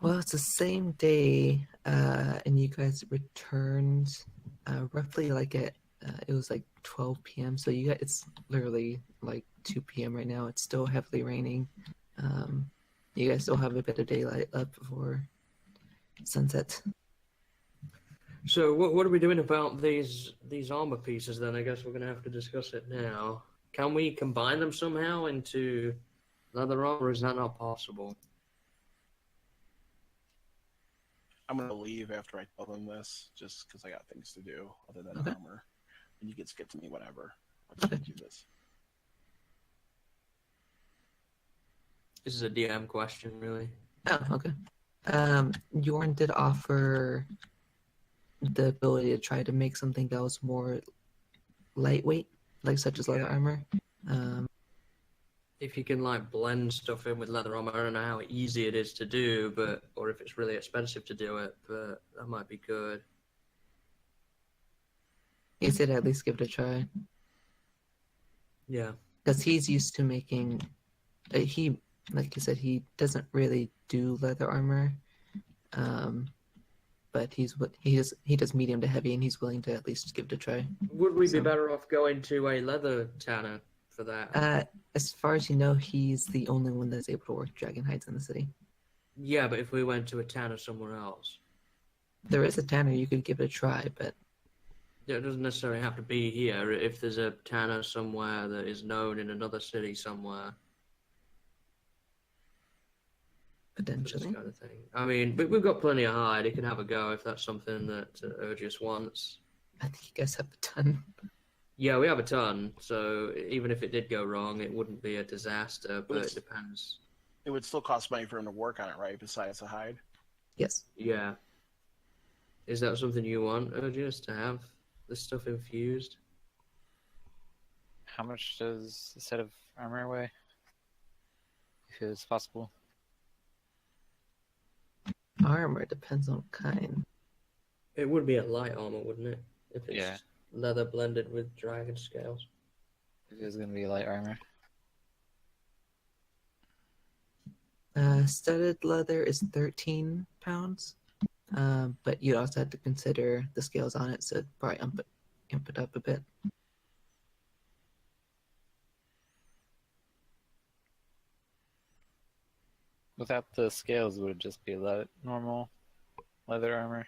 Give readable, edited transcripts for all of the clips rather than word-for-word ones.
Well, it's the same day, and you guys returned roughly like at it was like 12 p.m. So you got it's literally like 2 p.m. right now. It's still heavily raining. You guys still have a bit of daylight left before sunset. So what are we doing about these armor pieces then? I guess we're going to have to discuss it now. Can we combine them somehow into leather armor, or is that not possible? I'm going to leave after I tell them this, just because I got things to do other than Okay. armor. And you can skip to me whenever. I'll just do this. This is a DM question, really. Oh, okay. Yorn did offer the ability to try to make something that was more lightweight, like such as leather armor. If you can like blend stuff in with leather armor, I don't know how easy it is to do, or if it's really expensive to do it, but that might be good. He said at least give it a try. Yeah. Because he's used to making, he, like you said, he doesn't really do leather armor, but he does medium to heavy, and he's willing to at least give it a try. Would we be better off going to a leather tanner for that? As far as you know, he's the only one that's able to work dragon hides in the city. Yeah, but if we went to a tanner somewhere else, there is a tanner you could give it a try, but yeah, it doesn't necessarily have to be here. If there's a tanner somewhere that is known in another city somewhere, potentially. This kind of thing. I mean, we've got plenty of hide. He can have a go if that's something that Urgius wants. I think you guys have a ton. Yeah, we have a ton. So even if it did go wrong, it wouldn't be a disaster. But it depends. It would still cost money for him to work on it, right? Besides the hide. Yes. Yeah. Is that something you want, Urgius, to have this stuff infused? How much does a set of armor weigh? If it's possible. Armor depends on kind. It would be a light armor, wouldn't it? If it's leather blended with dragon scales. It is going to be light armor. Studded leather is 13 pounds, but you'd also have to consider the scales on it, so it'd probably amp it up a bit. Without the scales, would it just be normal leather armor?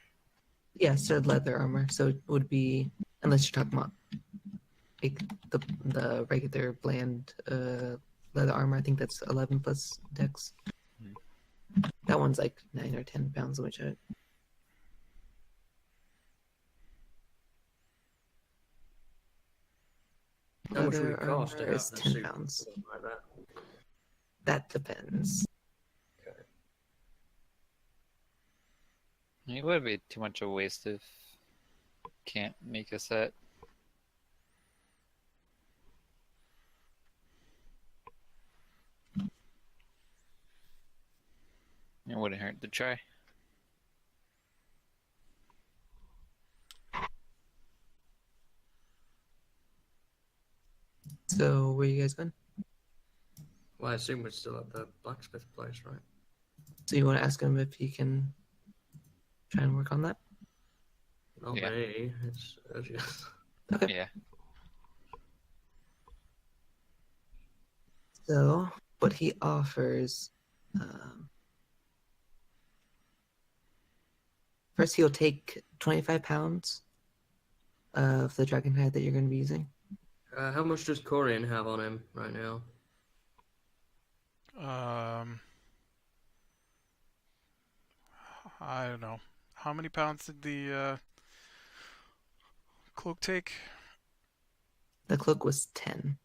Yeah, studded leather armor. So it would be, unless you're talking about like the regular bland leather armor, I think that's 11 plus dex. That one's like 9 or 10 pounds, which I... How much would it Leather cost to armor have is the 10 suit pounds. like that? That depends. Okay. It would be too much of a waste if can't make a set. It wouldn't hurt to try. So where you guys going? Well, I assume we're still at the blacksmith place, right? So you want to ask him if he can try and work on that? Not me. It's Urgius. Okay. Yeah. So what he offers, first he'll take 25 pounds of the dragon hide that you're going to be using. How much does Corian have on him right now? I don't know. How many pounds did the cloak take? The cloak was 10.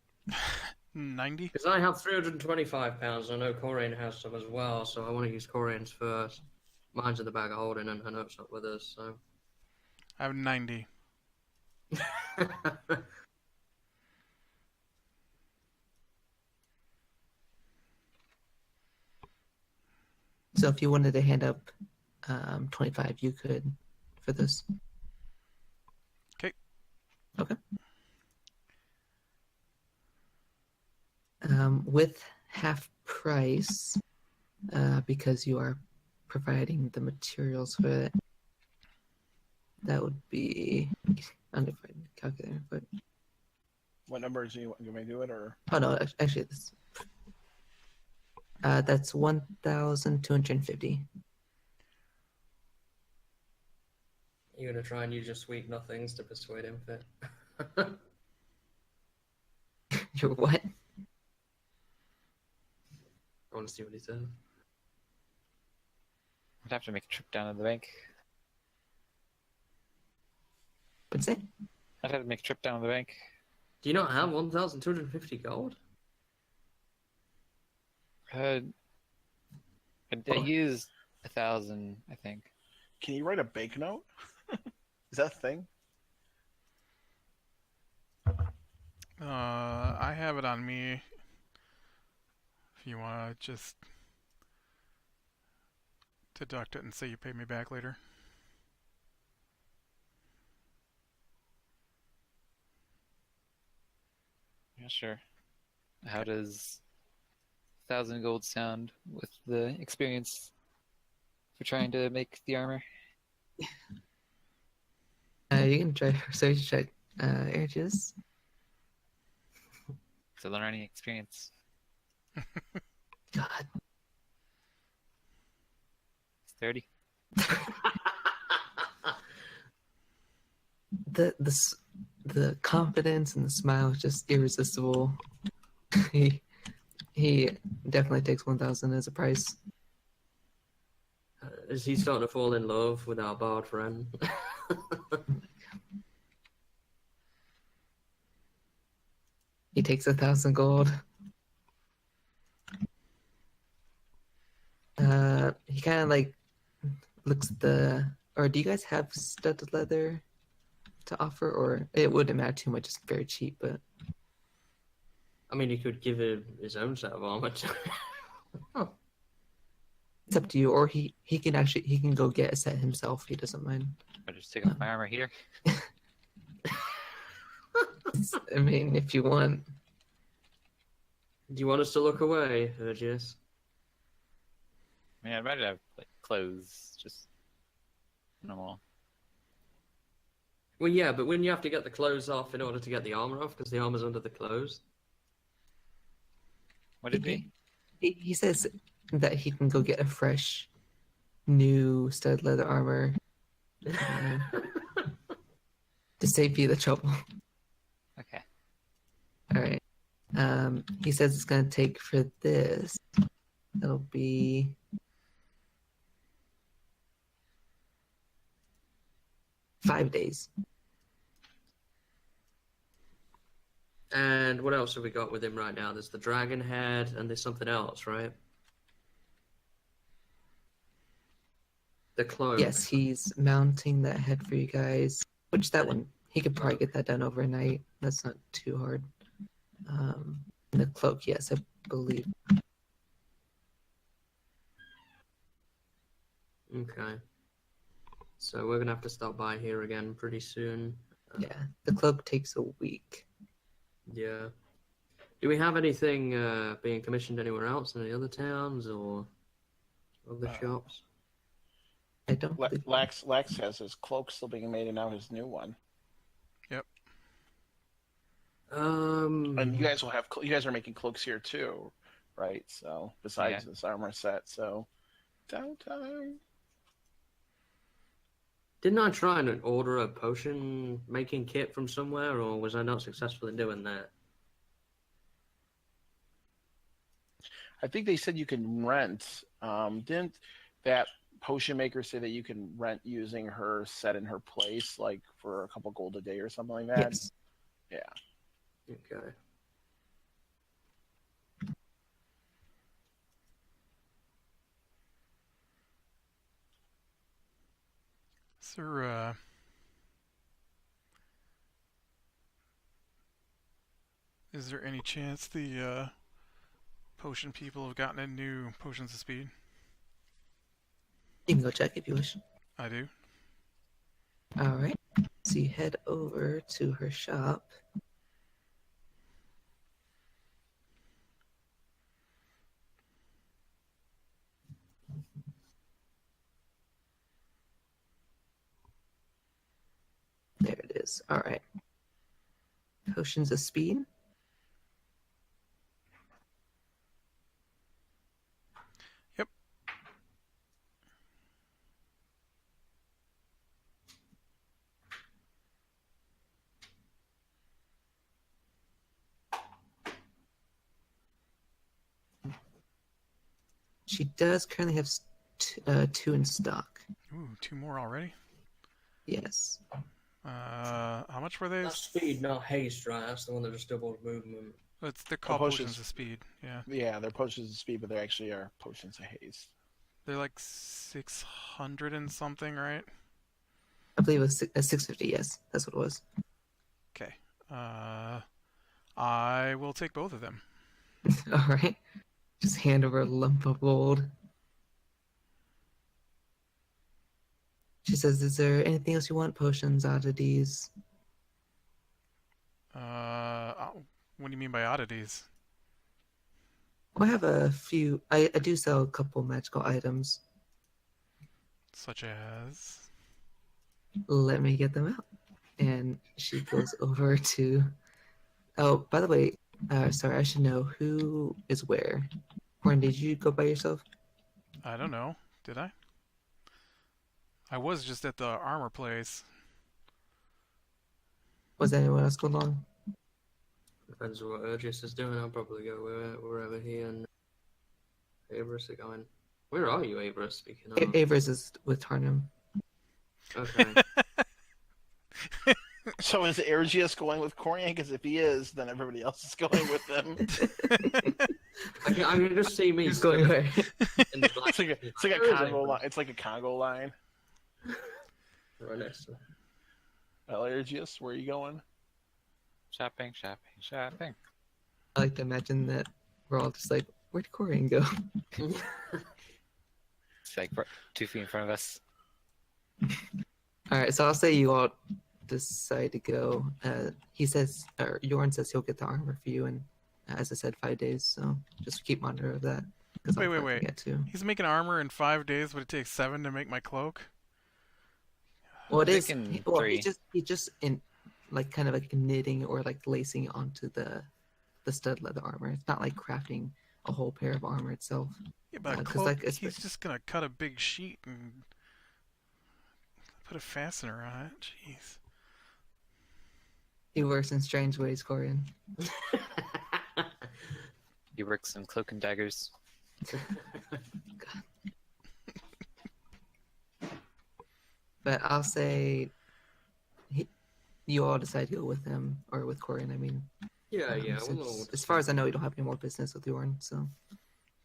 90? Because I have 325 pounds. I know Corian has some as well, so I want to use Corian's first. Mine's in the bag of holding, and I know it's not with us, so... I have 90. So if you wanted to hand up 25, you could for this. Okay. Okay. With half price, because you are providing the materials for it. That would be undefined calculator, but What numbers do you want me to do it, or oh no, actually this that's 1,250. You're gonna try and use your sweet nothings to persuade him fit. Your what? I want to see what he says. I'd have to make a trip down to the bank. What's it? I'd have to make a trip down to the bank. Do you not have 1,250 gold? I used 1,000, I think. can you write a bank note? Is that a thing? I have it on me. If you want to just deduct it and say you pay me back later. Yeah, sure. How does 1,000 gold sound with the experience for trying to make the armor? You can try research check, Aegis. So learning experience. God. It's 30. The confidence and the smile is just irresistible. he definitely takes 1,000 as a price. Is he starting to fall in love with our bard friend? He takes 1,000 gold. He kind of like looks at the. Or do you guys have studded leather to offer? Or it wouldn't matter too much. It's very cheap, but I mean, he could give him his own set of armor. it's up to you. Or he can go get a set himself. He doesn't mind. I just take off my armor here. I mean, if you want. Do you want us to look away, Urgius? I mean, I'd rather have like clothes, just normal. Well, yeah, but wouldn't you have to get the clothes off in order to get the armor off? Because the armor's under the clothes. What did it be? He says that he can go get a fresh, new stud leather armor to save you the trouble. Okay. All right. He says it's gonna take for this. It'll be 5 days. And what else have we got with him right now? There's the dragon head, and there's something else, right? The cloak. Yes, he's mounting that head for you guys. Which that one he could probably get that done overnight. That's not too hard. The cloak, yes, I believe. Okay. So we're gonna have to stop by here again pretty soon. Yeah, the cloak takes a week. Yeah. Do we have anything being commissioned anywhere else in any other towns or other shops? I don't believe. Lax has his cloak still being made, and now his new one. And you guys will have. You guys are making cloaks here too, right? So besides this armor set, so downtime. Didn't I try and order a potion making kit from somewhere, or was I not successful in doing that? I think they said you can rent. Didn't that potion maker say that you can rent using her set in her place, like for a couple gold a day or something like that? Yes. Yeah. Okay. Sir, is there any chance the potion people have gotten in new potions of speed? You can go check if you wish. I do. All right. So you head over to her shop. There it is. All right. Potions of speed. Yep. She does currently have two in stock. Ooh, 2 more already. Yes. How much were they? That's speed, not haste, right? That's the one that just doubles movement. They're called potions. potions of speed. Yeah, Yeah, they're potions of speed, but they actually are potions of haste. they're like 600 and something, right? I believe it was 650. Yes, that's what it was. Okay. I will take both of them. All right. Just hand over a lump of gold. She says, "Is there anything else you want? Potions, oddities?" What do you mean by oddities? Well, I have a few. I do sell a couple magical items. Such as? Let me get them out. And she goes over to. Oh, by the way, sorry, I should know who is where. Corin, did you go by yourself? I don't know. Did I? I was just at the armor place. Was anyone else going along? Depends on what Urgis is doing. I'll probably go wherever he and Avarice are going. Where are you, Avarice? Speaking of. Avers is with Tarnum. Okay. So is Ergius going with Corian? Because if he is, then everybody else is going with them. I can just see me Who's going where? in the black. It's like a Where is Congo Avarice? line. It's like a Congo line. Right next to me. Well, Ergius, where are you going? Shopping, shopping, shopping. I like to imagine that we're all just like, where'd Corian go? It's like 2 feet in front of us. All right, so I'll say you all decide to go. He says, or Jorn says he'll get the armor for you, and as I said, 5 days. So just keep monitor of that. Wait. Get to. He's making armor in 5 days, but it takes 7 to make my cloak. Well, it I'm is. thinking Well, 3. he just in like kind of like knitting or like lacing onto the stud leather armor. It's not like crafting a whole pair of armor itself. Yeah, but a 'cause, cloak, like, it's- he's just gonna cut a big sheet and put a fastener on it. Jeez. He works in strange ways, Corian. He works in cloak and daggers. But I'll say you all decide to go with him or with Corian. I mean, Yeah. since, as far as I know, you don't have any more business with Jorn. So,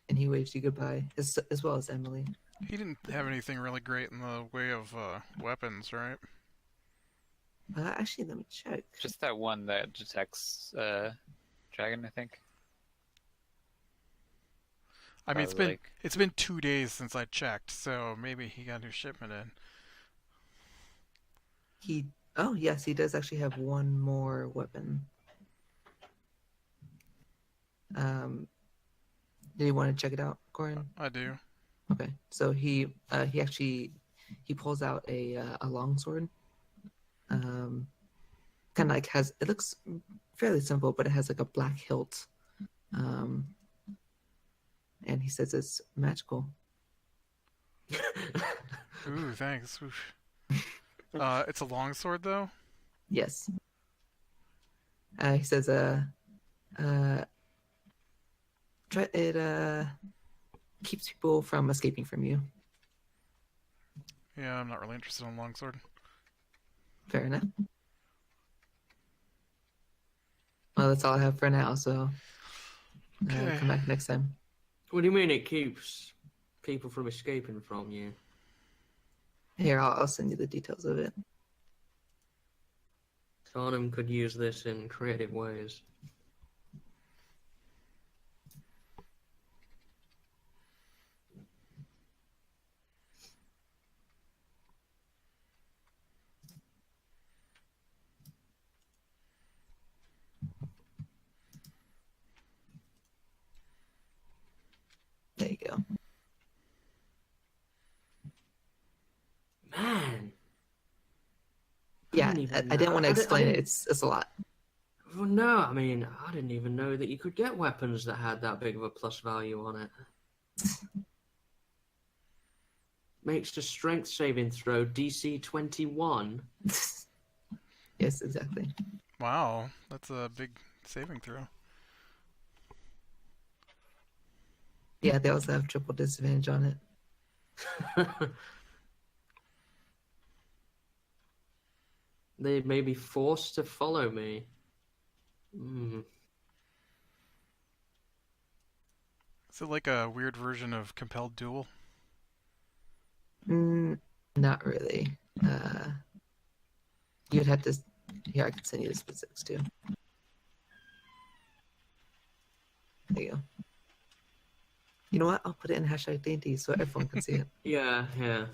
and he waves you goodbye, as well as Emily. He didn't have anything really great in the way of weapons, right? Actually, let me check. Just that one that detects dragon, I think. I mean, Probably it's been 2 days since I checked, so maybe he got a new shipment in. Oh yes, he does actually have one more weapon. Did you want to check it out, Corin? I do. Okay, so he pulls out a longsword. Kind of like it looks fairly simple, but it has like a black hilt. And he says it's magical. Ooh, thanks. Oof. It's a longsword, though? Yes. He says, it keeps people from escaping from you. Yeah, I'm not really interested in a longsword. Fair enough. Well, that's all I have for now, so Okay. come back next time. What do you mean it keeps people from escaping from you? Here, I'll send you the details of it. Arnhem could use this in creative ways. There you go. Man, Yeah, didn't I even didn't know. want to I di- I explain it. didn't- It's a lot. Well, no, I mean, I didn't even know that you could get weapons that had that big of a plus value on it. Makes the strength saving throw DC 21. Yes, exactly. Wow, that's a big saving throw. Yeah, they also have triple disadvantage on it. They may be forced to follow me. Hmm. Is it like a weird version of compelled duel? Not really. You'd have to. Here, I can send you the specifics too. There you go. You know what? I'll put it in hashtag D&D so everyone can see it. Yeah, yeah.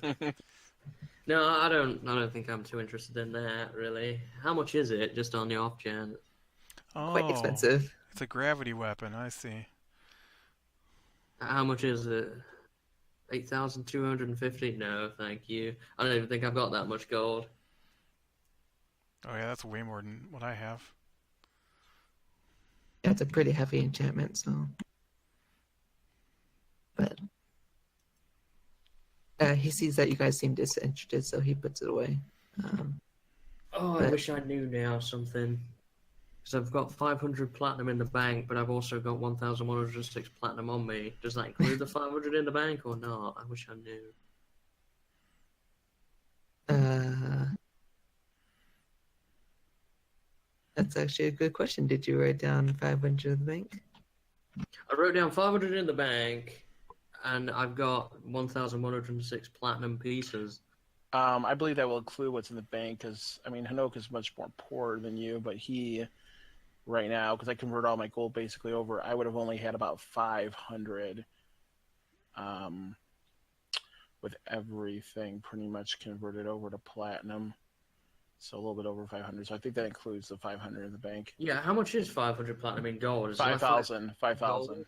No, I don't think I'm too interested in that, really. How much is it, just on the off chance? Oh, Quite expensive. it's a gravity weapon. I see. How much is it? 8,250? No, thank you. I don't even think I've got that much gold. Oh yeah, that's way more than what I have. Yeah, it's a pretty heavy enchantment, so. But he sees that you guys seem disinterested, so he puts it away. Oh, I But- wish I knew now something. Because I've got 500 platinum in the bank, but I've also got 1,106 platinum on me. Does that include the 500 in the bank or not? I wish I knew. That's actually a good question. Did you write down 500 in the bank? I wrote down 500 in the bank, and I've got 1,106 platinum pieces. I believe that will include what's in the bank because, I mean, Hanoka's much more poor than you, but he, right now, because I convert all my gold basically over, I would have only had about 500 with everything pretty much converted over to platinum. So a little bit over 500. So I think that includes the 500 in the bank. Yeah, how much is 500 platinum in gold? Is it like 5,000. 5,000. gold?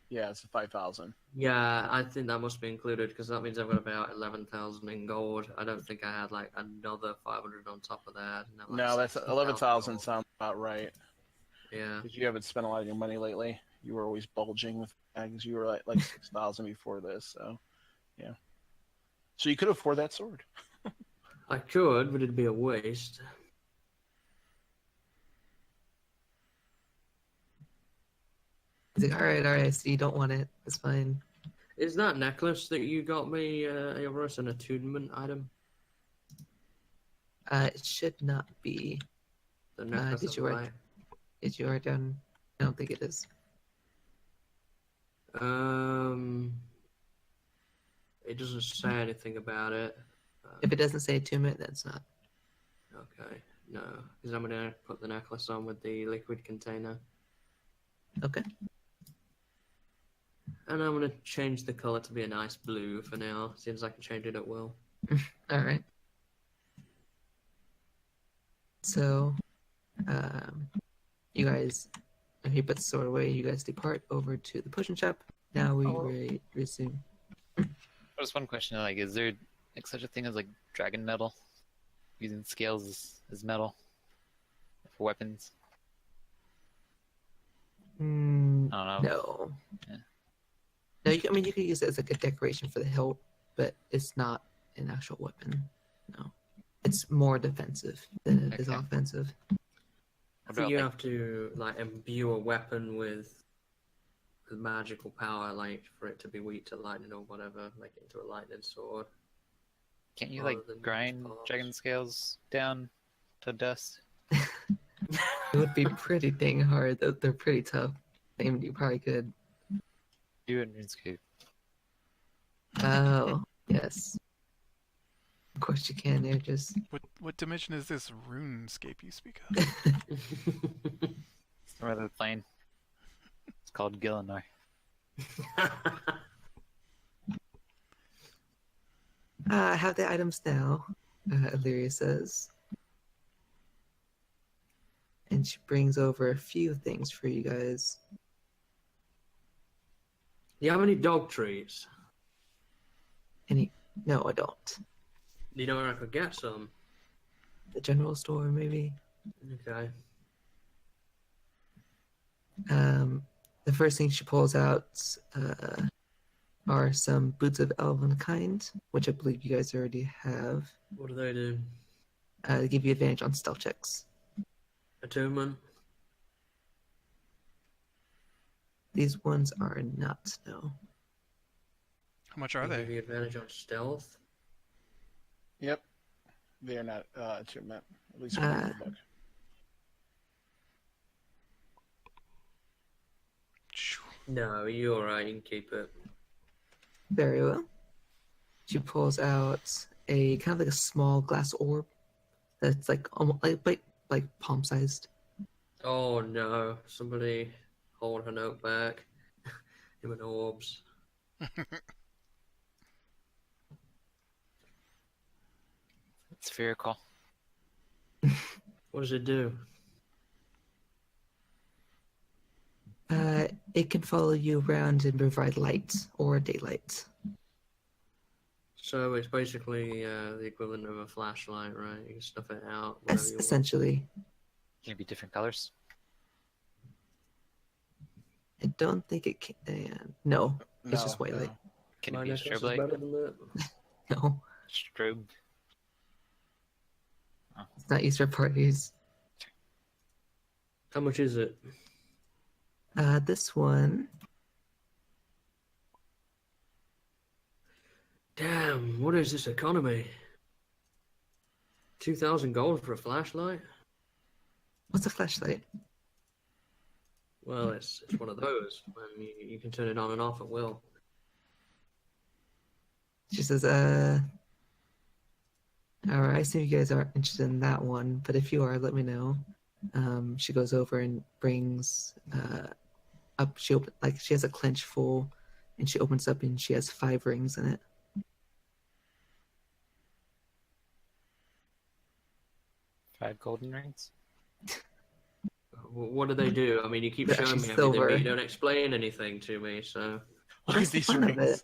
Yeah, it's 5,000. Yeah, I think that must be included because that means I've got about 11,000 in gold. I don't think I had like another 500 on top of that. Like No, that's 11,000 gold. sounds about right. Yeah. Because you haven't spent a lot of your money lately. You were always bulging with bags. You were like 6,000 before this. So, yeah. So you could afford that sword. I could, but it'd be a waste. He's like, all right, so you don't want it. It's fine. Is that necklace that you got me, Everest, an attunement item? It should not be. The necklace did of you write- light? Did you write down? I don't think it is. It doesn't say anything about it. If it doesn't say attunement, that's not. Okay, no, because I'm gonna put the necklace on with the liquid container, Okay. and I'm gonna change the color to be a nice blue for now. Seems like I can change it at will. All right. So, you guys, if he puts the sword away, you guys depart over to the potion shop. Now we resume. Just one question: like, is there like such a thing as like dragon metal? Using scales as metal for weapons? I don't know. No. Yeah. No, I mean, you could use it as like a decoration for the hilt, but it's not an actual weapon. No. It's more defensive than it is Okay. offensive. I What think about, you like, have to like imbue a weapon with magical power, like for it to be weak to lightning or whatever, make it into a lightning sword. can't you rather like than grind parts. dragon scales down to dust? It would be pretty dang hard. They're pretty tough. I mean, you probably could. Do it in RuneScape. Oh, yes. Of course you can. They're just. What dimension is this RuneScape you speak of? It's rather plain. It's called Gillinar. I have the items now, Illyria says. And she brings over a few things for you guys. Do you have any dog treats? No, I don't. Do you know where I could get some? the general store, maybe. Okay. The first thing she pulls out are some boots of elven kind, which I believe you guys already have. What do they do? They give you advantage on stealth checks. Attunement? These ones are not, no. How much are They give they? you advantage on stealth? Yep. They are not attunement, at least according to the book. No, you're alright, you can keep it. Very well. She pulls out a kind of like a small glass orb that's like almost like palm sized. Oh no, somebody hold her note back. Him and orbs. Spherical. What does it do? It can follow you around and provide light or daylight. So it's basically the equivalent of a flashlight, right? You can snuff it out whenever you want. Essentially, Can it be different colors? I don't think it can. No, it's just white no. light. Can My it be a necklace strobe is light? better than that. No, Strobe. it's not used for parties. How much is it? This one, Damn, what is this economy? 2,000 gold for a flashlight? what's a flashlight? Well, it's one of those. When you can turn it on and off at will. She says, alright, I see you guys aren't interested in that one, but if you are, let me know. She goes over and brings up. She has a clench full, and she opens up and she has 5 rings in it. Five golden rings? What do they do? I mean, you keep They're showing me actually everything, but silver. you don't explain anything to me, so... Look That's at the these fun of rings.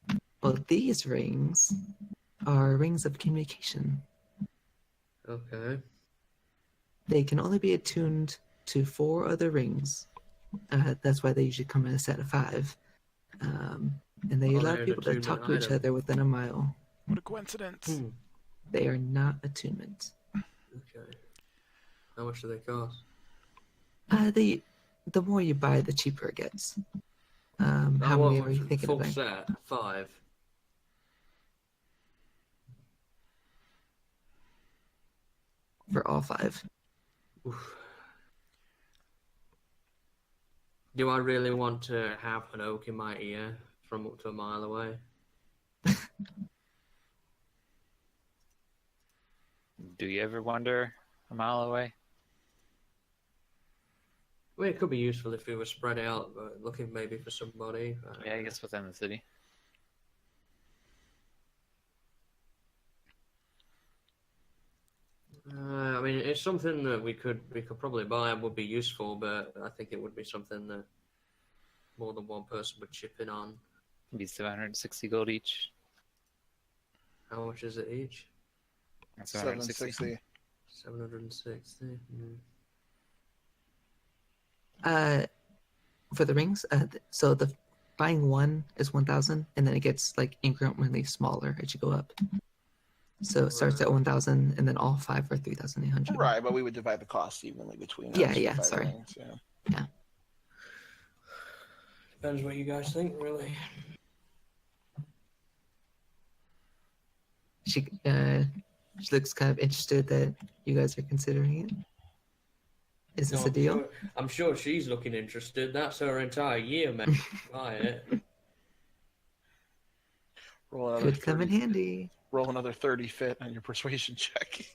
it. Well, these rings are rings of communication. Okay. They can only be attuned to 4 other rings. That's why they usually come in a set of 5. And they Are allow they an people to attunement talk to each item? other within a mile. What a coincidence. They are not attunement. Okay. How much do they cost? The more you buy, the cheaper it gets. How many are you thinking full of buying? set? 5. For all 5? Oof. Do I really want to have an oak in my ear from up to a mile away? Do you ever wander a mile away? I mean, it could be useful if we were spread out, but looking maybe for somebody. Yeah, I guess within the city. I mean, it's something that we could probably buy and would be useful, but I think it would be something that more than one person would chip in on. It'd be 760 gold each. How much is it each? 760. 760. 760. For the rings, so the buying one is 1,000, and then it gets like incrementally smaller as you go up. So it starts at 1,000, and then all 5 are 3,800. Right, but we would divide the cost evenly between us. Yeah, for yeah, 5 sorry. rings, yeah. Depends what you guys think, really. She looks kind of interested that you guys are considering it. Is this No, a deal? I'm sure she's looking interested. That's her entire year, man. Buy it. Roll another Could come in 30 handy. Roll another 30 fit on your persuasion check.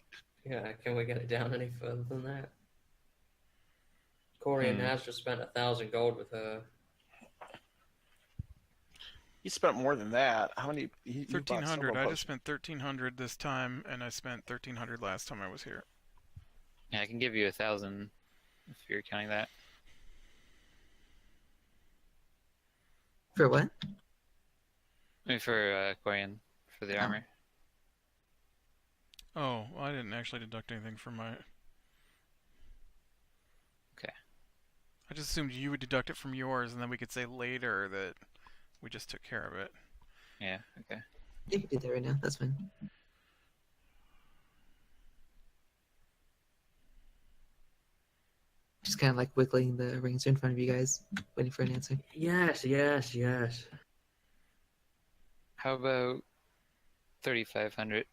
Yeah, can we get it down any further than that? Corian has just spent 1,000 gold with her. You spent more than that. How many? You bought 1,300. several I potions. just spent 1,300 this time, and I spent 1,300 last time I was here. Yeah, I can give you 1,000 if you're counting that. For what? I mean, for Corian, for the Oh. armor. Oh, well, I didn't actually deduct anything from my. Okay. I just assumed you would deduct it from yours, and then we could say later that we just took care of it. Yeah. Okay. You can do that right now. That's fine. Just kind of like wiggling the rings in front of you guys, waiting for an answer. Yes, yes, yes. How about 3,500?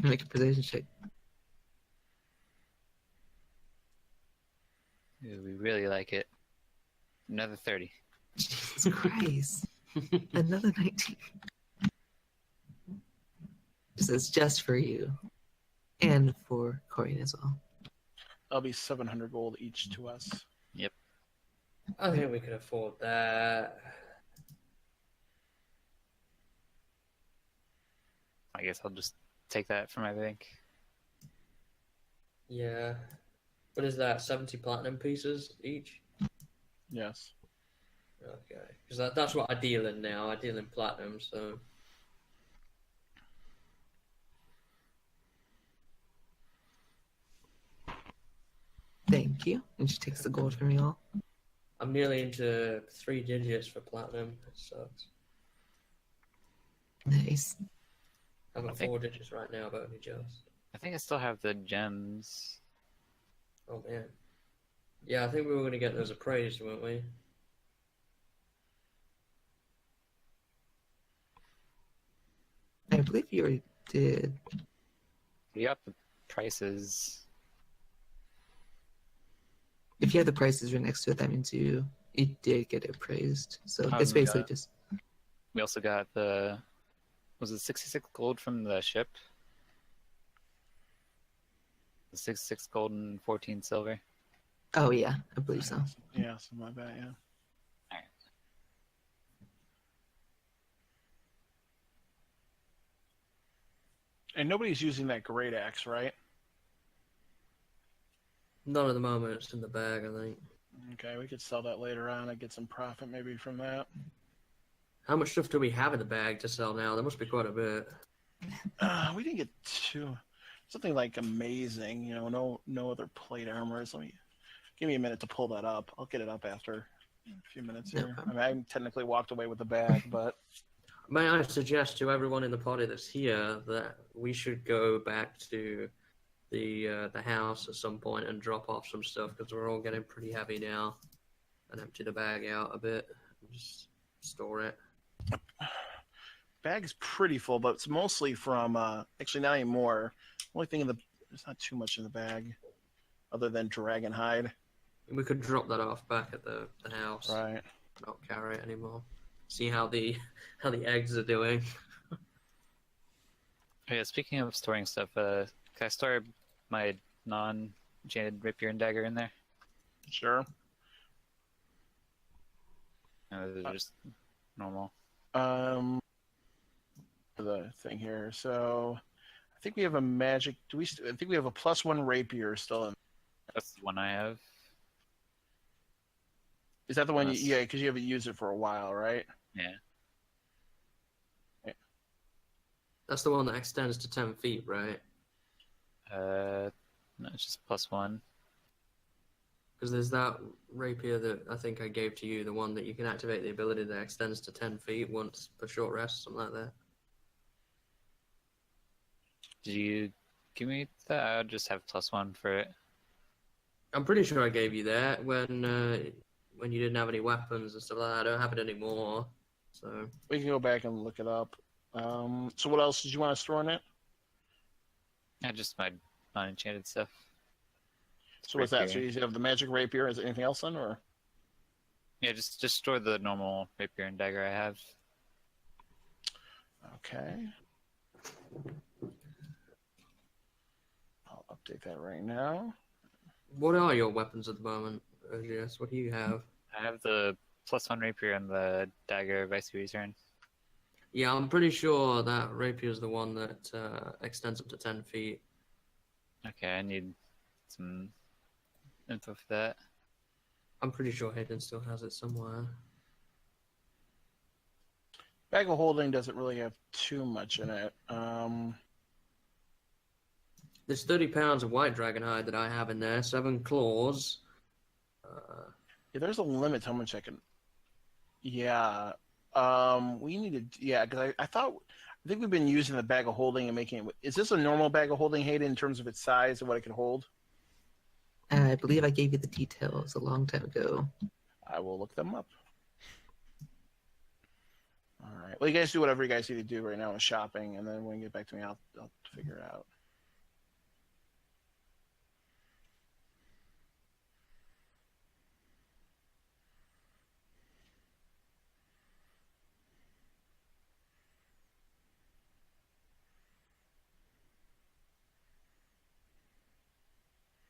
Make a precision check. Ooh, we really like it. Another 30. Jesus Christ. Another 19. This is just for you. And for Corian as well. That'll be 700 gold each to us. I think we can afford that. I guess I'll just take that from my bank. Yeah. What is that? 70 platinum pieces each? Yes. Okay. Because that's what I deal in now. I deal in platinum, so. Thank you. And she takes the gold from you all. I'm nearly into 3 digits for platinum. It sucks. Nice. I'm I at think- 4 digits right now, but only just. I think I still have the gems. Oh, man. Yeah, I think we were going to get those appraised, weren't we? I believe you already did. We got the prices. If you have the prices right next to it, that means you did get it appraised. So Oh, it's basically yeah. just We also got the. Was it 66 gold from the ship? The 66 gold and 14 silver. oh yeah, I believe so. Yeah, something like that, yeah. Alright. And nobody's using that great axe, right? None at the moment. It's in the bag, I think. Okay, we could sell that later on and get some profit maybe from that. How much stuff do we have in the bag to sell now? There must be quite a bit. We didn't get something like amazing, you know, no other plate armors. Give me a minute to pull that up. I'll get it up after a few minutes No here. problem. I mean, I technically walked away with the bag, but May I suggest to everyone in the party that's here that we should go back to the house at some point and drop off some stuff because we're all getting pretty heavy now, and empty the bag out a bit and just store it. bag's pretty full, but it's mostly from actually not anymore. Only thing there's not too much in the bag other than dragon hide. We could drop that off back at the house. Right. Not carry it anymore. See how the eggs are doing. Oh, yeah, speaking of storing stuff, can I store my non-enchanted rapier and dagger in there? Sure. No, those are just normal. The thing here. So I think we have a magic. I think we have a +1 rapier still in. That's the one I have. Is that the one? Unless- Yeah, because you haven't used it for a while, right? Yeah. That's the one that extends to 10 feet, right? No, it's just +1. Because there's that rapier that I think I gave to you, the one that you can activate the ability that extends to 10 feet once per short rest, something like that. Did you give me that? I just have +1 for it. I'm pretty sure I gave you that when you didn't have any weapons and stuff like that. I don't have it anymore. So We can go back and look it up. So what else did you want to store in it? Yeah, just my non-enchanted stuff. So what's that? So Rapier. you have the magic rapier. Is there anything else in, or? Yeah, just store the normal rapier and dagger I have. Okay. I'll update that right now. what are your weapons at the moment, Yes, what do you have? I have the +1 rapier and the dagger vice return. Yeah, I'm pretty sure that rapier is the one that extends up to 10 feet. Okay, I need some info for that. I'm pretty sure Hayden still has it somewhere. Bag of holding doesn't really have too much in it. There's 30 pounds of white dragon hide that I have in there, 7 claws. Yeah, there's a limit to how much I can. Yeah. We need to. Yeah, because I think we've been using the bag of holding and making it. Is this a normal bag of holding, Hayden, in terms of its size and what it can hold? I believe I gave you the details a long time ago. I will look them up. All right. Well, you guys do whatever you guys need to do right now with shopping, and then when you get back to me, I'll figure it out.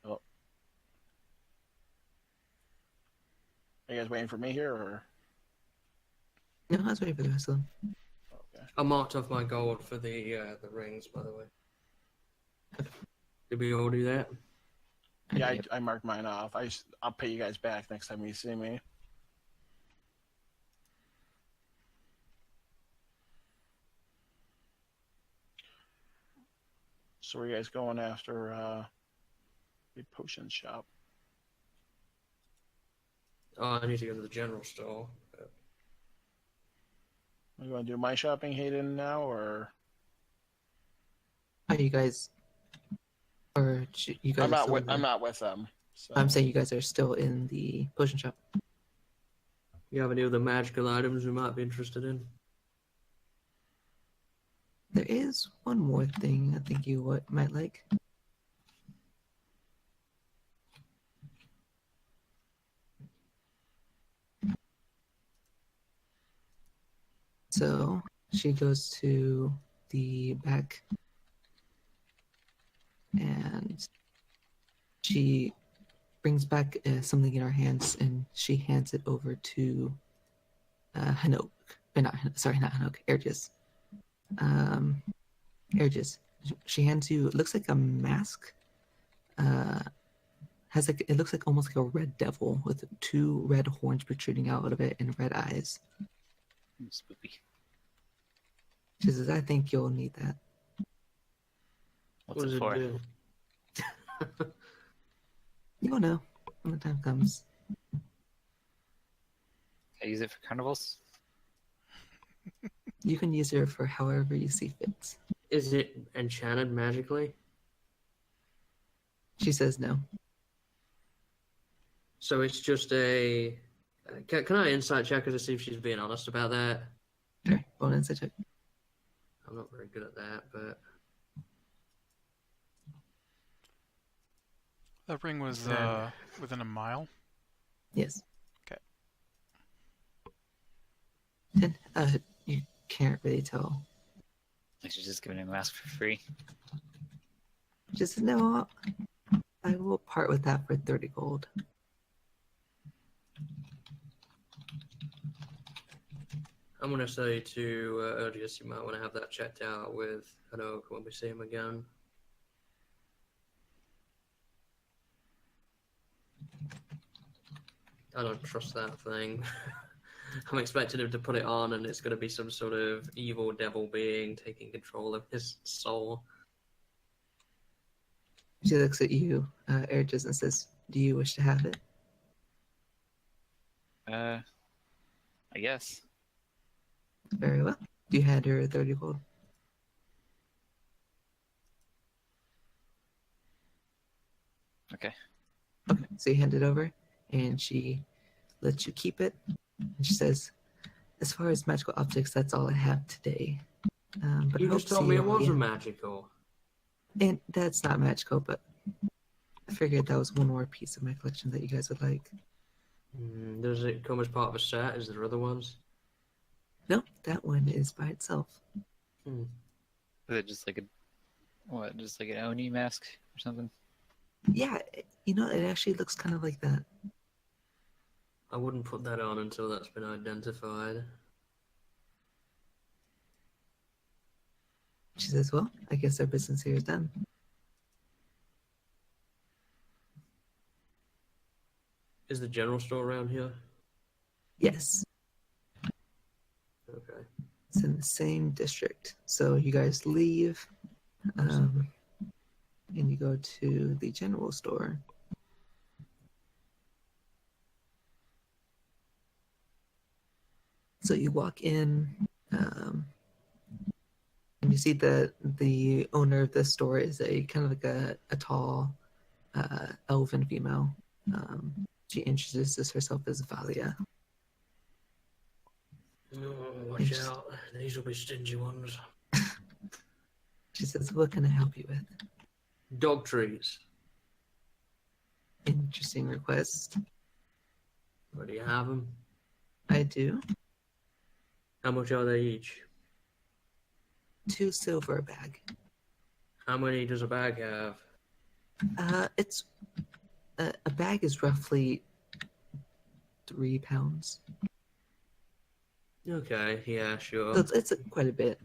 Oh. Are you guys waiting for me here, or? No, I was waiting for the rest of them. Okay. I marked off my gold for the rings, by the way. Did we all do that? Yeah, Yep. I marked mine off. I'll pay you guys back next time you see me. So where are you guys going after the potion shop? Oh, I need to go to the general store. Are you going to do my shopping, Hayden, now, or? Are you guys, or you guys? I'm not. still With, in I'm the- not with them. So. I'm saying you guys are still in the potion shop. You have any other magical items we might be interested in? There is one more thing I think you might like. So she goes to the back and she brings back something in her hands and she hands it over to Hanok. Not Hanok, Ergis. Ergis. She hands you, it looks like a mask. It looks like almost like a red devil with 2 red horns protruding out of it and red eyes. Spooky. She says, I think you'll need that. What's What does it for? do? You'll know when the time comes. I use it for carnivals. You can use her for however you see fit. Is it enchanted magically? She says no. So it's just a. Can I insight check her to see if she's being honest about that? Sure. Roll an insight check. I'm not very good at that, but That ring was Yeah. within a mile. Yes. Okay. 10. You can't really tell. Like she's just giving him a mask for free. She says, no, I will part with that for 30 gold. I'm gonna say to Erdius, you might want to have that checked out with Hanok when we see him again. I don't trust that thing. I'm expecting him to put it on and it's going to be some sort of evil devil being taking control of his soul. She looks at you, Ergis, and says, do you wish to have it? I guess. Very well. Do you hand her 30 gold? Okay. Okay, so you hand it over, and she lets you keep it. And she says, as far as magical objects, that's all I have today. But You I hope just to told see me you it wasn't again." magical. And that's not magical, but I figured that was one more piece of my collection that you guys would like. Does it come as part of a set? Is there other ones? No, that one is by itself. Is it just like just like an Oni mask or something? Yeah, it actually looks kind of like that. I wouldn't put that on until that's been identified. She says, well, I guess our business here is done. Is the general store around here? Yes, Okay. it's in the same district. So you guys leave. and you go to the general store. So you walk in, and you see that the owner of this store is a kind of like a tall elven female. She introduces herself as Valia. Oh, watch out. These will be stingy ones. She says, "What can I help you with?" Dog treats. Interesting request. Where do you have them? I do. How much are they each? 2 silver a bag. How many does a bag have? It's a bag is roughly 3 pounds. Okay, yeah, sure. So it's quite a bit.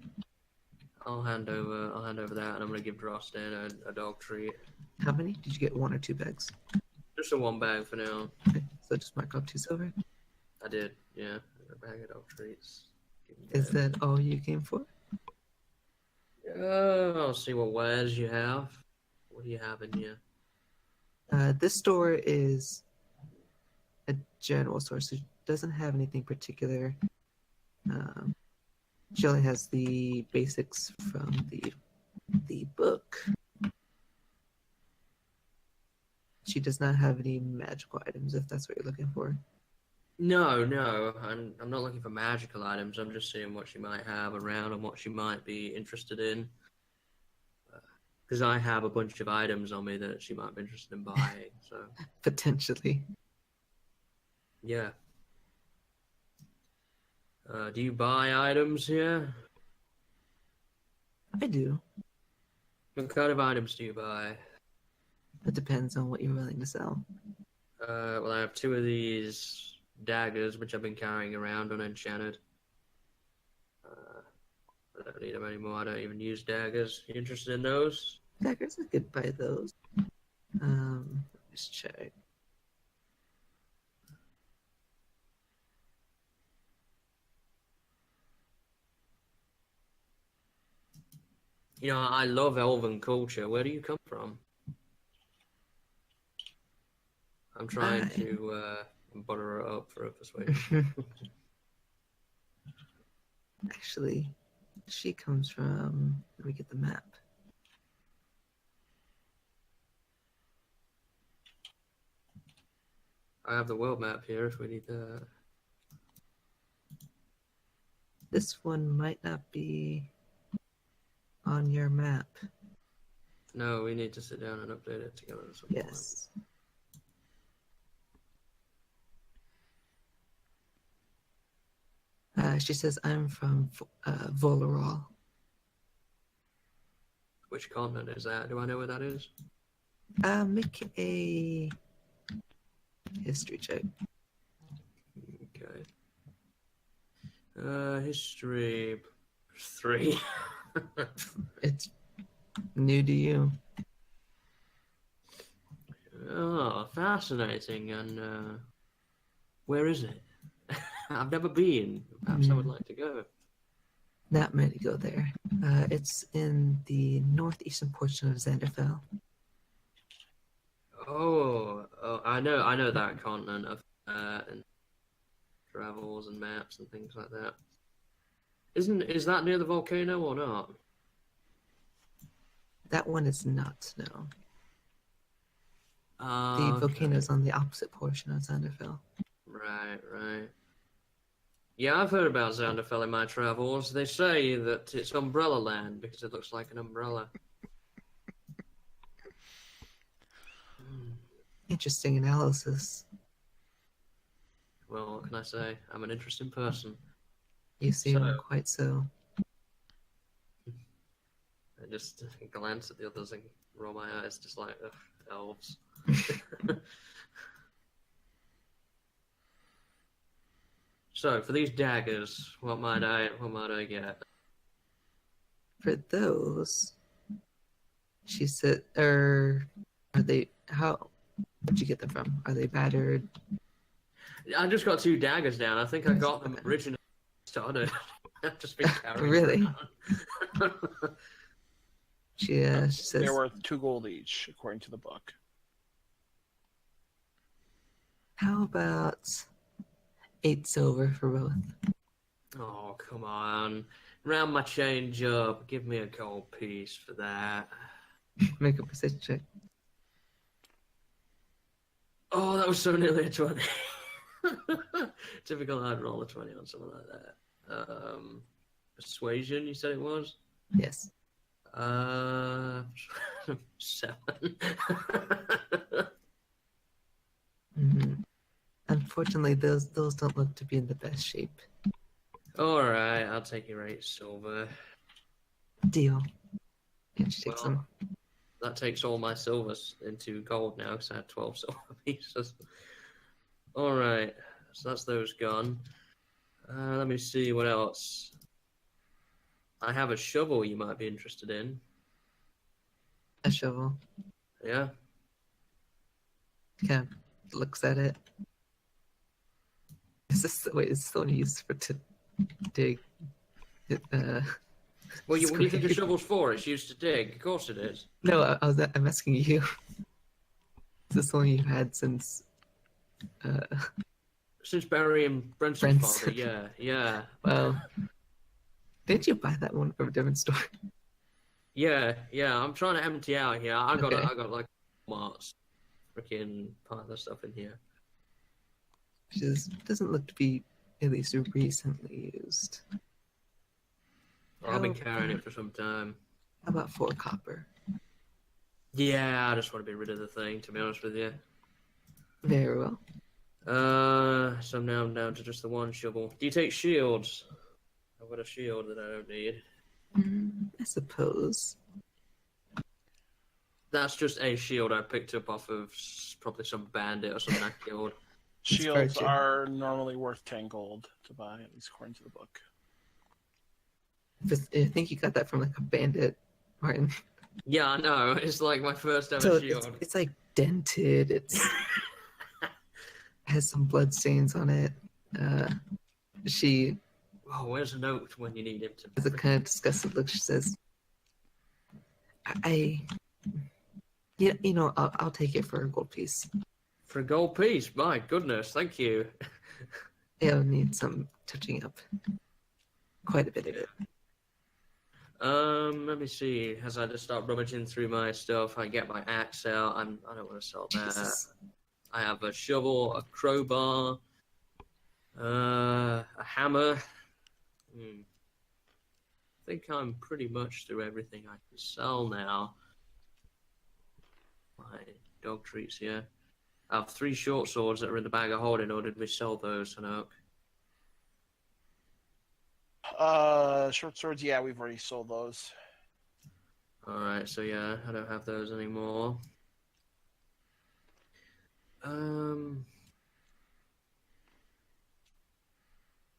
I'll hand over that, and I'm gonna give Drostan a dog treat. How many? Did you get 1 or 2 bags? Just a 1 bag for now. Okay, so just mark off 2 silver. I did, yeah. A bag of dog treats. Is that all you came for? I'll see what wares you have. What do you have in here? This store is a general store, so it doesn't have anything particular. She only has the basics from the book. She does not have any magical items, if that's what you're looking for. No, I'm not looking for magical items. I'm just seeing what she might have around and what she might be interested in. Because I have a bunch of items on me that she might be interested in buying. So Potentially. yeah. Do you buy items here? I do. What kind of items do you buy? It depends on what you're willing to sell. Well, I have 2 these daggers, which I've been carrying around unenchanted. I don't need them anymore. I don't even use daggers. You interested in those? Daggers, I could buy those. Let's check. You know, I love elven culture. Where do you come from? I'm trying to butter her up for a persuasion. Actually, she comes from. Let me get the map. I have the world map here if we need that. This one might not be on your map. No, we need to sit down and update it together at some point. Yes. She says, "I'm from Volarol." Which continent is that? Do I know where that is? Make a history check. Okay. History 3. It's new to you. Oh, fascinating. And where is it? I've never been. Perhaps I would like to go. Not many go there. It's in the northeastern portion of Xanderfell. Oh, I know that continent of and travels and maps and things like that. Is that near the volcano or not? That one is not, no. The Okay. volcano is on the opposite portion of Xanderfell. Right. Yeah, I've heard about Xanderfell in my travels. They say that it's umbrella land because it looks like an umbrella. Interesting analysis. Well, what can I say? I'm an interesting person. You seem So- quite so. I just glance at the others and roll my eyes, just like, ugh, elves. So, for these daggers, what might I get? For those, she said, are they, where'd you get them from? Are they battered? I just got 2 daggers down. I think I got them originally started. I've just been carrying Really? around. She says, They're worth 2 gold each, according to the book. "How about 8 silver for both?" Oh, come on. Round my change up. Give me a gold piece for that. Make a perception check. Oh, that was so nearly a 20. Typical, I'd roll a 20 on something like that. Persuasion, you said it was? Yes. 7. Mhm. Unfortunately, those don't look to be in the best shape. Alright, I'll take your 8 silver. Deal. And she takes Well, them. that takes all my silvers into gold now because I had 12 silver pieces. Alright, so that's those gone. Let me see what else. I have a shovel you might be interested in. A shovel. Yeah? Kind of looks at it. Is this only used for to dig? Well, what do you think a square? shovel's for? It's used to dig. Of course it is. No, I'm asking you. Is this one you've had since Since burying Brenson's father, yeah. well, didn't you buy that one from a different store? Yeah, I'm trying to empty out here. I got Okay. like Mart's freaking part of stuff in here. Doesn't look to be at least recently used. I've been carrying it for some time. How about 4 copper? Yeah, I just want to be rid of the thing, to be honest with you. Very well. So now I'm down to just the one shovel. Do you take shields? I've got a shield that I don't need. I suppose. That's just a shield I picked up off of probably some bandit or something I killed. Shields virtue. are normally worth 10 gold to buy, at least according to the book. I think you got that from like a bandit, Martin. Yeah, I know. It's like my first ever So shield. it's like dented. It's has some blood stains on it. She Oh, where's a note when you need him to? has a kind of disgusted look. She says, I'll take it for a gold piece. For a gold piece? My goodness, thank you. It'll need some touching up. Quite a bit of it. Let me see. As I just start rummaging through my stuff, I get my axe out. I don't want to sell that. Jesus. I have a shovel, a crowbar, a hammer. I think I'm pretty much through everything I can sell now. My dog treats here. I have 3 short swords that are in the bag of holding. Or did we sell those, Sanook? Short swords, yeah, we've already sold those. Alright, so yeah, I don't have those anymore.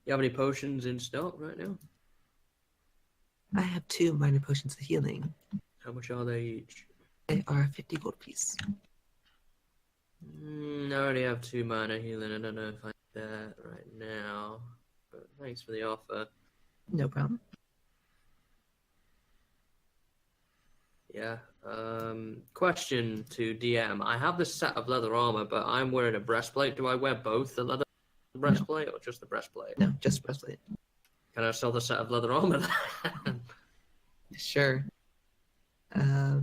You have any potions in stock right now? I have 2 minor potions of healing. How much are they each? They are 50 gold piece. I already have 2 minor healing. I don't know if I need that right now. But thanks for the offer. No problem. Yeah. Question to DM. I have this set of leather armor, but I'm wearing a breastplate. Do I wear both the leather breastplate or just the breastplate? No, just breastplate. Can I sell the set of leather armor then? Sure.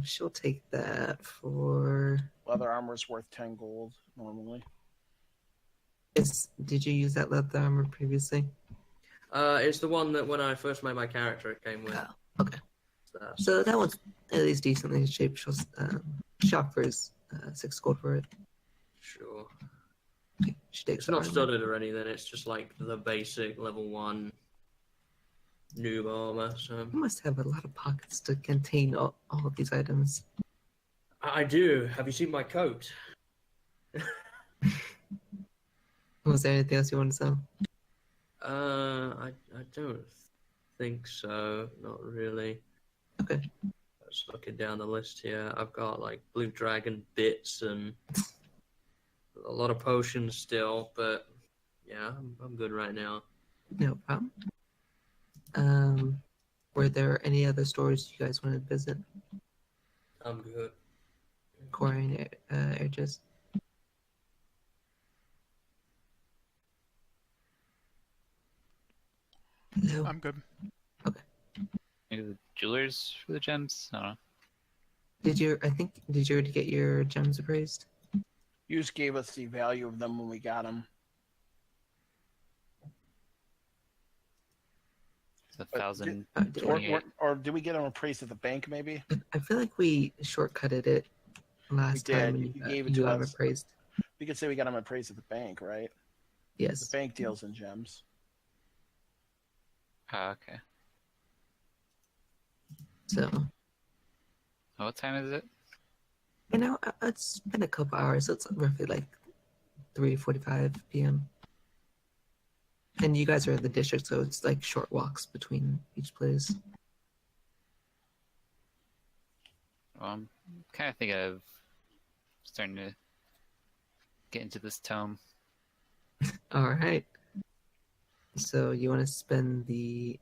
She'll take that for. Leather armor is worth 10 gold normally. Did you use that leather armor previously? It's the one that when I first made my character, it came with. Oh, okay. So that one's at least decently in shape. She'll shop for 6 gold for it. Sure. Okay, she takes It's not the armor. studded or anything. It's just like the basic level 1 noob armor. So You must have a lot of pockets to contain all of these items. I do. Have you seen my coat? Was there anything else you want to sell? I don't think so. Not really. Okay. Just looking down the list here, I've got like blue dragon bits and a lot of potions still, but yeah, I'm good right now. No problem. Were there any other stores you guys wanted to visit? I'm good. Corian, Aegis. Hello. I'm good. Maybe the jewelers for the gems? I don't know. Did you already get your gems appraised? You just gave us the value of them when we got them. It's 1,000. Or did we get them appraised at the bank, maybe? I feel like we shortcutted it last time did. when You gave it you to got them us. appraised. We could say we got them appraised at the bank, right? Yes. The bank deals in gems. Oh, okay. So, What time is it? it's been a couple hours. So it's roughly like 3:45 p.m. And you guys are in the district, so it's like short walks between each place. Well, I'm kind of thinking of starting to get into this tome. All right. So you want to spend you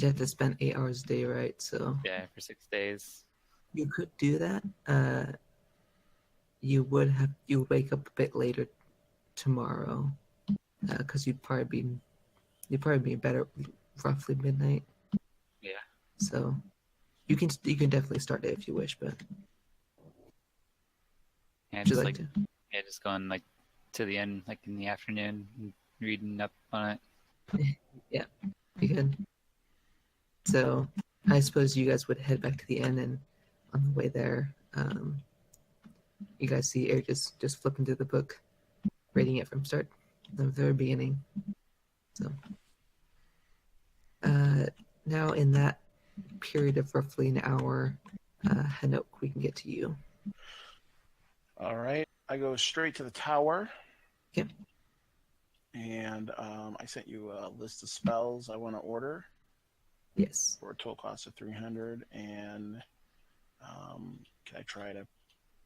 have to spend 8 hours a day, right? So Yeah, for 6 days. you could do that. You would wake up a bit later tomorrow, because you'd probably be better roughly midnight. Yeah. So you can definitely start it if you wish, but Yeah, would you just like like to? yeah, just going like to the end, like in the afternoon, and reading up on it. You could. So I suppose you guys would head back to the inn, and on the way there, you guys see Eric just flipping through the book, reading it from start the very beginning. So now in that period of roughly an hour, Hanok, we can get to you. All right. I go straight to the tower. Yep. And I sent you a list of spells I want to order Yes. for a total cost of 300. And can I try to,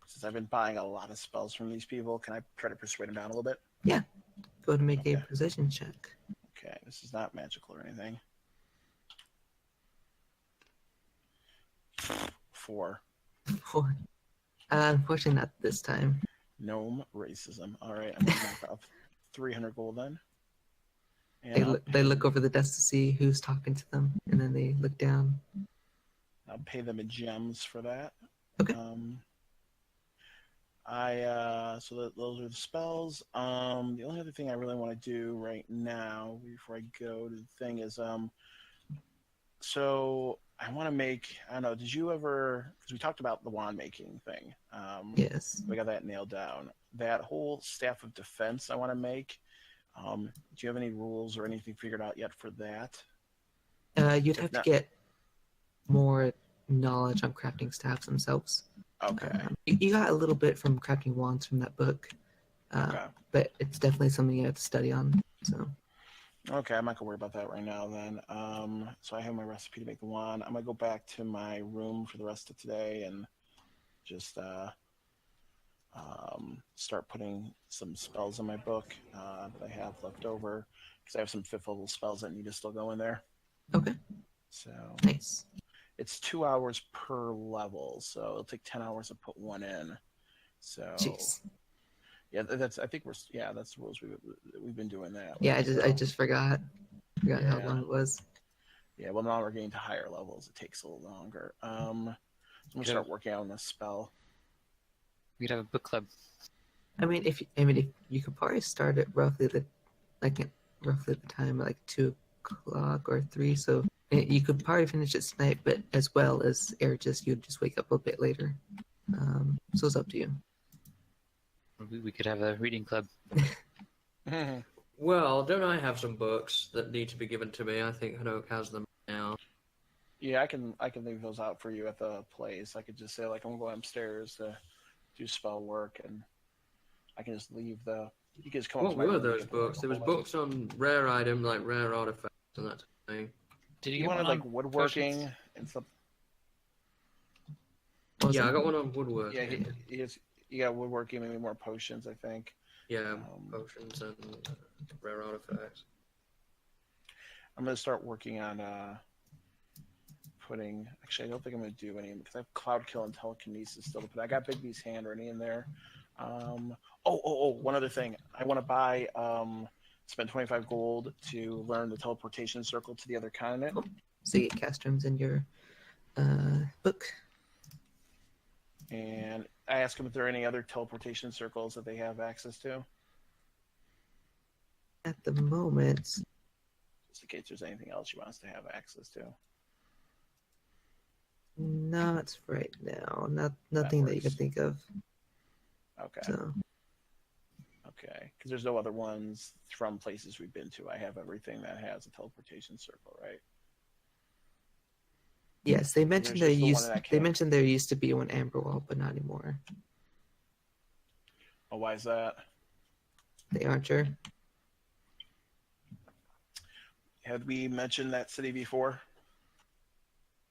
since I've been buying a lot of spells from these people, can I try to persuade them down a little bit? Go ahead and make Okay. a precision check. Okay, this is not magical or anything. 4. Unfortunately, not this time. Gnome racism. All right, I'm going to knock off 300 gold then. And They look over the desk to see who's talking to them, and then they look down. I'll pay them in gems for that. Okay. Those are the spells. The only other thing I really want to do right now before I go to the thing is so I want to make, I don't know, did you ever, because we talked about the wand making thing. Yes. We got that nailed down. That whole staff of defense I want to make. Do you have any rules or anything figured out yet for that? You'd have to get more knowledge on crafting staffs themselves. Okay. You got a little bit from crafting wands from that book, Okay. but it's definitely something you have to study on. So. Okay, I'm not gonna worry about that right now then. So I have my recipe to make the wand. I'm gonna go back to my room for the rest of today and just start putting some spells in my book that I have left over because I have some 5th level spells that need to still go in there. Okay. So Nice. it's 2 hours per level, so it'll take 10 hours to put one in. So Jeez. yeah, that's the rules we've been doing that. Yeah, I just forgot how long it was. Yeah, well now we're getting to higher levels. It takes a little longer. So I'm gonna start working on this spell. We could have a book club. I mean, if you could probably start at roughly the time like 2 o'clock or 3, so you could probably finish it tonight. But as well as you'd just wake up a bit later. So it's up to you. We could have a reading club. Well, don't I have some books that need to be given to me? I think Hanok has them now. Yeah, I can leave those out for you at the place. I could just say like I'm going upstairs to do spell work, and I can just leave the. You guys come. What were those books? There was books on rare items, like rare artifacts and that type of thing. Did You get wanted one like on woodworking potions? and stuff. Yeah, I got one on woodwork. Yeah, you got woodworking, maybe more potions, I think. Yeah, potions and rare artifacts. I'm gonna start working on putting? Actually, I don't think I'm going to do any because I have Cloud Kill and Telekinesis still to put. I got Bigby's Hand already in there. One other thing. I want to buy, spend 25 gold to learn the teleportation circle to the other continent. Cool. So you get cast rooms in your book. And I asked him if there are any other teleportation circles that they have access to. At the moment, Just in case there's anything else she wants to have access to. not right now. Nothing that you can works. think of. Okay. So Okay. Because there's no other ones from places we've been to. I have everything that has a teleportation circle, right? yes, they mentioned There's just the one that I they can't- mentioned there used to be one Amberwall, but not anymore. Oh, why is that? They aren't sure. Had we mentioned that city before?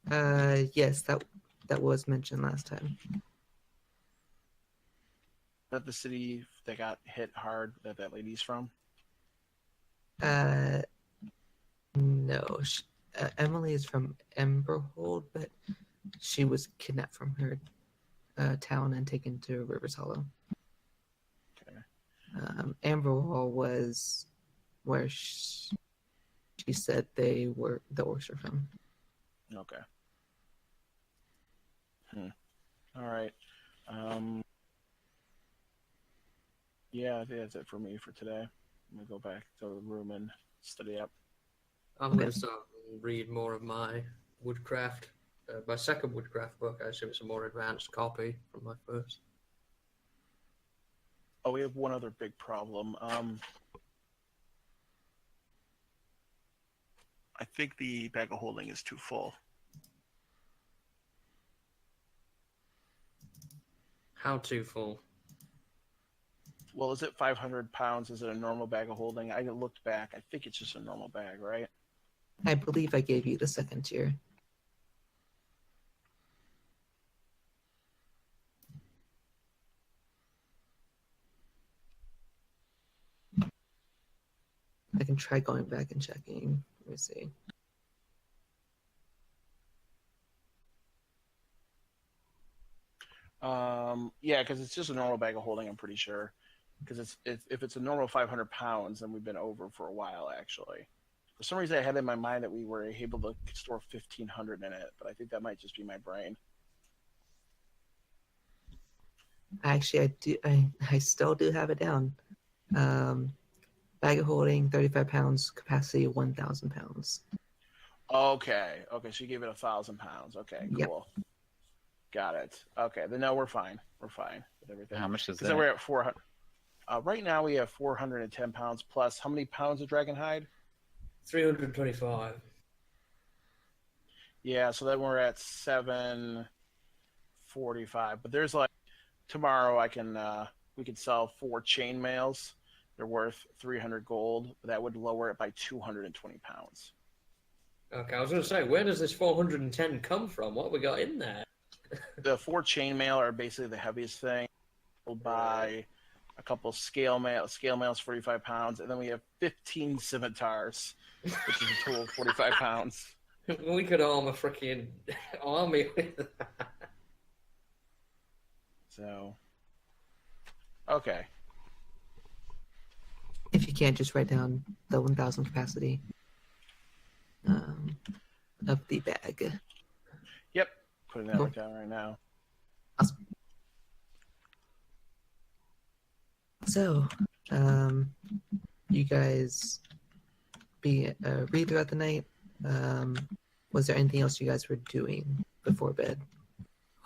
Yes, that was mentioned last time. That the city that got hit hard that lady's from? No. Emily is from Emberhold, but she was kidnapped from her town and taken to Rivers Hollow. Okay. Amberwall was where she said the orcs were from. Okay. All right. Yeah, I think that's it for me for today. I'm going to go back to the room and study up. I'm going to start and read more of my woodcraft. My second woodcraft book, I assume it's a more advanced copy from my first. Oh, we have one other big problem. I think the bag of holding is too full. How too full? Well, is it 500 pounds? Is it a normal bag of holding? I looked back. I think it's just a normal bag, right? I believe I gave you the second tier. I can try going back and checking. Let me see. Yeah, because it's just a normal bag of holding, I'm pretty sure. Because if it's a normal 500 pounds, then we've been over for a while, actually. For some reason, I had in my mind that we were able to store 1,500 in it, but I think that might just be my brain. Actually, I do. I still do have it down. Bag of holding, 35 pounds. Capacity, 1,000 pounds. Okay, so you gave it 1,000 pounds. Okay, Yep. cool. Got it. Okay, then no, we're fine. We're fine with everything. How much is Because that? we're at 400. Right now, we have 410 pounds plus. How many pounds of dragon hide? 325. Yeah, so then we're at 745. But there's like tomorrow we could sell 4 chain mails. They're worth 300 gold. That would lower it by 220 pounds. Okay, I was going to say, where does this 410 come from? What have we got in there? The 4 chain mail are basically the heaviest thing. We'll buy a couple scale mails, 45 pounds, and then we have 15 scimitars, which is a total of 45 pounds. We could arm a freaking army with that. So, okay. If you can't, just write down the 1,000 capacity of the bag. Yep. Putting that Cool. right down right now. Awesome. So, you guys read throughout the night. Was there anything else you guys were doing before bed?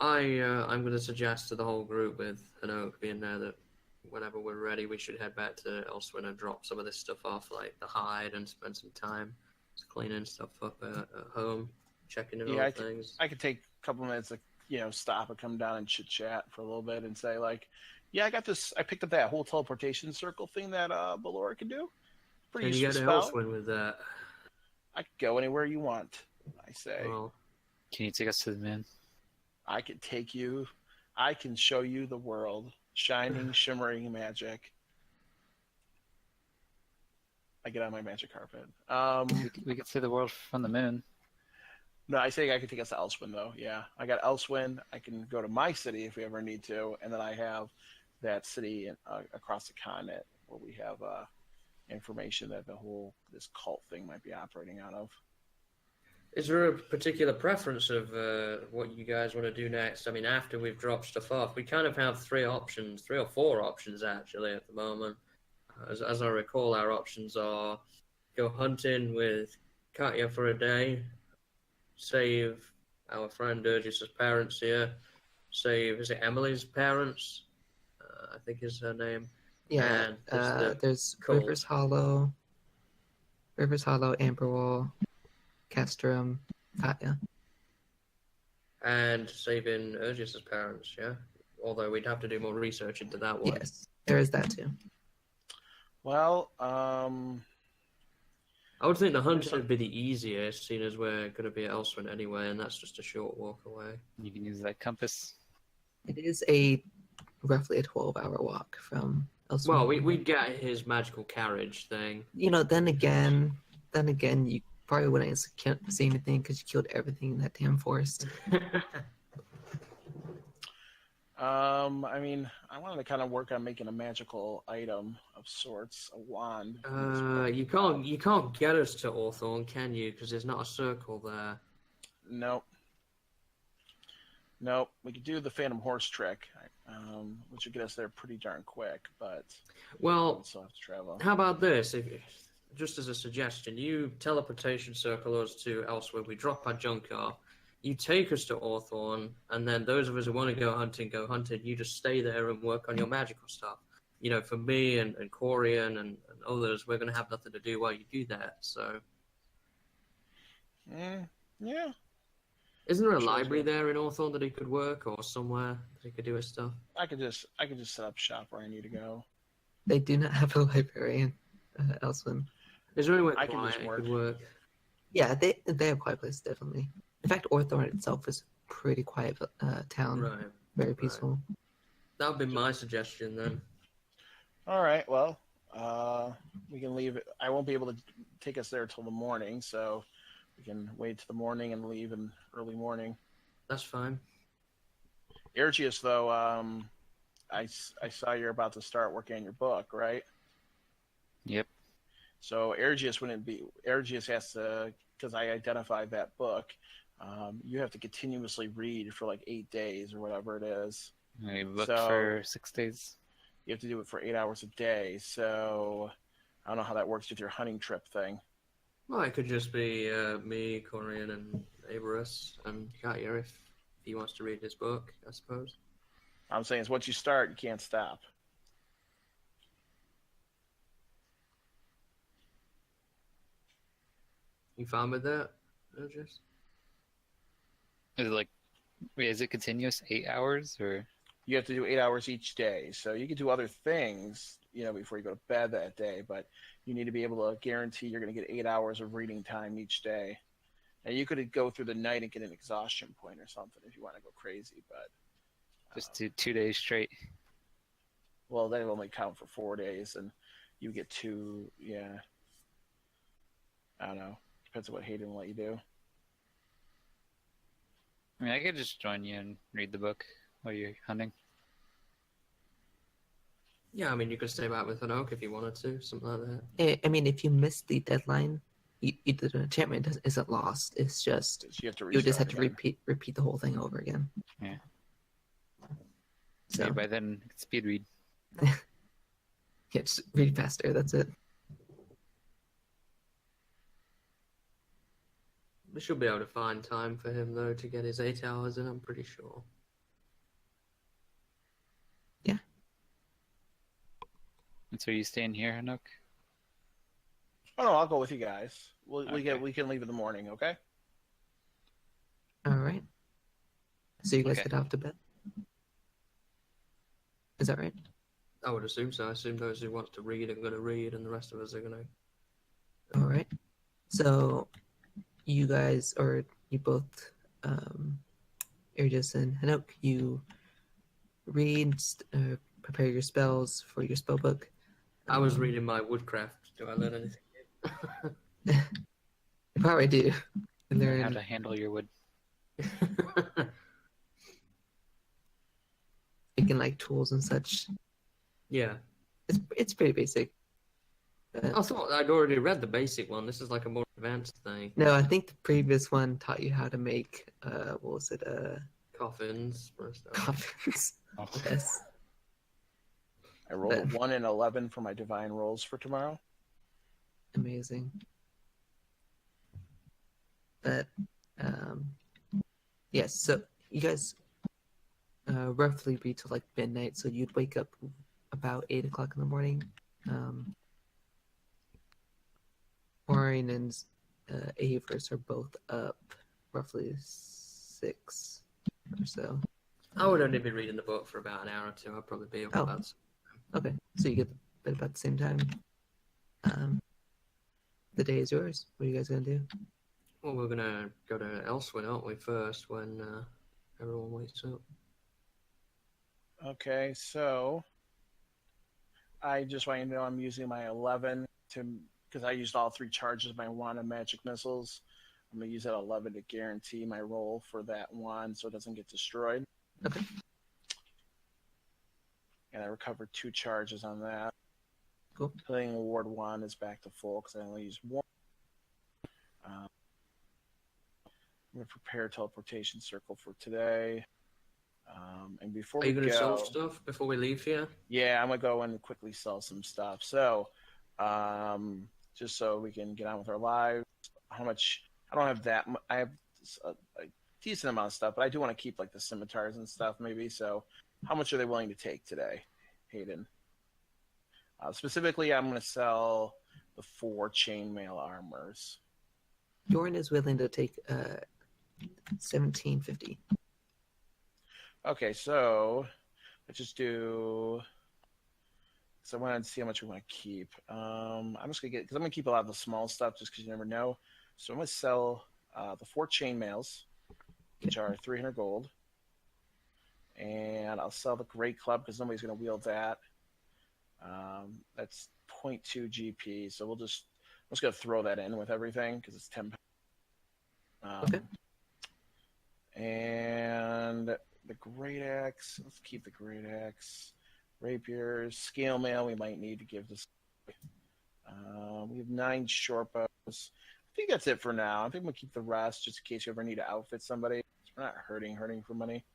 I'm going to suggest to the whole group, with Hanoak being there, that whenever we're ready, we should head back to Elsewhere and drop some of this stuff off, like the hide, and spend some time just cleaning stuff up at home, checking in on things. I could take a couple minutes to, stop and come down and chit chat for a little bit and say, like, yeah, I got this. I picked up that whole teleportation circle thing that Ballora can do. Pretty Can you useful get to spell. Elsewhere with that? I could go anywhere you want, I say. Well, Can you take us to the moon? I could take you. I can show you the world. Shining, shimmering magic. I get on my magic carpet. We could see the world from the moon. No, I think I could take us to Elswyn though. Yeah, I got Elswyn. I can go to my city if we ever need to, and then I have that city across the continent where we have information that this cult thing might be operating out of. Is there a particular preference of what you guys want to do next? I mean, after we've dropped stuff off, we kind of have three or four options actually at the moment. As I recall, our options are go hunting with Katya for a day, save our friend Urgis's parents here, save, is it Emily's parents? I think is her name. Yeah, And there's cult. Rivers Hollow, Amberwall, Castrum, Katya. And saving Urgis's parents, yeah? Although we'd have to do more research into that one. Yes, there is that too. Well, I would think the hunting would be the easiest, seeing as we're going to be at Elswyn anyway, and that's just a short walk away. You can use that compass. It is roughly a 12-hour walk from elsewhere. Well, we get his magical carriage thing. You know, then again, you probably wouldn't see anything because you killed everything in that damn forest. I mean, I wanted to kind of work on making a magical item of sorts, a wand. You can't get us to Hawthorne, can you? Because there's not a circle there. Nope. We could do the Phantom Horse trick, which would get us there pretty darn quick, but well, we'll still have to travel. How about this? Just as a suggestion, you teleportation circle us to elsewhere. We drop our junk off. You take us to Hawthorne, and then those of us who want to go hunting. You just stay there and work on your magical stuff. You know, for me and Corian and others, we're going to have nothing to do while you do that. So, yeah. Isn't there a library there in Hawthorne that he could work, or somewhere that he could do his stuff? I could just set up shop where I need to go. They do not have a library in Elswyn. Is there anywhere I can quiet just it could work? Yeah, they have quiet places, definitely. In fact, Hawthorne itself is a pretty quiet town. Right. Very peaceful. That would be my suggestion then. All right. Well, we can leave. I won't be able to take us there till the morning, so we can wait till the morning and leave in early morning. That's fine. Ergius, though, I saw you're about to start working on your book, right? Yep. So Ergius has to, because I identified that book, you have to continuously read for like 8 days or whatever it is. I looked for 6 days. You have to do it for 8 hours a day. So I don't know how that works with your hunting trip thing. Well, it could just be me, Corian, and Aberus, and Katya if he wants to read his book, I suppose. I'm saying is once you start, you can't stop. You fine with that, Urgis? Is it continuous 8 hours or? You have to do 8 hours each day. So you can do other things, before you go to bed that day, but you need to be able to guarantee you're going to get 8 hours of reading time each day. And you could go through the night and get an exhaustion point or something if you want to go crazy, but Just do 2 days straight. Well, they only count for 4 days, and you get 2. Yeah, I don't know. Depends on what Hayden will let you do. I mean, I could just join you and read the book while you're hunting. Yeah, I mean, you could stay back with an oak if you wanted to, something like that. I mean, if you miss the deadline, the enchantment isn't lost. It's just You have to you just have to again. repeat the whole thing over again. Yeah. So Maybe by then, speed read. yeah, just read faster. That's it. We should be able to find time for him, though, to get his 8 hours in, I'm pretty sure. Yeah. And so you staying here, Hanok? Oh no, I'll go with you guys. Okay. We can leave in the morning, okay? All right. So you guys Okay. head off to bed. Is that right? I would assume so. I assume those who want to read are going to read, and the rest of us are going to... All right. So you guys, or you both, Ergis and Hanok, you read, prepare your spells for your spell book. I was reading my woodcraft. Do I learn anything? You probably do. You Learn how learn to handle your wood. making like tools and such. Yeah. It's pretty basic. I thought I'd already read the basic one. This is like a more advanced thing. No, I think the previous one taught you how to make what was it? Coffins for stuff. Coffins. Yes. I rolled a 1 and 11 for my divine rolls for tomorrow. Amazing. But yes, so you guys roughly read till like midnight, so you'd wake up about 8 o'clock in the morning. Maureen and Avers are both up roughly 6 or so. I would only be reading the book for about an hour or two. I'd probably be up Oh. about. Okay, so you get to bed about the same time. The day is yours. What are you guys gonna do? Well, we're gonna go to Elsewhere, aren't we? First, when everyone wakes up. Okay, so I just want you to know I'm using my 11 because I used all 3 charges of my wand of magic missiles. I'm gonna use that 11 to guarantee my roll for that wand so it doesn't get destroyed. Okay. And I recovered 2 charges on that. Cool. Healing Ward 1 is back to full because I only used 1. I'm going to prepare a teleportation circle for today. And before Are you we gonna go, sell stuff before we leave here? yeah, I'm going to go and quickly sell some stuff. So, just so we can get on with our lives, how much? I don't have that. I have a decent amount of stuff, but I do want to keep like the scimitars and stuff maybe. So, how much are they willing to take today, Hayden? Specifically, I'm going to sell the 4 chainmail armors. Doran is willing to take $17.50. Okay, so let's just do. So I wanted to see how much we want to keep. I'm just gonna get because I'm gonna keep a lot of the small stuff just because you never know. So I'm gonna sell the 4 chainmails, which are 300 gold, and I'll sell the Great Club because nobody's gonna wield that. That's 0.2 GP, so I'm just gonna throw that in with everything because it's 10. Okay. And the Great Axe. Let's keep the Great Axe. Rapiers, scale mail. We might need to give this. We have 9 short bows. I think that's it for now. I think we'll keep the rest just in case you ever need to outfit somebody. We're not hurting for money.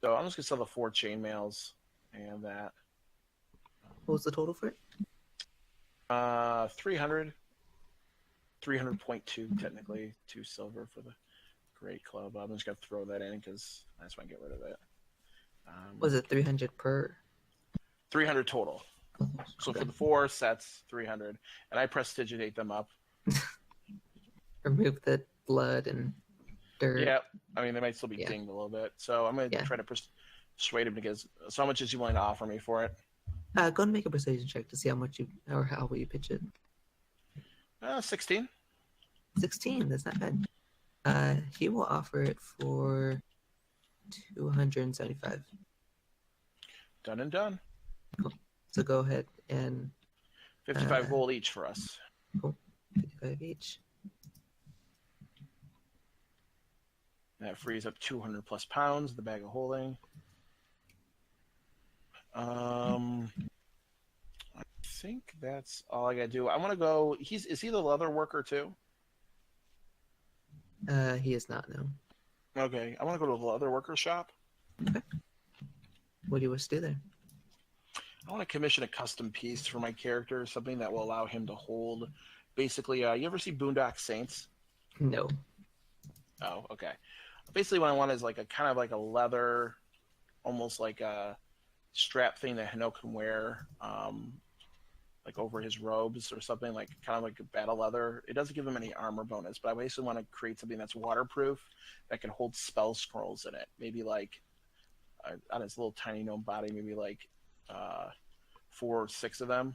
So I'm just gonna sell the 4 chainmails and that. What was the total for it? 300. 300.2 technically. 2 silver for the Great Club. I'm just gonna throw that in because I just want to get rid of it. Was it 300 per? 300 total. So Okay. for the 4 sets, 300, and I prestidigitate them up. Remove the blood and dirt. Yeah, I mean they might still be Yeah. dinged a little bit. So I'm gonna Yeah. try to persuade him to get. So how much is he willing to offer me for it? Go and make a persuasion check to see how much you or how will you pitch it. 16. 16. That's not bad. He will offer it for 275. Done and done. So go ahead and 55 gold each for us. 55 each. That frees up 200 plus pounds. The bag of holding. I think that's all I gotta do. I want to go. Is he the leather worker too? He is not, no. Okay, I want to go to the leather worker shop. What do you wish to do there? I want to commission a custom piece for my character, something that will allow him to hold. Basically, you ever see Boondock Saints? No. Oh, okay. Basically, what I want is like a kind of like a leather, almost like a strap thing that Hano can wear, like over his robes or something, like kind of like a battle leather. It doesn't give him any armor bonus, but I basically want to create something that's waterproof that can hold spell scrolls in it. Maybe like on his little tiny gnome body, maybe like 4 or 6 of them,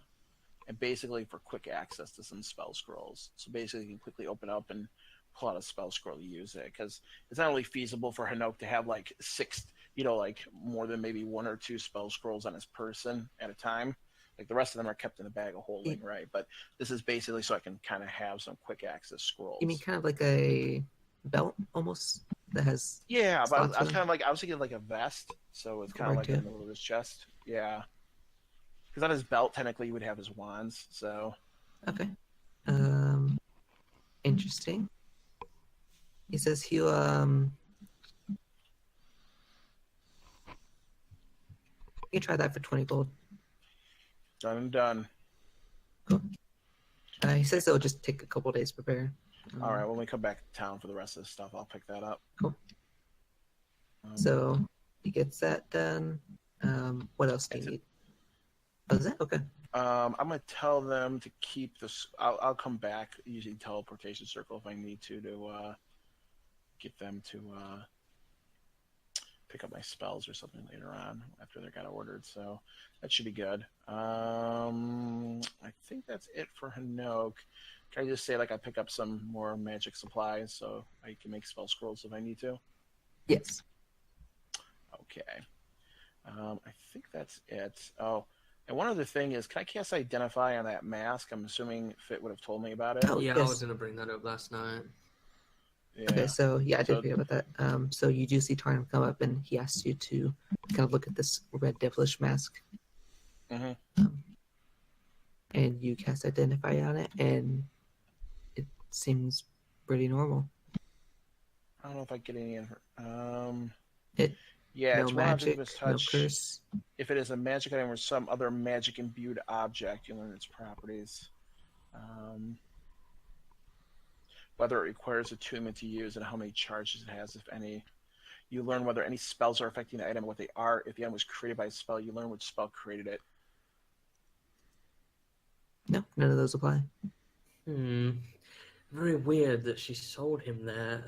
and basically for quick access to some spell scrolls. So basically, you can quickly open up and pull out a spell scroll to use it, because it's not really feasible for Hanoke to have like 6, like more than maybe 1 or 2 spell scrolls on his person at a time. Like the rest of them are kept in a bag of holding, right? But this is basically so I can kind of have some quick access scrolls. You mean kind of like a belt almost that has Yeah, but slots I for was them? kind of like I was thinking like a vest, so it's kind of Or like in two? the middle of his chest. Yeah, because on his belt technically he would have his wands. So Okay. Interesting. He says he'll you can try that for 20 gold. done and done. Cool. He says it'll just take a couple days to prepare. All right, when we come back to town for the rest of this stuff, I'll pick that up. Cool. Um, So he gets that done. What else do you That's it. need? Oh, is that okay? I'm gonna tell them to keep this. I'll come back using teleportation circle if I need to get them to pick up my spells or something later on after they got ordered. So that should be good. I think that's it for Hanok. Can I just say like I pick up some more magic supplies so I can make spell scrolls if I need to? Yes. Okay. I think that's it. Oh, and one other thing is, can I cast Identify on that mask? I'm assuming Fit would have told me about it. Oh, Yeah, I yes. was gonna bring that up last night. Yeah. Okay, so yeah, I did So- forget about that. So you do see Tarnum come up, and he asks you to kind of look at this red devilish mask, Mhm. and you cast Identify on it, and it seems pretty normal. I don't know if I get any in her. It- Yeah, no it's one object magic, of its no touch. curse. If it is a magic item or some other magic imbued object, you learn its properties. Whether it requires attunement to use and how many charges it has, if any. You learn whether any spells are affecting the item and what they are. If the item was created by a spell, you learn which spell created it. No, none of those apply. Very weird that she sold him that.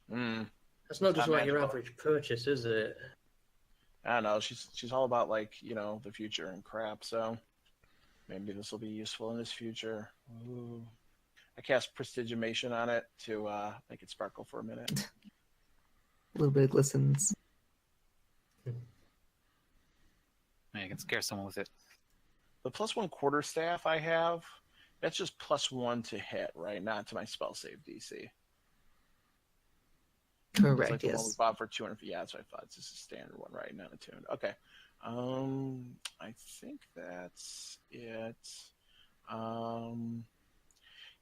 That's not It's just not like your magical. average purchase, is it? I don't know. She's all about like the future and crap. So maybe this will be useful in this future. Ooh. I cast prestigitation on it to make it sparkle for a minute. A little bit glistens. Yeah, you can scare someone with it. The +1 quarterstaff I have, that's just +1 to hit, right? Not to my spell save DC. Correct. It's like the one we Yes. bought for 200. Yeah, that's what I thought. It's just a standard one, right? Not attuned. Okay. I think that's it.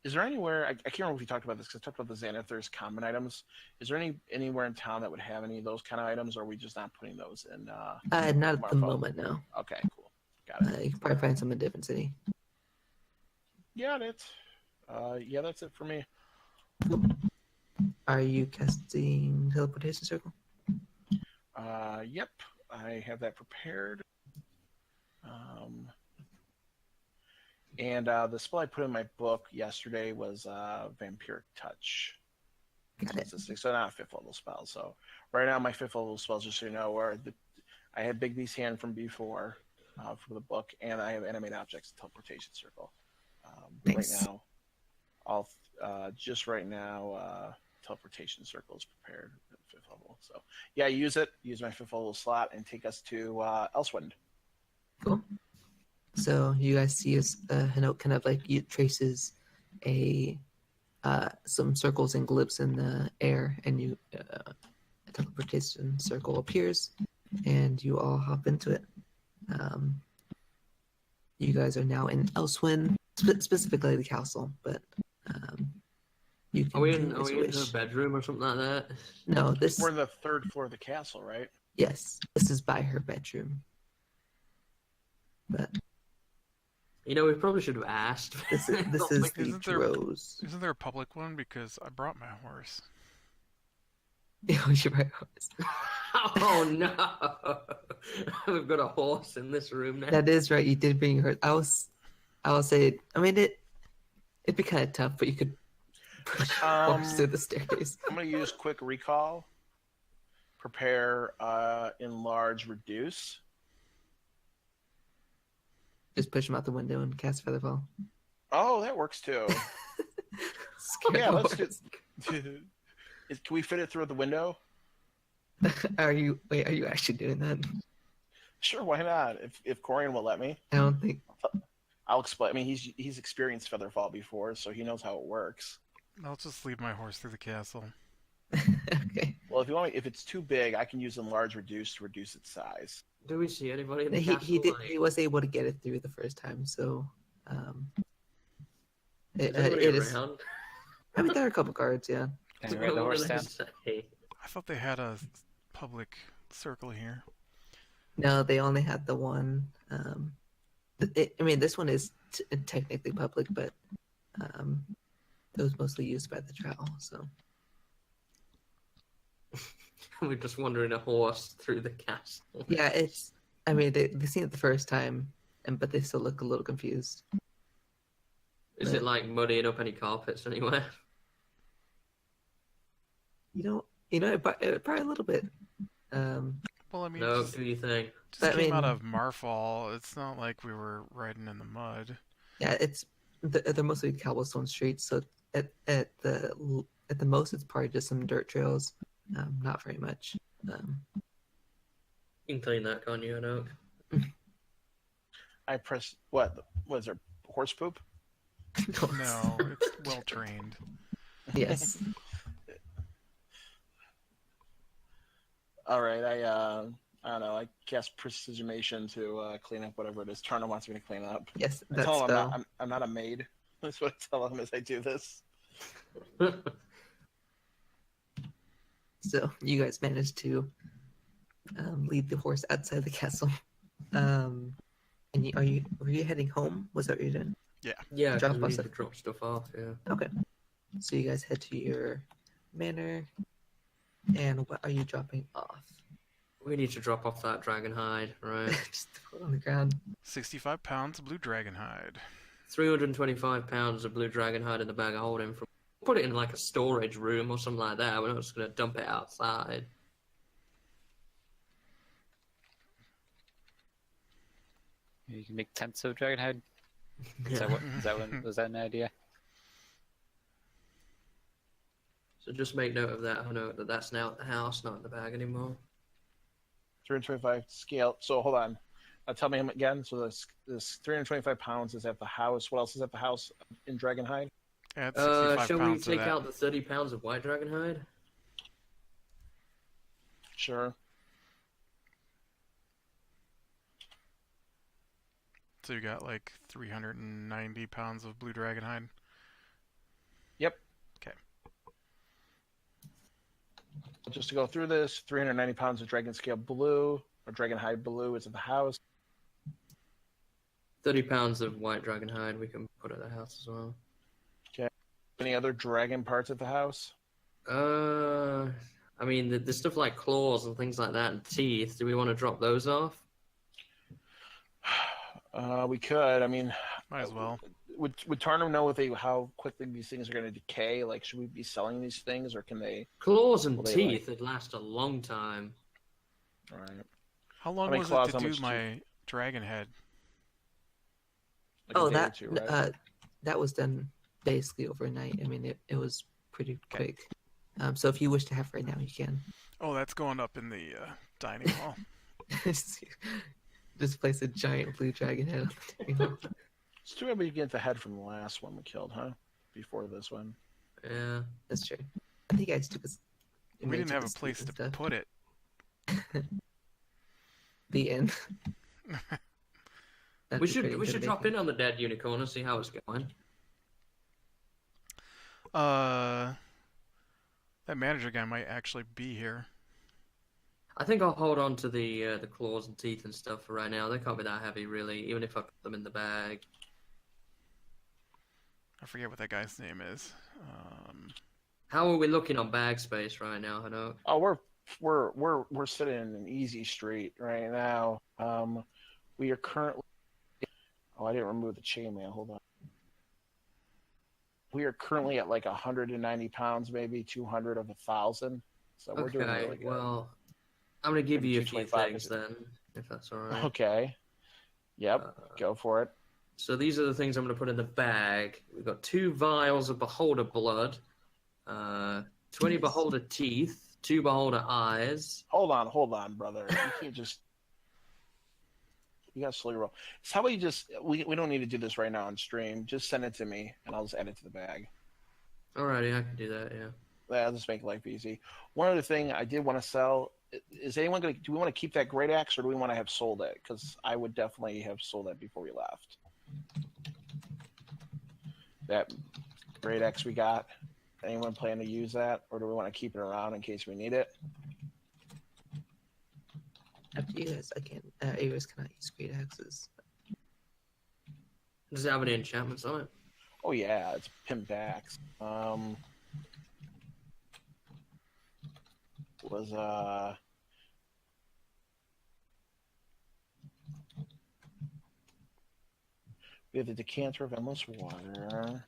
Is there anywhere? I can't remember if we talked about this because I talked about the Xanathars common items. Is there anywhere in town that would have any of those kind of items, or are we just not putting those in? Not at the Marfo? moment, no. Okay, cool. Got it. You can probably find some in a different city. Got it. Yeah, that's it for me. Are you casting teleportation circle? Yep, I have that prepared. And the spell I put in my book yesterday was Vampiric Touch. Got it. So not a 5th level spell. So right now my 5th level spells, just so you know, are I had Big B's hand from before for the book, and I have Animate Objects Teleportation Circle. Nice. Right now, Teleportation Circle is prepared at 5th level. So yeah, use it. Use my 5th level slot and take us to Elswind. Cool. So you guys see as Hanote kind of like it traces some circles and glyphs in the air, and a teleportation circle appears, and you all hop into it. You guys are now in Elswyn, specifically the castle, but you can Are we do in as you her wish. bedroom or something like that? No, this We're on the 3rd floor of the castle, right? yes, this is by her bedroom. But We probably should have asked. this is Not the making- Isn't there- Drows. Isn't there a public one? Because I brought my horse. Yeah, we should probably. Oh no! We've got a horse in this room now. That is right. You did bring her. I will say. I mean, it'd be kind of tough, but you could push horse through the staircase. I'm going to use Quick Recall. Prepare, Enlarge, Reduce. Just push him out the window and cast Featherfall. Oh, that works too. Scare Yeah, the let's horse. Can we fit it through the window? Are you actually doing that? Sure, why not? If Corian will let me, I don't think. I'll explain. I mean, he's experienced Featherfall before, so he knows how it works. I'll just lead my horse through the castle. Okay. Well, if you want, if it's too big, I can use enlarge reduce to reduce its size. Do we see anybody in the He castle? did. Like, He was able to get it through the first time, so is anybody it is. around? I mean, there are a couple guards. Yeah. Can you What ride the were horse they down? say? I thought they had a public circle here. No, they only had the one. I mean, this one is technically public, but it was mostly used by the drow. So We're just wandering a horse through the castle. yeah, it's. I mean, they seen it the first time, but they still look a little confused. Is it like muddying up any carpets anywhere? Probably a little bit. Well, I mean, No, just do you think? I came out mean- of Marfall. It's not like we were riding in the mud. Yeah, they're mostly cobblestone streets, so at the most it's probably just some dirt trails, not very much. You can clean that, can't you, Anoke? I press what? Was there horse poop? No, it's well trained. Yes. All right, I don't know. I cast precisionation to clean up whatever it is Turner wants me to clean up. Yes, I that's tell him I'm not a maid. That's what I tell him as I do this. so you guys managed to lead the horse outside the castle. And were you heading home? Was that what you did? Yeah, Drop because we off need to stuff. drop stuff off, yeah. Okay. So you guys head to your manor, and what are you dropping off? We need to drop off that dragon hide, right? Just throw it on the ground. 65 pounds blue dragon hide. 325 pounds of blue dragon hide in the bag of holding. Put it in like a storage room or something like that. We're not just going to dump it outside. You can make tents of dragonhide. Yeah. Was that an idea? So just make note of that. I know that that's now at the house, not in the bag anymore. 325 scale. So hold on. Tell me him again. So this 325 pounds is at the house. What else is at the house in Dragonhide? Add 65 Shall we pounds to take that. out the 30 pounds of white dragon hide? Sure. So you got like 390 pounds of blue dragon hide. Yep. Okay. Just to go through this, 390 pounds of dragon scale blue or dragon hide blue is at the house. 30 pounds of white dragon hide we can put at the house as well. Any other dragon parts at the house? I mean, the stuff like claws and things like that and teeth, do we want to drop those off? We could. I mean, Might as well. would Tarnum know how quickly these things are going to decay? Like, should we be selling these things, or can they? Claws and Well, they teeth would last a long time. All right. How long many was claws, it to how do much my dragon head? Like Oh, a day or that two, right? that was done basically overnight. I mean, it was pretty quick. So if you wish to have right now, you can. Oh, that's going up in the dining hall. Just place a giant blue dragon head on the table. It's too bad we get the head from the last one we killed, huh? Before this one. Yeah. That's true. I think I took us. We didn't have a place to put it. The end. We should drop in on the dead unicorn and see how it's going. That manager guy might actually be here. I think I'll hold on to the claws and teeth and stuff for right now. They can't be that heavy, really, even if I put them in the bag. I forget what that guy's name is. How are we looking on bag space right now, Hano? Oh, we're sitting in an easy street right now. We are currently. Oh, I didn't remove the chainmail. Hold on. We are currently at like 190 pounds, maybe 200 of 1,000. So we're doing Okay, really good. well, I'm going to give Maybe you a few 225, things is it? then, if that's all right. Okay. Yep. Go for it. So these are the things I'm going to put in the bag. We've got 2 vials of beholder blood, 20 beholder teeth, 2 beholder eyes. Hold on, brother. You can't just. You got to slowly roll. So how about you just? We don't need to do this right now on stream. Just send it to me, and I'll just add it to the bag. Alrighty, I can do that. Yeah. That'll just make life easy. One other thing I did want to sell is anyone going to? Do we want to keep that great axe or do we want to have sold it? Because I would definitely have sold that before we left. That great axe we got. Anyone plan to use that, or do we want to keep it around in case we need it? Up to you guys. I can't. Ares cannot use great axes. Does it have any enchantments on it? Oh yeah, it's pimped axe. Was we have the decanter of endless water.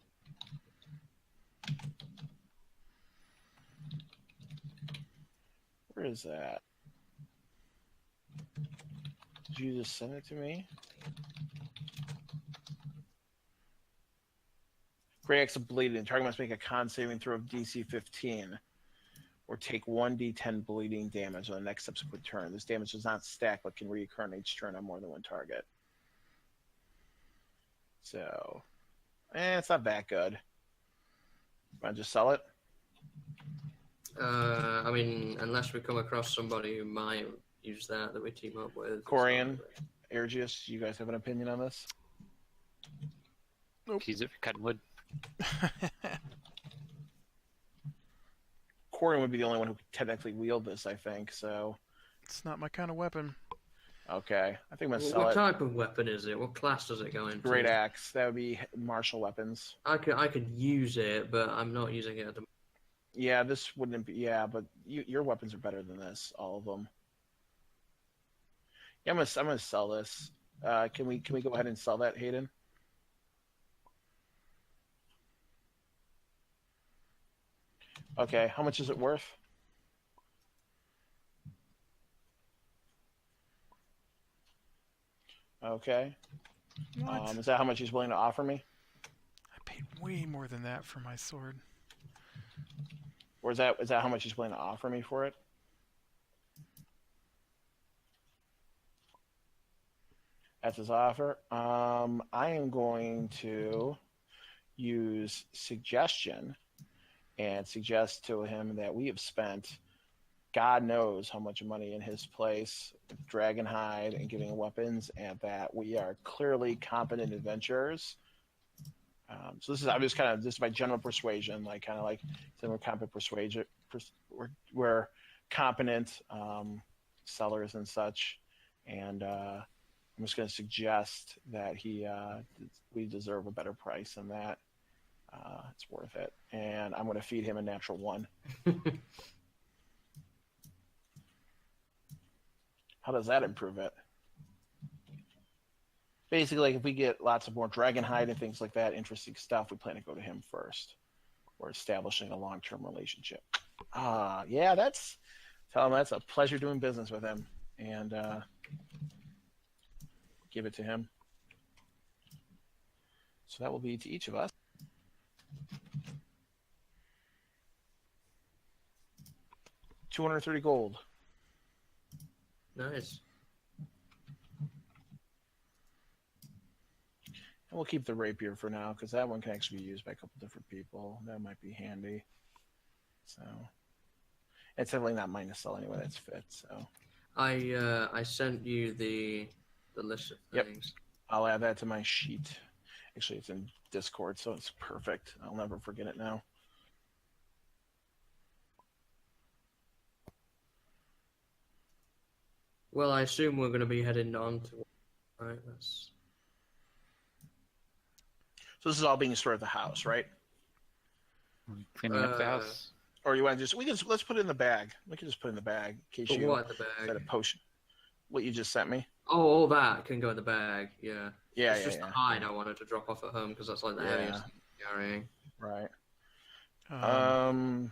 Where is that? Did you just send it to me? Great Axe of Bleeding. Target must make a con saving throw of DC 15 or take 1d10 bleeding damage on the next subsequent turn. This damage does not stack but can reoccur on each turn on more than one target. So, it's not that good. Want to just sell it? I mean, unless we come across somebody who might use that we team up with. Corian, Ergius, you guys have an opinion on this? Nope. Use it for cutting wood. Corian would be the only one who could technically wield this, I think, so... It's not my kind of weapon. Okay, I think I'm going to sell What it. type of weapon is it? What class does it go into? Great Axe. That would be martial weapons. I could use it, but I'm not using it at the moment. Yeah, this wouldn't be... Yeah, but your weapons are better than this, all of them. Yeah, I'm gonna sell this. Can we go ahead and sell that, Hayden? Okay, how much is it worth? Okay. What? Is that how much he's willing to offer me? I paid way more than that for my sword. Or is that how much he's willing to offer me for it? That's his offer. I am going to use suggestion and suggest to him that we have spent God knows how much money in his place with Dragonhide and getting weapons, and that we are clearly competent adventurers. So this is my general persuasion, we're competent persuasion, we're competent sellers and such, and I'm just going to suggest that we deserve a better price than that. It's worth it, and I'm going to feed him a natural 1. How does that improve it? Basically, if we get lots of more Dragonhide and things like that, interesting stuff, we plan to go to him first. We're establishing a long-term relationship. Yeah, tell him that's a pleasure doing business with him, and give it to him. So that will be to each of us. $230 gold. Nice. And we'll keep the rapier for now, because that one can actually be used by a couple different people. That might be handy. So it's definitely not mine to sell anyway. That's fit. So I sent you the list of Yep. things. I'll add that to my sheet. Actually, it's in Discord, so it's perfect. I'll never forget it now. Well, I assume we're going to be heading on to. Right. That's. So this is all being stored at the house, right? Cleaning up the house. Or you want to let's put it in the bag. We can just put it in the bag in case But you what the set a bag? potion. What you just sent me? Oh, all that can go in the bag. Yeah. Yeah, It's just the hide I wanted to drop off at home because that's like the heaviest thing carrying. Right. Um,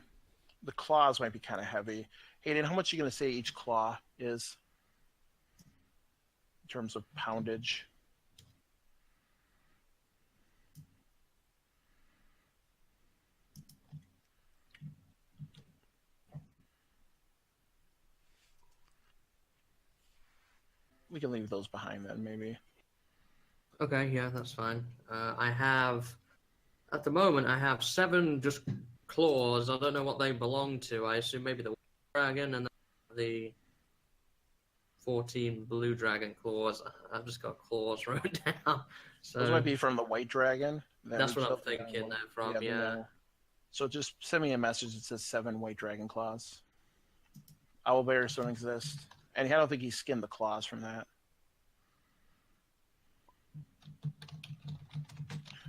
The claws might be kind of heavy. Hayden, how much are you going to say each claw is in terms of poundage? We can leave those behind then, maybe. Okay, yeah, that's fine. I have At the moment, I have 7 just claws. I don't know what they belong to. I assume maybe the dragon and the 14 blue dragon claws. I've just got claws wrote down. So Those might be from the white dragon. that's what I'm thinking they're from, yeah. So just send me a message that says 7 white dragon claws. Owlbears don't exist. And I don't think he skinned the claws from that.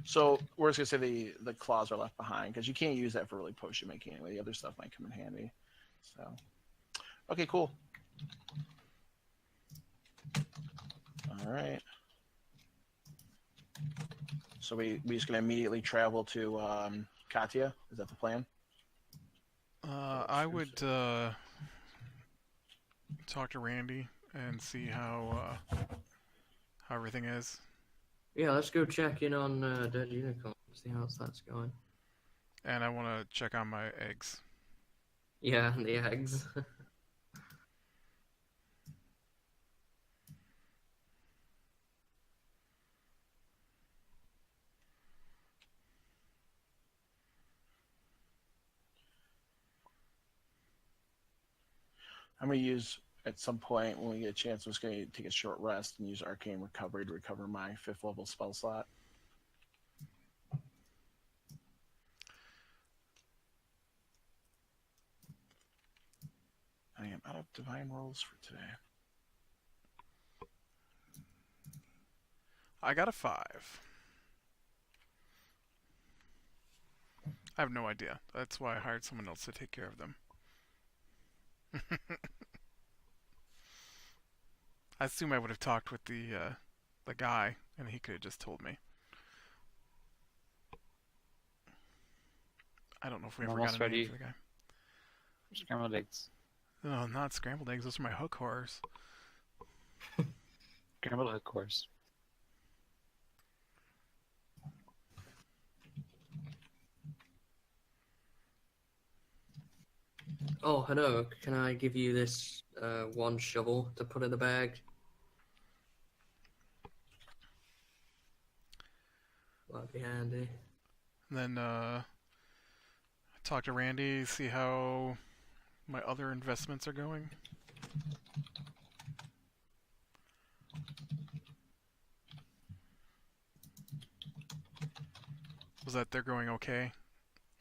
So we're just going to say the claws are left behind, because you can't use that for really potion making anyway. The other stuff might come in handy. So, okay, cool. All right. So we just going to immediately travel to Katya? Is that the plan? I would talk to Randy and see how everything is. Yeah, let's go check in on Dead Unicorn, see how that's going. And I want to check on my eggs. Yeah, and the eggs. I'm going to use, at some point when we get a chance, I'm just going to take a short rest and use Arcane Recovery to recover my 5th level spell slot. I am out of divine rolls for today. I got a 5. I have no idea. That's why I hired someone else to take care of them. I assume I would have talked with the guy, and he could have just told me. I don't know if we ever got a name for the guy. Scrambled eggs. No, not scrambled eggs. Those are my hook horrors. Scrambled egg course. Oh, hello. Can I give you this 1 shovel to put in the bag? That'd be handy. And then talk to Randy, see how my other investments are going. Was that they're going okay?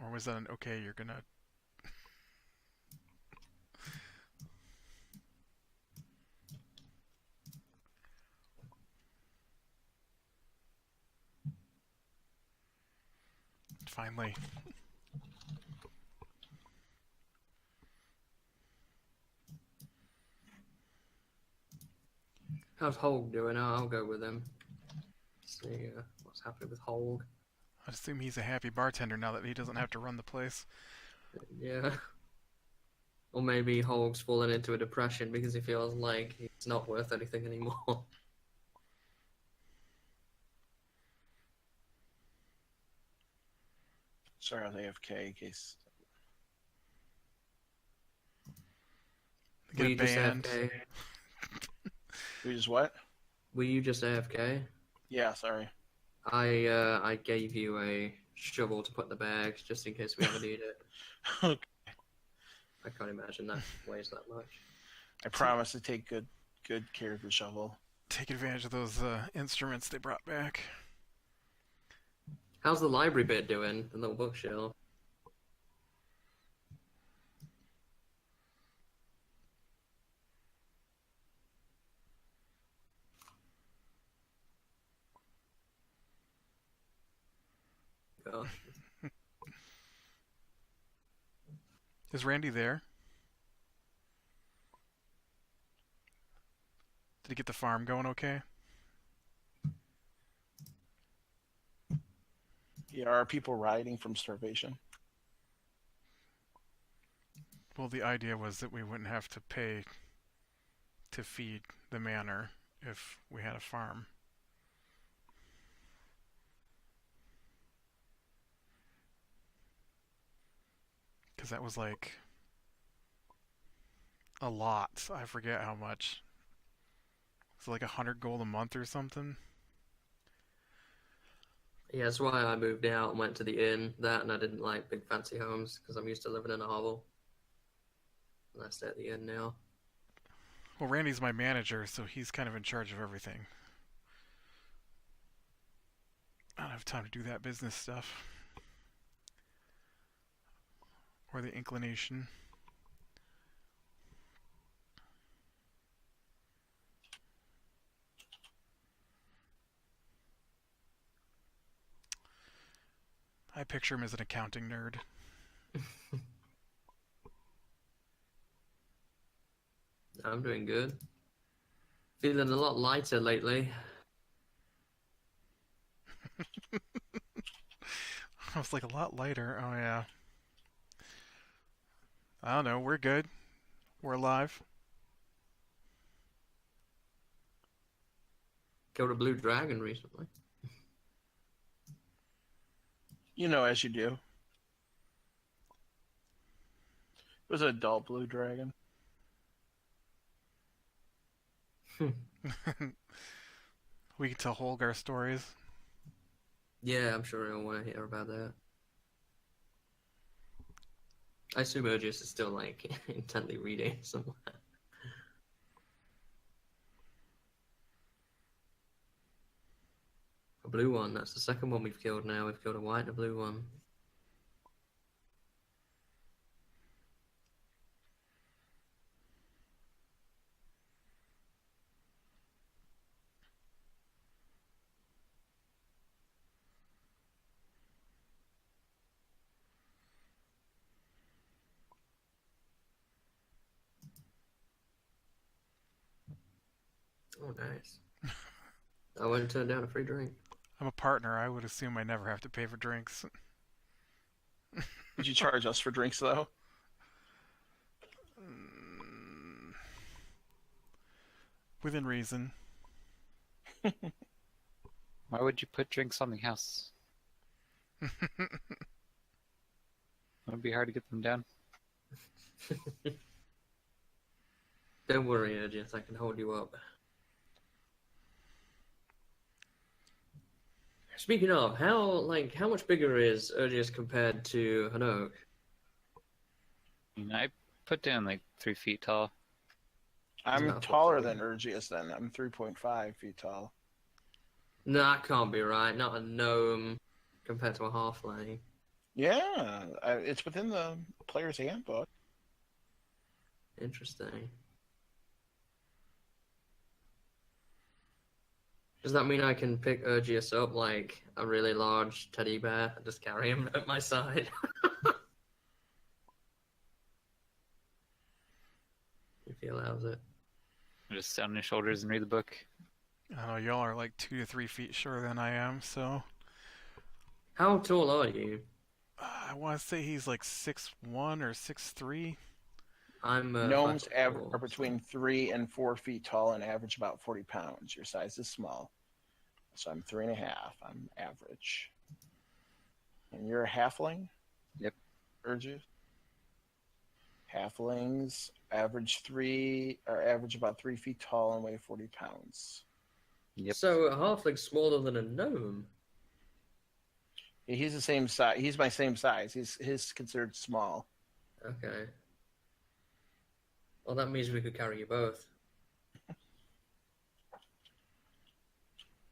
Or was that an okay, you're gonna... Finally. How's Holg doing? I'll go with him. See what's happening with Holg. I assume he's a happy bartender now that he doesn't have to run the place. Yeah. Or maybe Holg's fallen into a depression because he feels like he's not worth anything anymore. Sorry, I was AFK in case. Were you just AFK? We just what? Were you just AFK? Yeah, sorry. I gave you a shovel to put in the bag just in case we ever need it. Okay. I can't imagine that weighs that much. I promise to take good care of the shovel. Take advantage of those instruments they brought back. How's the library bit doing? The little bookshelf? Oh. Is Randy there? Did he get the farm going okay? Yeah, are people rioting from starvation? Well, the idea was that we wouldn't have to pay to feed the manor if we had a farm. Because that was like a lot. I forget how much. It's like 100 gold a month or something. Yeah, that's why I moved out and went to the inn. That, and I didn't like big fancy homes because I'm used to living in a hovel. And I stay at the inn now. Well, Randy's my manager, so he's kind of in charge of everything. I don't have time to do that business stuff. Or the inclination. I picture him as an accounting nerd. I'm doing good. Feeling a lot lighter lately. I was like, a lot lighter. Oh, yeah. I don't know. We're good. We're alive. Killed a blue dragon recently. You know, as you do. It was an adult blue dragon. We can tell Holgar stories. Yeah, I'm sure he'll want to hear about that. I assume Urgius is still, like, intently reading somewhere. A blue one, that's the second one we've killed now. We've killed a white and a blue one. Oh, nice. I wouldn't turn down a free drink. I'm a partner. I would assume I never have to pay for drinks. Would you charge us for drinks, though? Within reason. Why would you put drinks on the house? It would be hard to get them down. Don't worry, Urgius, I can hold you up. Speaking of, how much bigger is Urgius compared to Hanok? I put down like 3 feet tall. I'm Not taller tall. than Urgius then. I'm 3.5 feet tall. No, that can't be right. Not a gnome compared to a halfling. Yeah, it's within the player's handbook. Interesting. Does that mean I can pick Urgius up like a really large teddy bear and just carry him at my side? If he allows it. Just sit on his shoulders and read the book. I don't know, y'all are like 2 to 3 feet shorter than I am, so How tall are you? I want to say he's like 6'1" or 6'3". I'm Gnomes 5'4". are between 3 and 4 feet tall and average about 40 pounds. Your size is small. So I'm 3.5. I'm average. And you're a halfling? Yep. Urgius? Halflings average about 3 feet tall and weigh 40 pounds. Yep. So a halfling's smaller than a gnome. He's the same size. He's my same size. He's considered small. Okay. Well, that means we could carry you both.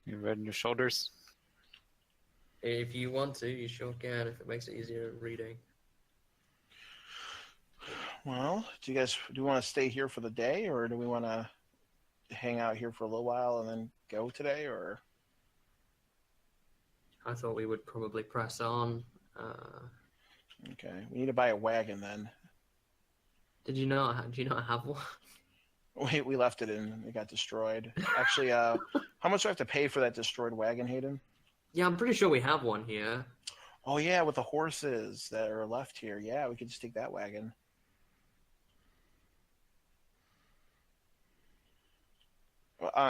You read on your shoulders. If you want to, you sure can, if it makes it easier reading. Well, do you want to stay here for the day, or do we want to hang out here for a little while and then go today, or? I thought we would probably press on. Okay, we need to buy a wagon then. Do you not have one? We left it in. It got destroyed. Actually, how much do I have to pay for that destroyed wagon, Hayden? Yeah, I'm pretty sure we have one here. Oh yeah, with the horses that are left here. Yeah, we could just take that wagon.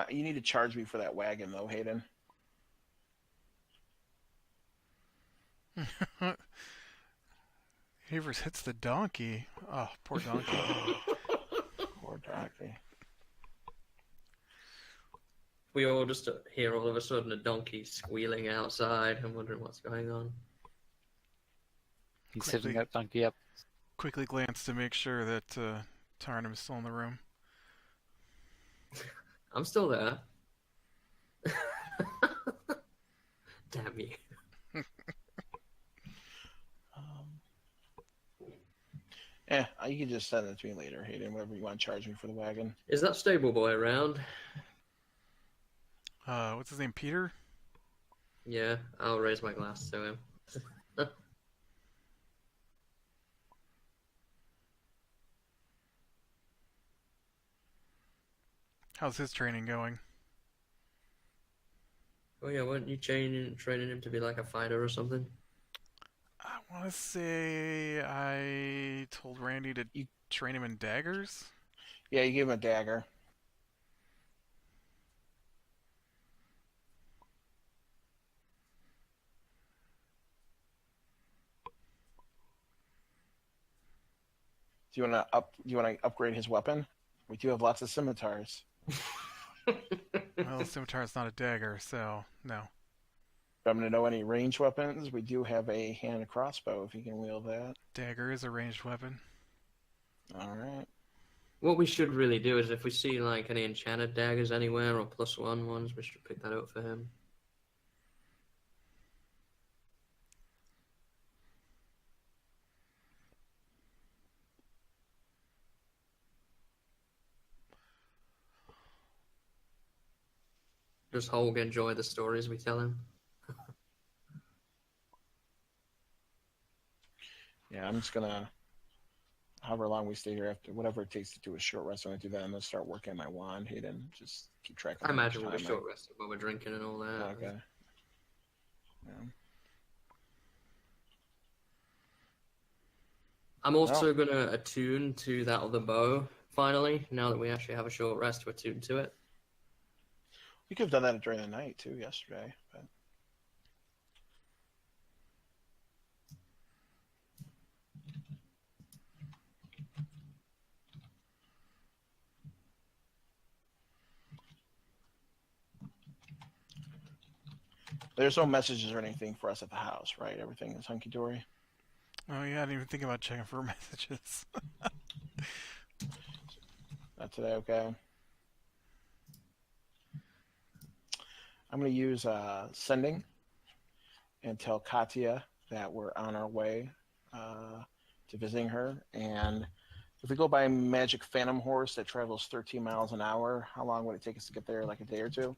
You need to charge me for that wagon, though, Hayden. Havers hits the donkey. Oh, poor donkey. Poor donkey. We all just hear all of a sudden a donkey squealing outside and wondering what's going on. He's Quickly. setting that donkey up. Quickly glance to make sure that Tarnum is still in the room. I'm still there. Damn you. You can just send it to me later, Hayden, whatever you want to charge me for the wagon. Is that stable boy around? What's his name? Peter? Yeah, I'll raise my glass to him. How's his training going? Oh yeah, weren't you training him to be like a fighter or something? I want to say I told Randy to train him in daggers. Yeah, you give him a dagger. Do you want to upgrade his weapon? We do have lots of scimitars. Well, the scimitar's not a dagger, so no. If I'm going to know any ranged weapons, we do have a hand crossbow if you can wield that. Dagger is a ranged weapon. All right. What we should really do is if we see like any enchanted daggers anywhere or +1 ones, we should pick that up for him. Does Holg enjoy the stories we tell him? Yeah, I'm just going to, however long we stay here, after whatever it takes to do a short rest, when I do that, I'm going to start working on my wand, Hayden. Just keep track of I imagine we'll be time short rested while we're drinking and all that. Okay. Yeah. I'm also going to attune to that other bow, finally, now that we actually have a short rest to attune to it. We could have done that during the night, too, yesterday. But... There's no messages or anything for us at the house, right? Everything is hunky-dory. Oh yeah, I didn't even think about checking for messages. Not today, okay? I'm going to use sending and tell Katya that we're on our way to visiting her. And if we go by Magic Phantom Horse that travels 13 miles an hour, how long would it take us to get there? Like a day or two?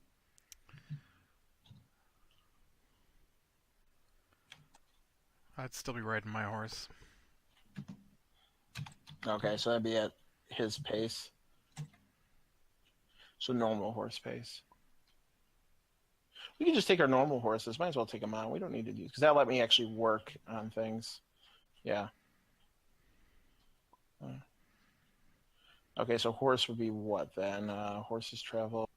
I'd still be riding my horse. Okay, so that'd be at his pace. So normal horse pace. We can just take our normal horses. Might as well take them on. We don't need to use, because that'll let me actually work on things. Yeah. Okay, so horse would be what then? Horses travel.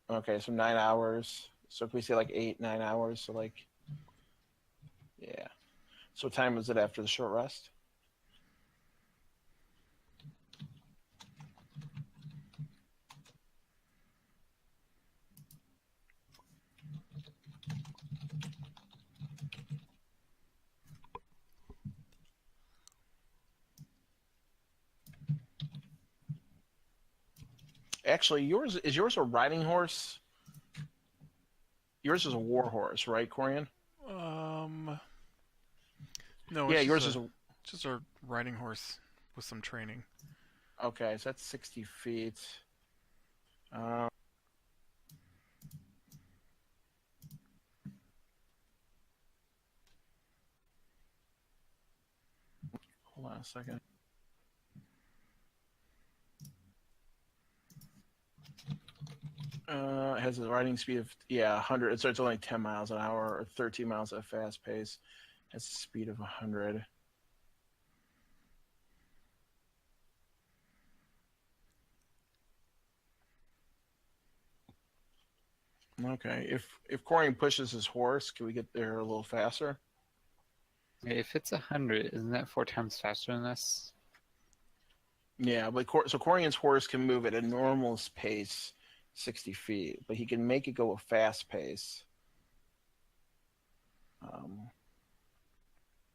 Okay, so 9 hours. So if we say like 8, 9 hours, so like, yeah. So what time is it after the short rest? Actually, yours a riding horse? Yours is a war horse, right, Corian? No. Yeah, It's yours is just a riding horse with some training. okay. So that's 60 feet. Hold on a second. It has a riding speed of 100. So it's only 10 miles an hour or 13 miles at a fast pace. It has a speed of 100. Okay. If Corian pushes his horse, can we get there a little faster? If it's 100, isn't that 4 times faster than us? Yeah, but so Corian's horse can move at a normal pace, 60 feet, but he can make it go a fast pace.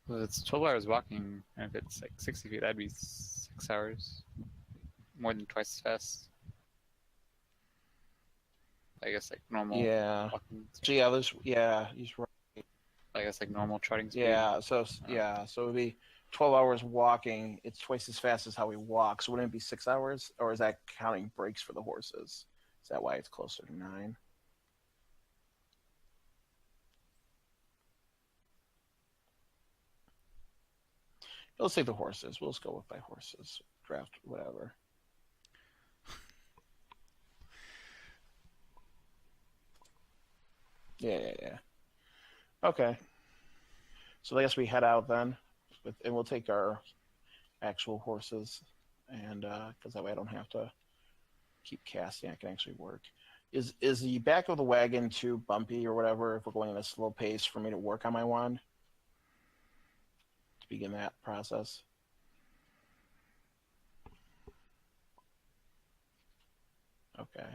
Well, it's 12 hours walking, and if it's like 60 feet, that'd be 6 hours. More than twice as fast. I guess like normal Yeah. walking So yeah, he's right. I guess like normal trotting speed. Yeah, so it'd be 12 hours walking. It's twice as fast as how we walk. So wouldn't it be 6 hours, or is that counting breaks for the horses? Is that why it's closer to 9? Let's take the horses. We'll just go with by horses. Draft whatever. Yeah. Okay. So I guess we head out then, and we'll take our actual horses, and because that way I don't have to keep casting. I can actually work. Is the back of the wagon too bumpy or whatever if we're going at a slow pace for me to work on my wand to begin that process? Okay.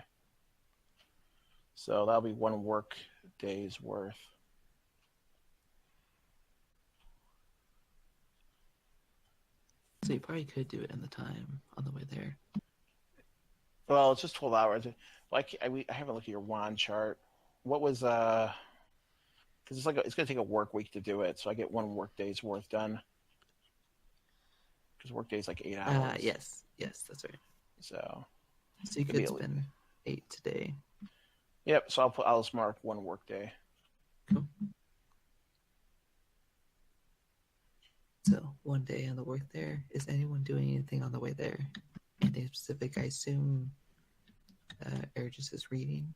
So that'll be 1 work day's worth. So you probably could do it in the time on the way there. Well, it's just 12 hours. Like I haven't looked at your wand chart. What was because it's it's gonna take a work week to do it, so I get 1 work day's worth done. Because work day's like 8 hours. Yes, that's right. So you could spend 8 today. Yep. So I'll just mark 1 work day. Cool. So 1 day on the work there. Is anyone doing anything on the way there? Anything specific? I assume Urgus is reading.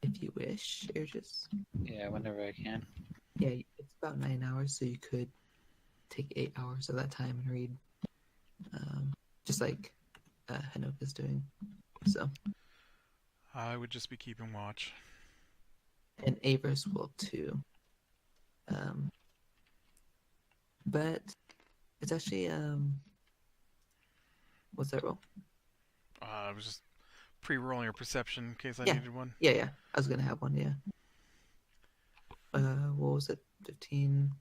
If you wish, Urgus. Yeah, whenever I can. Yeah, it's about 9 hours, so you could take 8 hours of that time and read, just like Hanoka's doing. So. I would just be keeping watch. And Avers will too. But it's actually what's that roll? I was just pre-rolling a perception in case I Yeah. needed one. Yeah. I was gonna have one. Yeah. What was it? 15.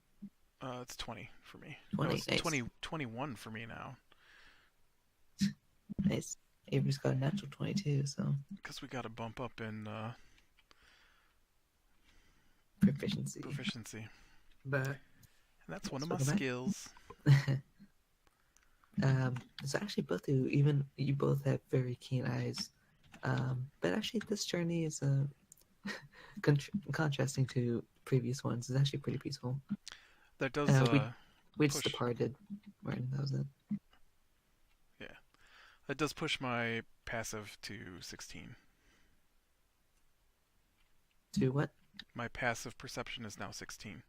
It's 20 for me. 20. No, it's Nice. 21 for me now. Nice. Avery's got a natural 22, so Because we got a bump up in proficiency. Back. And that's one of my Welcome back. skills. So actually, you both have very keen eyes. But actually, this journey is contrasting to previous ones. It's actually pretty peaceful. That does We just push. departed. Martin, that was it. Yeah, that does push my passive to 16. To what? My passive perception is now 16.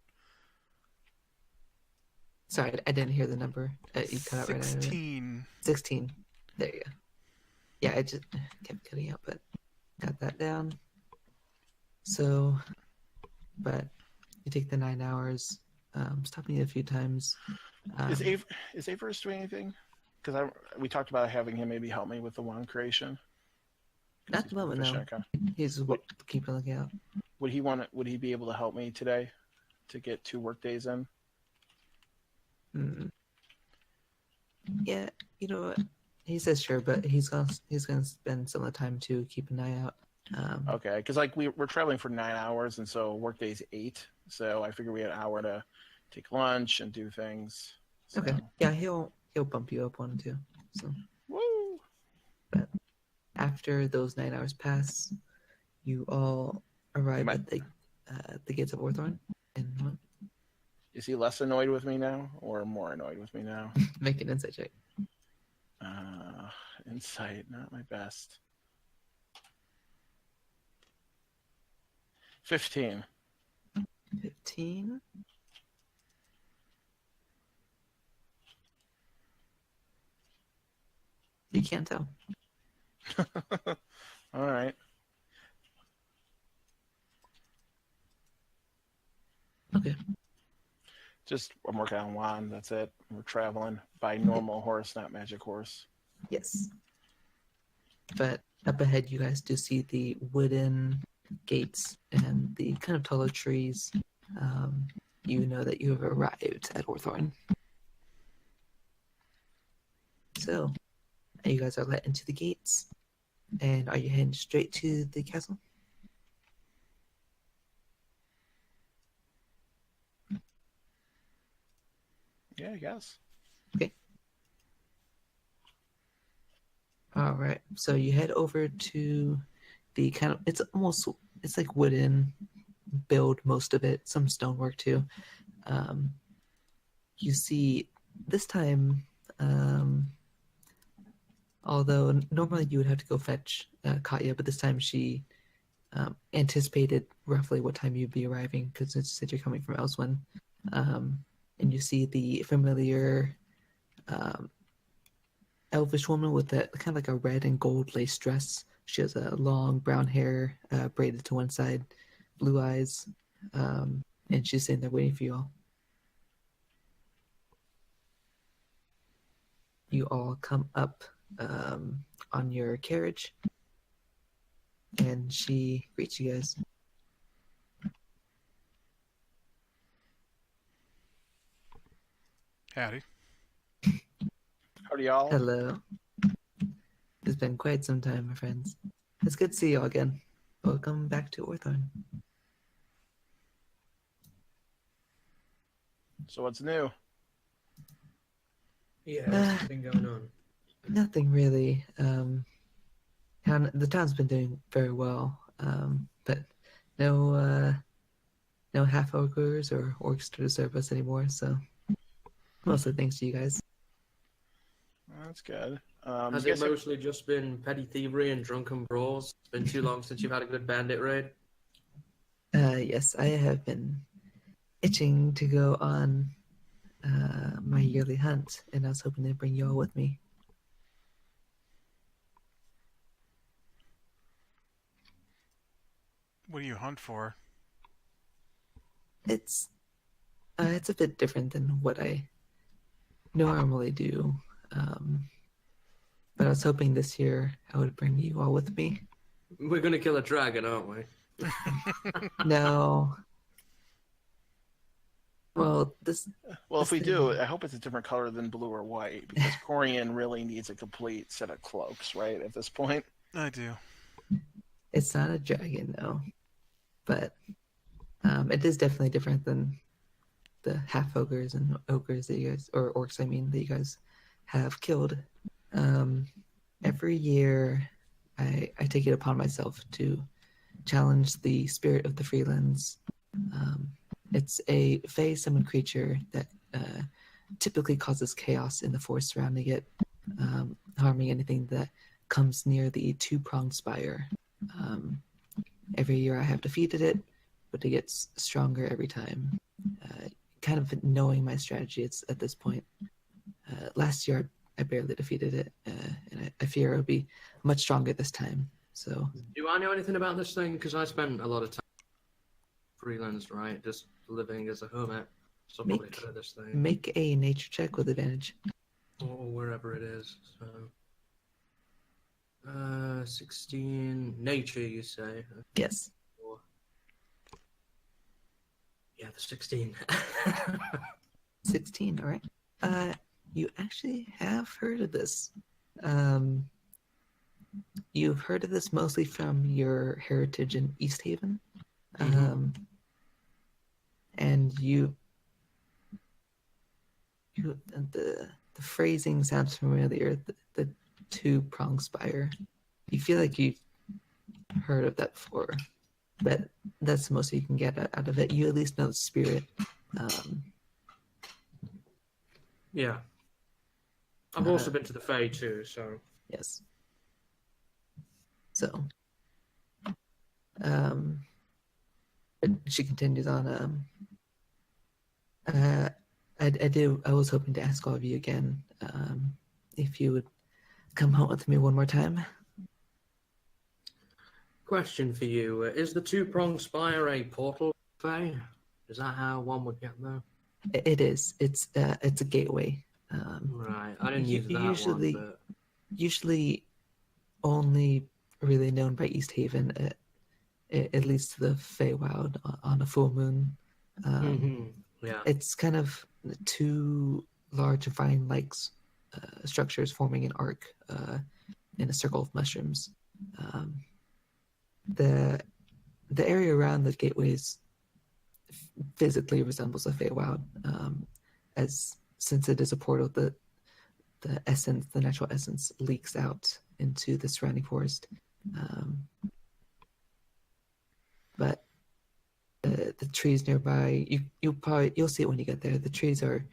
Sorry, I didn't hear the number. You cut out right out of it. 16. 16. There you go. Yeah, I just kept cutting out, but got that down. So, but you take the 9 hours. Stopping you a few times. Is Avers doing anything? Because we talked about having him maybe help me with the wand creation. Not at the moment, no. He's keeping a lookout. Would he be able to help me today to get 2 work days in? Yeah, you know what? He says sure, but he's gonna spend some of the time to keep an eye out. Okay, because like we're traveling for 9 hours, and so work day's 8. So I figure we had an hour to take lunch and do things. So. Okay, yeah, he'll bump you up 1 and 2. So. Woo! But after those 9 hours pass, you all arrive at the gates of Orthorn. And what? Is he less annoyed with me now, or more annoyed with me now? Make an insight check. Insight, not my best. 15. 15. You can't tell. All right. Okay. Just I'm working on wand. That's it. We're traveling by normal horse, not magic horse. Yes. But up ahead, you guys do see the wooden gates and the kind of taller trees. You know that you have arrived at Orthorn. So, you guys are let into the gates. And are you heading straight to the castle? Yeah, I guess. All right. So you head over to the kind of it's like wooden build, most of it, some stonework too. You see this time, although normally you would have to go fetch Katya, but this time she anticipated roughly what time you'd be arriving because it said you're coming from Elswyn. And you see the familiar elvish woman with that kind of like a red and gold lace dress. She has a long brown hair braided to one side, blue eyes, and she's sitting there waiting for you all. You all come up on your carriage, and she greets you guys. Howdy. Howdy, y'all. Hello. It's been quite some time, my friends. It's good to see you all again. Welcome back to Orthorn. So what's new? Yeah, what's been going on? Nothing really. The town's been doing very well, but no half ogres or orcs to disturb us anymore. So mostly thanks to you guys. That's good. Has you it guys have- mostly just been petty thievery and drunken brawls? It's been too long since you've had a good bandit raid. Yes, I have been itching to go on my yearly hunt, and I was hoping to bring you all with me. What do you hunt for? It's a bit different than what I normally do, but I was hoping this year I would bring you all with me. We're gonna kill a dragon, aren't we? No. Well, Well, if we this do, thing- I hope it's a different color than blue or white because Corian really needs a complete set of cloaks, right? At this point. I do. It's not a dragon, though, but it is definitely different than the half ogres and ogres that you guys, or orcs, I mean, that you guys have killed. Every year, I take it upon myself to challenge the spirit of the Freelands. It's a fey summon creature that typically causes chaos in the forest surrounding it, harming anything that comes near the two-pronged spire. Every year I have defeated it, but it gets stronger every time. Kind of knowing my strategy at this point. Last year I barely defeated it, and I fear it'll be much stronger this time. So Do I know anything about this thing? Because I spent a lot of time freelance, right? Just living as a hermit. So I've probably Make- heard of this thing. make a nature check with advantage. Or wherever it is. So 16 nature, you say? Yes. Yeah, the 16. 16, all right. You actually have heard of this. You've heard of this mostly from your heritage in East Haven. And the phrasing sounds familiar. The two-pronged spire. You feel like you've heard of that before, but that's the most you can get out of it. You at least know the spirit. Yeah. I've also been to the Fae too, so. Yes. So, she continues on. I was hoping to ask all of you again, if you would come home with me one more time. Question for you. Is the two-pronged spire a portal Fae? Is that how one would get there? It is. It's a gateway. Right. I didn't u- use that usually- one, but Usually only really known by East Haven. It leads to the Feywild on a full moon. yeah. It's kind of two large vine-like structures forming an arc in a circle of mushrooms. The area around the gateways physically resembles a Feywild, as since it is a portal, the natural essence, leaks out into the surrounding forest. But the trees nearby, you'll see it when you get there. The trees are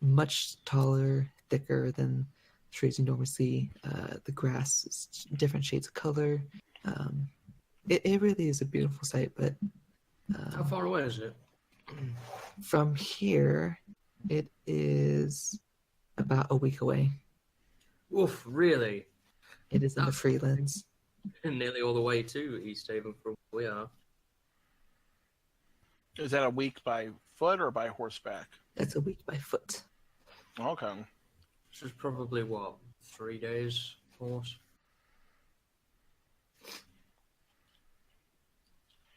much taller, thicker than trees you normally see. The grass is different shades of color. It really is a beautiful sight. But How far away is it? from here, it is about a week away. Oof, really? It is in the That's- Freelands. Nearly all the way to East Haven from where we are. Is that a week by foot or by horseback? That's a week by foot. Okay. This is probably, what, 3 days horse?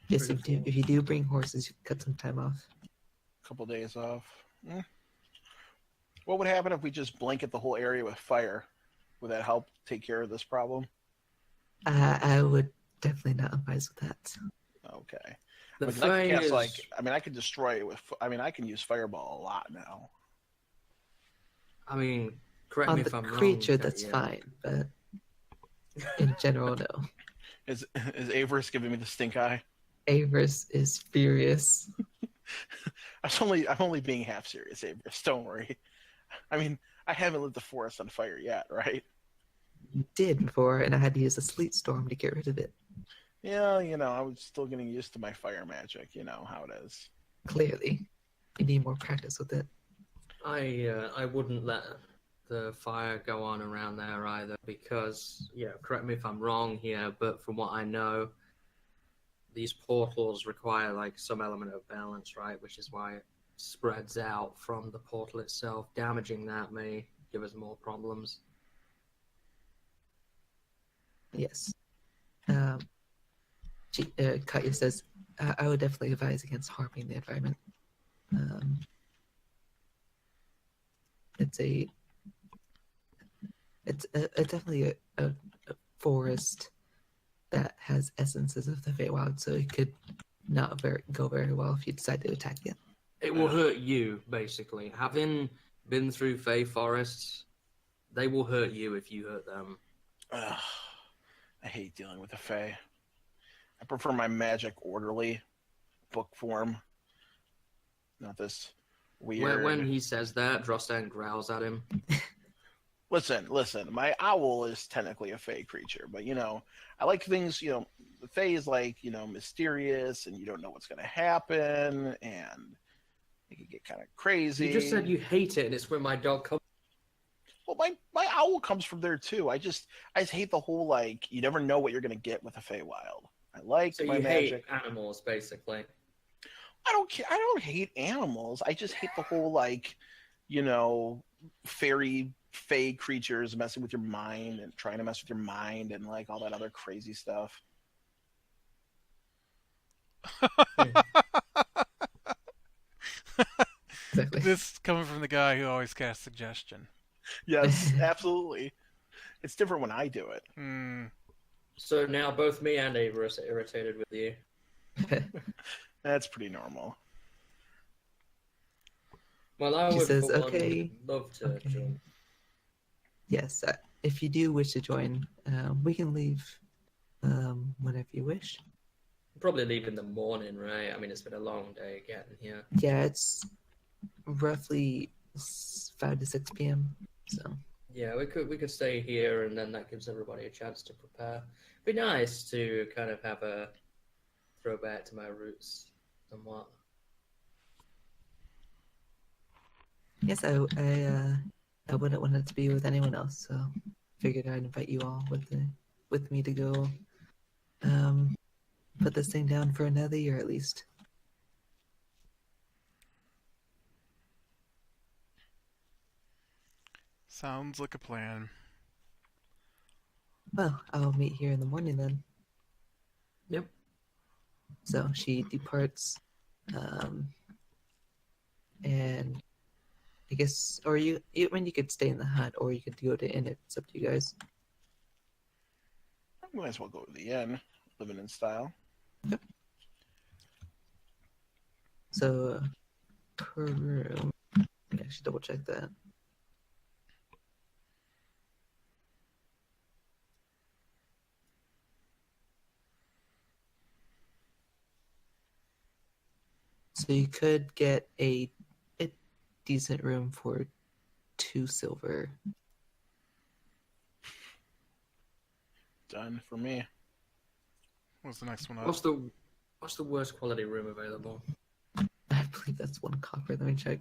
Yes, Pretty cool. if you do bring horses, you cut some time off. Couple days off. What would happen if we just blanket the whole area with fire? Would that help take care of this problem? I would definitely not advise with that. Okay. The Because I Fae can cast, is... I can destroy it with. I can use fireball a lot now. I mean, correct On me the if I'm creature, wrong. that's yeah. fine, but in general, no. Is Avarice giving me the stink eye? Avarice is furious. I'm only being half serious, Avarice. Don't worry. I mean, I haven't lit the forest on fire yet, right? You did before, and I had to use a sleet storm to get rid of it. Yeah, I was still getting used to my fire magic. You know how it is. Clearly, you need more practice with it. I wouldn't let the fire go on around there either because, correct me if I'm wrong here, but from what I know, these portals require like some element of balance, right? Which is why it spreads out from the portal itself. Damaging that may give us more problems. Yes. Katya says, I would definitely advise against harming the environment. It's definitely a forest that has essences of the Feywild, so it could not go very well if you decide to attack it. It will hurt you, basically. Having been through Fey forests, they will hurt you if you hurt them. Ugh, I hate dealing with the Fae. I prefer my magic orderly book form. Not this weird. When he says that, Drostan growls at him. Listen. My owl is technically a Fae creature, but I like things. The Fae is like mysterious, and you don't know what's going to happen, and it can get kind of crazy. You just said you hate it, and it's when my dog comes. Well, my owl comes from there too. I just hate the whole you never know what you're going to get with a Feywild. I like So my you magic. hate animals, basically. I don't care. I don't hate animals. I just hate the whole fairy Fae creatures messing with your mind and trying to mess with your mind and all that other crazy stuff. Exactly. This coming from the guy who always casts suggestion. Yes, absolutely. It's different when I do it. So now both me and Avarice are irritated with you. That's pretty normal. Well, I He would says, for one, okay, love to okay. join. Yes, if you do wish to join, we can leave whenever you wish. Probably leave in the morning, right? I mean, it's been a long day getting here. Yeah, it's roughly 5 to 6 p.m. So Yeah, we could stay here, and then that gives everybody a chance to prepare. Be nice to kind of have a throwback to my roots, somewhat. yes, I wouldn't want it to be with anyone else, so figured I'd invite you all with me to go put this thing down for another year at least. Sounds like a plan. Well, I'll meet here in the morning then. Yep. So she departs, and I guess, or I mean, you could stay in the hut, or you could go to inn. It's up to you guys. Might as well go to the inn, living in style. So per room, let me actually double check that. So you could get a decent room for 2 silver. Done for me. What's the next one up? What's the worst quality room available? I believe that's 1 copper. Let me check.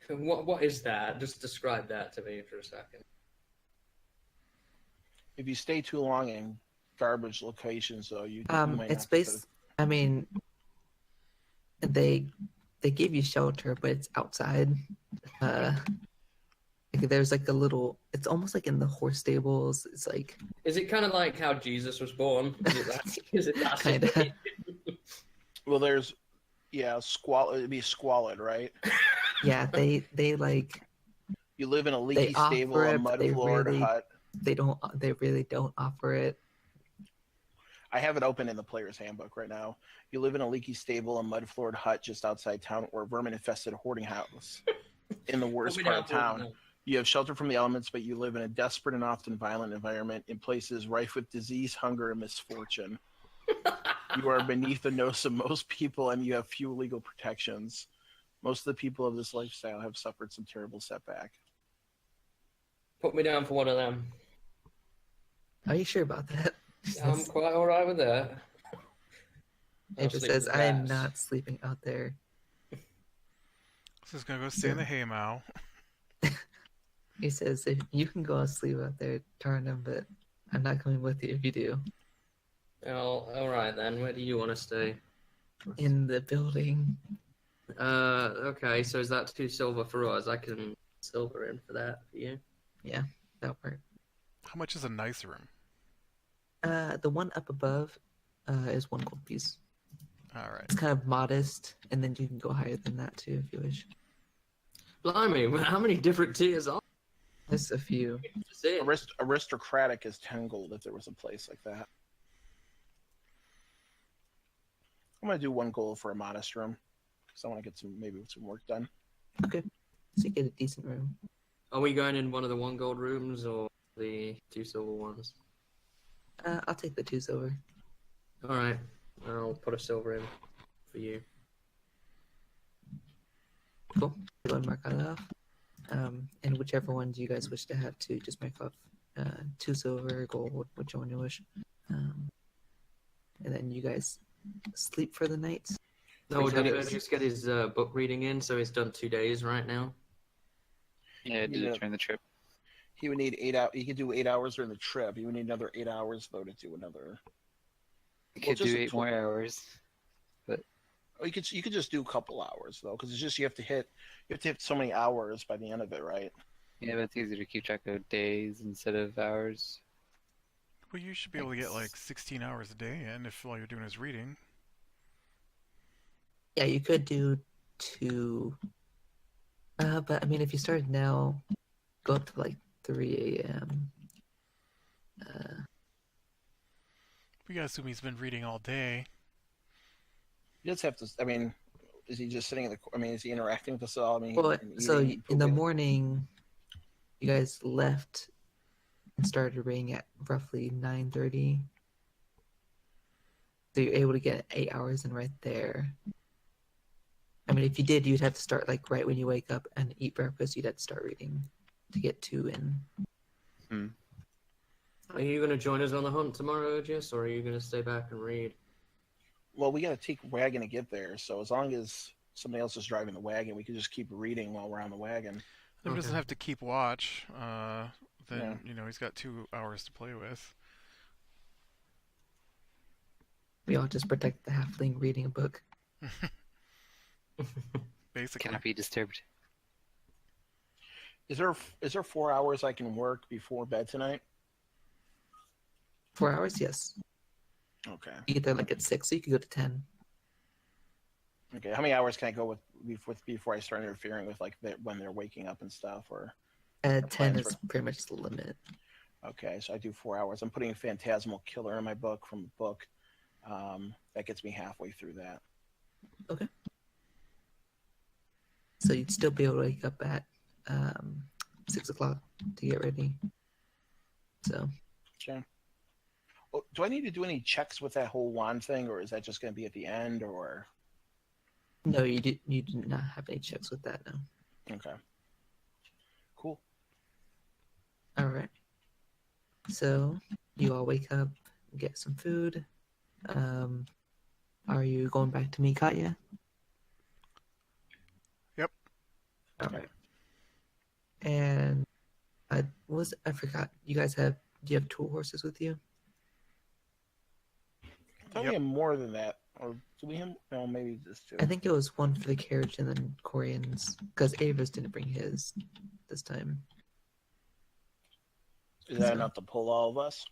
What is that? Just describe that to me for a second. If you stay too long in garbage locations, though, you might It's have to. based. I mean, they give you shelter, but it's outside. Like there's like a little. It's almost like in the horse stables. It's like Is it kind of like how Jesus was born? Is it that Kinda. situation? Well, there's, squalid. It'd be squalid, right? yeah. They like You live in a leaky they offer stable, a it, but mud floored hut. they really don't offer it. I have it open in the player's handbook right now. You live in a leaky stable, a mud floored hut just outside town, or a vermin infested hoarding house in the worst part of town. You have shelter from the elements, but you live in a desperate and often violent environment in places rife with disease, hunger, and misfortune. You are beneath the nose of most people, and you have few legal protections. Most of the people of this lifestyle have suffered some terrible setback. Put me down for one of them. Are you sure about that? I'm quite all right with that. It just says I am not sleeping out there. So he's gonna go stay in the haymow. He says if you can go and sleep out there, Tarnum, but I'm not coming with you if you do. Well, all right then. Where do you want to stay? In the building. Okay. So is that 2 silver for us? I can silver in for that for you. Yeah, that works. How much is a nice room? The one up above is 1 gold piece. All right. It's kind of modest, and then you can go higher than that too if you wish. Blimey, how many different tiers are There's a few. there? Aristocratic is 10 gold if there was a place like that. I'm going to do 1 gold for a modest room because I want to get some work done. Okay, so you get a decent room. Are we going in one of the 1 gold rooms or the 2 silver ones? I'll take the 2 silver. All right, I'll put a silver in for you. Cool. Go and mark that off. And whichever ones you guys wish to have too, just mark off 2 silver, gold, whichever one you wish. And then you guys sleep for the night. No, did he just get his book reading in? So he's done 2 days right now. Yeah, during the trip. He would need 8 hours. He could do 8 hours during the trip. He would need another 8 hours though to do another. You could do 8 more hours. Oh, you could just do a couple hours though, because it's just you have to hit so many hours by the end of it, right? Yeah, but it's easier to keep track of days instead of hours. Well, you should be able to get like 16 hours a day in if all you're doing is reading. Yeah, you could do 2. But I mean, if you started now, go up to like 3 a.m. We gotta assume he's been reading all day. You just have to. I mean, is he just sitting in the? I mean, is he interacting with us all? I mean, Well, and so eating, in the pooping? morning, you guys left and started reading at roughly 9:30. So you're able to get 8 hours in right there. I mean, if you did, you'd have to start like right when you wake up and eat breakfast. You'd have to start reading to get 2 in. Are you going to join us on the hunt tomorrow, Jess, or are you going to stay back and read? Well, we got to take a wagon to get there. So as long as somebody else is driving the wagon, we can just keep reading while we're on the wagon. He doesn't Okay. have to keep watch. Then Yeah. he's got 2 hours to play with. We all just protect the halfling reading a book. Basically. Cannot be disturbed. Is there 4 hours I can work before bed tonight? 4 hours, yes. Okay. Either like at 6, so you could go to 10. Okay. How many hours can I go with before I start interfering with like when they're waking up and stuff? Or 10 plans is pretty much the limit. okay, so I do 4 hours. I'm putting a Phantasmal Killer in my book from a book. That gets me halfway through that. Okay. So you'd still be able to wake up at 6 o'clock to get ready. So Okay. Well, do I need to do any checks with that whole wand thing, or is that just going to be at the end? Or no, you do not have any checks with that now. okay, cool. All right. So you all wake up, get some food. Are you going back to meet Katya? Yep. All right. And I forgot. You guys do you have 2 horses with you? I thought we Yep. had more than that, or do we have? No, maybe just two. I think it was one for the carriage and then Corian's, because Ava's didn't bring his this time. Is that so- enough to pull all of us?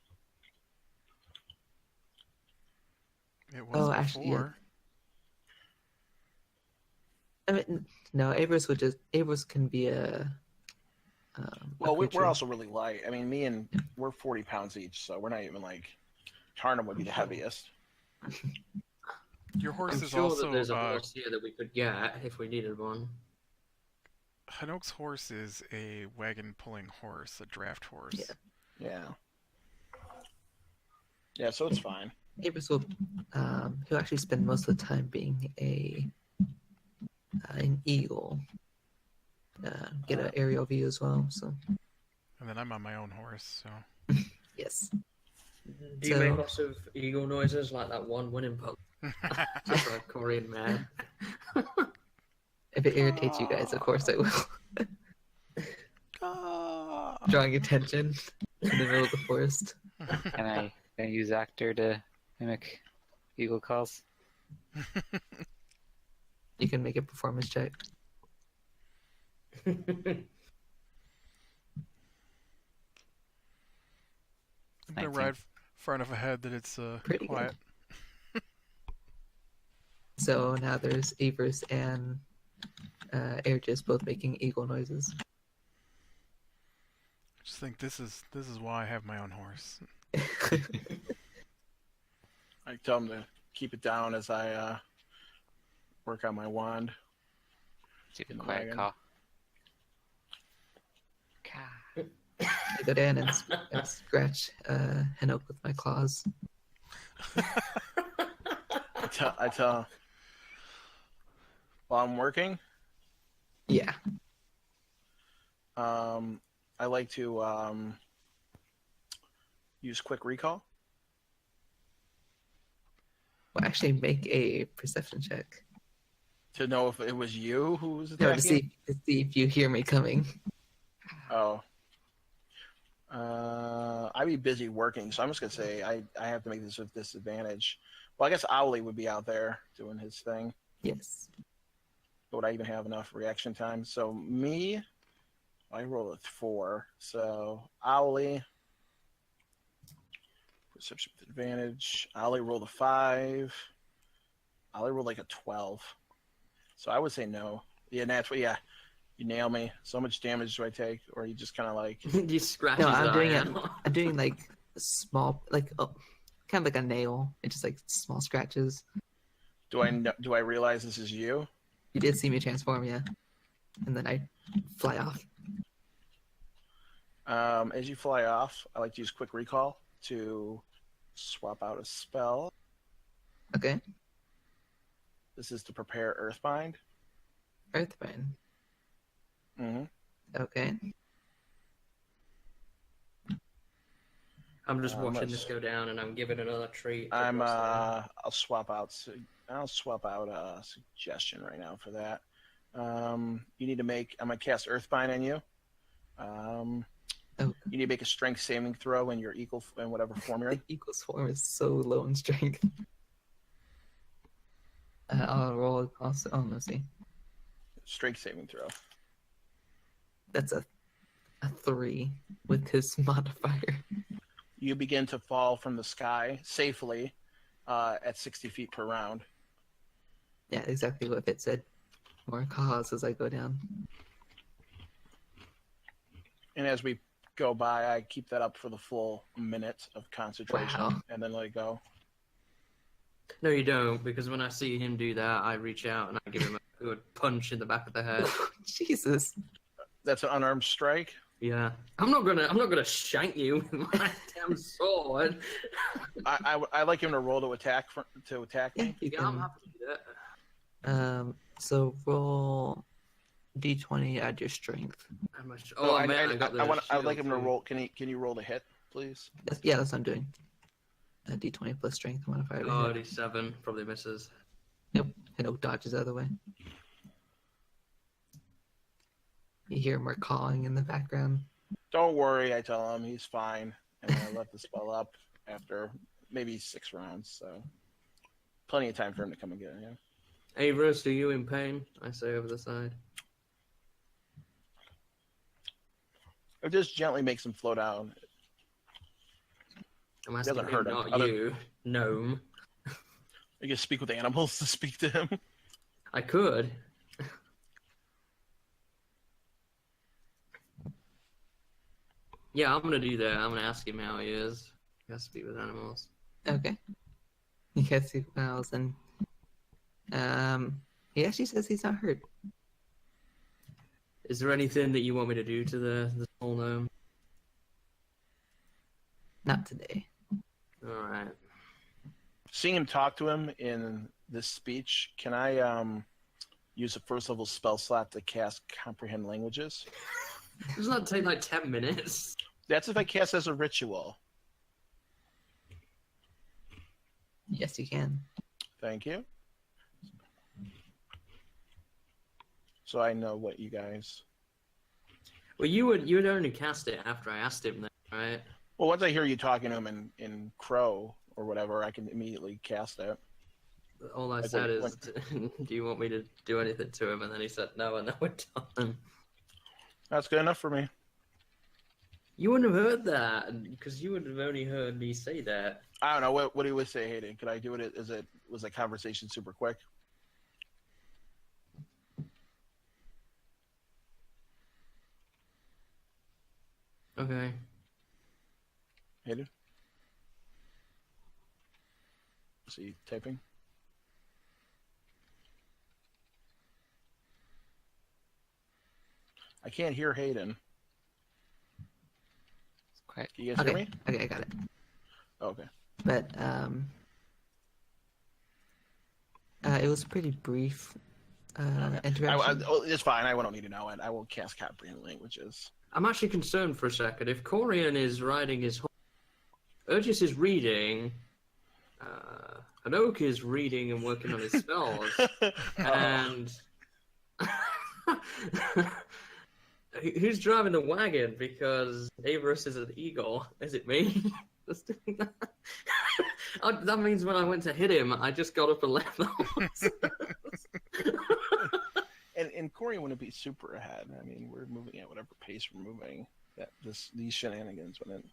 It was Oh, actually, yeah. before. I mean, no, Ava's can be a. Well, we're creature. also really light. I mean, we're 40 pounds each, so we're not even like. Tarnum would be the heaviest. Your horse I'm is sure also that there's a horse here that we could get if we needed one. Hanok's horse is a wagon pulling horse, a draft horse. Yeah. Yeah. Yeah, so it's fine. Ava's will. He'll actually spend most of the time being an eagle. Get an aerial view as well. So And then I'm on my own horse, so yes. Do you So- make lots of eagle noises like that one winning pup? Just for a Korean man. If it irritates you guys, of course I will. Drawing attention in the middle of the forest. Can I use actor to mimic eagle calls? You can make a performance check. they're 19. right far enough ahead that it's Pretty quiet. So now there's Avers and Airgis both making eagle noises. I just think this is why I have my own horse. I tell them to keep it down as I work on my wand. Do a quiet Wagon. call. Caw. I go down and scratch Henok with my claws. I tell while I'm working, Yeah. I like to use quick recall. Well, actually, make a perception check. To know if it was you who was No, attacking. to see if you hear me coming. Oh. I'd be busy working, so I'm just gonna say I have to make this with disadvantage. Well, I guess Owly would be out there doing his thing. Yes. But would I even have enough reaction time? So me, I roll a 4. So Owly, perception with advantage. Owly rolled a 5. Owly rolled like a 12. So I would say no. Yeah, naturally, yeah. You nail me. So much damage do I take, or you just kind of like? You scratch No, his I'm eye doing it. out. I'm doing like small, kind of like a nail. It's just like small scratches. Do I realize this is you? You did see me transform, yeah. And then I fly off. As you fly off, I like to use quick recall to swap out a spell. Okay. This is to prepare Earthbind. Earthbind. Mm-hmm. Okay. I'm just watching let's- this go down, and I'm giving another treat. to I'm what's there. I'll swap out a suggestion right now for that. You need to make. I'm gonna cast Earthbind on you. Oh, You need to make a Strength saving throw in your equal in whatever form you're the in. equals form is so low in strength. I'll roll also. Oh, let's see. Strength saving throw. That's a a 3 with his modifier. You begin to fall from the sky safely at 60 feet per round. Yeah, exactly what it said. More cause as I go down. And as we go by, I keep that up for the full minute of concentration Wow. and then let it go. No, you don't, because when I see him do that, I reach out and I give him a good punch in the back of the head. Jesus. That's an unarmed strike. Yeah, I'm not gonna shank you with my damn sword. I like him to roll to attack Yeah, me. you Yeah, I'm can. happy to do that. So roll d20, add your strength. How much? No, Oh, man, I got the I'd like shield him to too. roll. Can you roll to hit, please? Yeah, that's what I'm doing. D20 plus strength modifier to Oh, hit. 87 probably misses. Yep, and it dodges out of the way. You hear more calling in the background. Don't worry, I tell him he's fine, and I let the spell up after maybe 6 rounds. So plenty of time for him to come and get him. Avers, are you in pain? I say over the side. Or just gently makes him flow down. I'm asking Doesn't him, hurt him. not you, gnome. I guess speak with animals to speak to him. I could. Yeah, I'm gonna do that. I'm gonna ask him how he is. He has to speak with animals. Okay. You guys see Miles, and he actually says he's not hurt. Is there anything that you want me to do to the small gnome? Not today. All right. Seeing him talk to him in this speech, can I use a first level spell slot to cast Comprehend Languages? Doesn't that take like 10 minutes? That's if I cast as a ritual. Yes, you can. Thank you. So I know what you guys. Well, you would only cast it after I asked him, then, right? Well, once I hear you talking to him in Crow or whatever, I can immediately cast it. All I Like, said what- is, do you want me to do anything to him? And then he said, no, and then we're done. That's good enough for me. You wouldn't have heard that, because you would have only heard me say that. I don't know what do you would say, Hayden. Could I do it? Was the conversation super quick? Okay. Hayden? Is he typing? I can't hear Hayden. Quiet. Can you guys hear Okay. me? Okay, I got it. Okay. But it was pretty brief. Interaction. It's fine. I don't need to know it. I will cast Comprehend Languages. I'm actually concerned for a second. If Corian is riding his horse, Urgis is reading, Hanok is reading and working on his spells, and who's driving the wagon? Because Averus is an eagle. Is it me? That's doing that? That means when I went to hit him, I just got up and left the horse. And Corey wouldn't be super ahead. I mean, we're moving at whatever pace we're moving. These shenanigans wouldn't.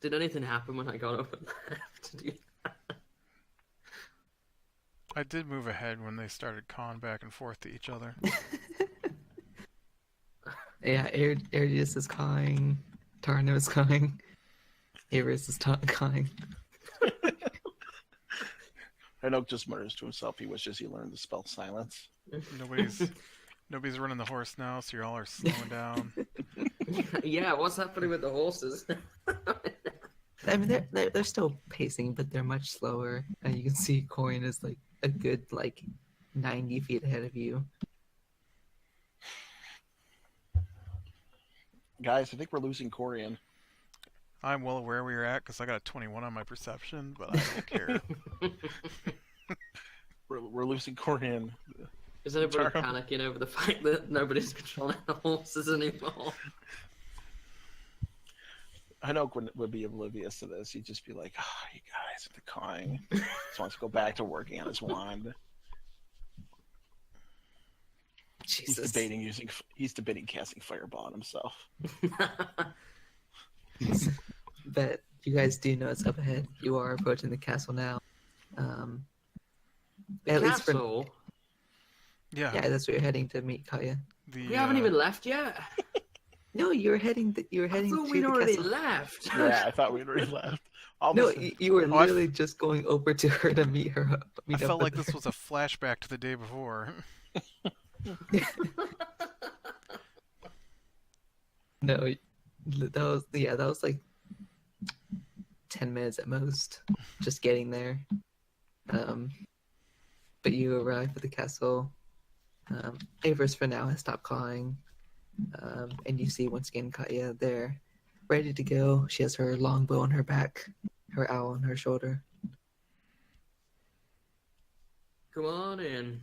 Did anything happen when I got up and left to do that? I did move ahead when they started calling back and forth to each other. Yeah, Arius is calling. Tarno is calling. Arius is calling. Hanok just mutters to himself. He wishes he learned the spell silence. Nobody's running the horse now, so you all are slowing down. Yeah, what's happening with the horses? I mean, they're still pacing, but they're much slower. And you can see Corian is like a good 90 feet ahead of you. Guys, I think we're losing Corian. I'm well aware where you're at because I got a 21 on my perception, but I don't care. We're losing Corian. Is everybody Taro. panicking over the fact that nobody's controlling the horses anymore? Hanok would be oblivious to this. He'd just be like, "Oh, you guys are decawing." Just wants to go back to working on his wand. Jesus. He's debating casting Fireball on himself. But you guys do know it's up ahead. You are approaching the castle now. The At least for castle? Yeah. yeah, that's where you're heading to meet Kaya. We haven't even left yet. No, you're heading. You're I heading thought to we'd the already castle. left. Yeah, I thought we'd already left. All No, this- you were Oh, literally just going over to her to meet her. I felt like this was a flashback to the day before. No, that was like 10 minutes at most, just getting there. But you arrive at the castle. Avers for now has stopped calling, and you see once again Kaya there, ready to go. She has her longbow on her back, her owl on her shoulder. Come on in.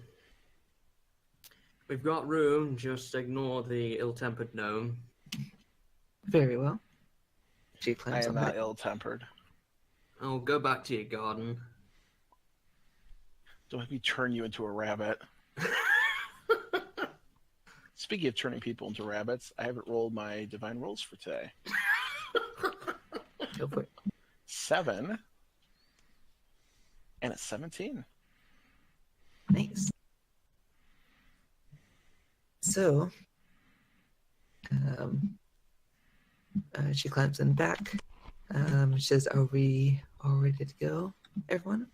We've got room, just ignore the ill-tempered gnome. Very well. She I climbs am on not back. ill-tempered. Oh, go back to your garden. Don't make me turn you into a rabbit. Speaking of turning people into rabbits, I haven't rolled my divine rolls for today. Go for it. 7 and a 17. Nice. So, she climbs in back. She says, "Are we all ready to go, everyone?"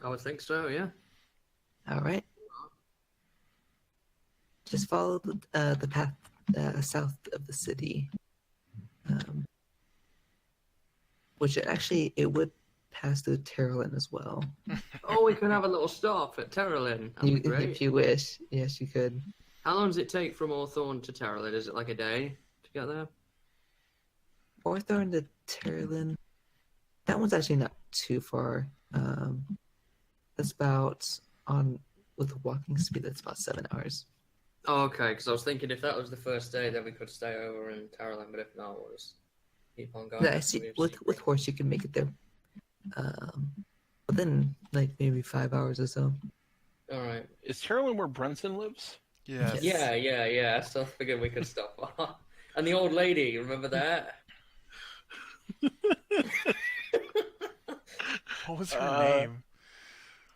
I would think so, yeah. All right. Just follow the path south of the city, which it would pass through Terralin as well. Oh, we could have a little stop at Terralin. That'd be great. If you wish, yes, you could. How long does it take from Orthorn to Terralin? Is it like a day to get there? Orthorn to Terralin. That one's actually not too far. That's about with walking speed. That's about 7 hours. Oh, okay, because I was thinking if that was the first day, then we could stay over in Terralin, but if not, we'll just keep on going. Yeah, I see. With horse, you can make it there within like maybe 5 hours or so. All right. Is Terralin where Brenton lives? Yes. Yeah. So I figured we could stop. And the old lady, remember that? What was her name?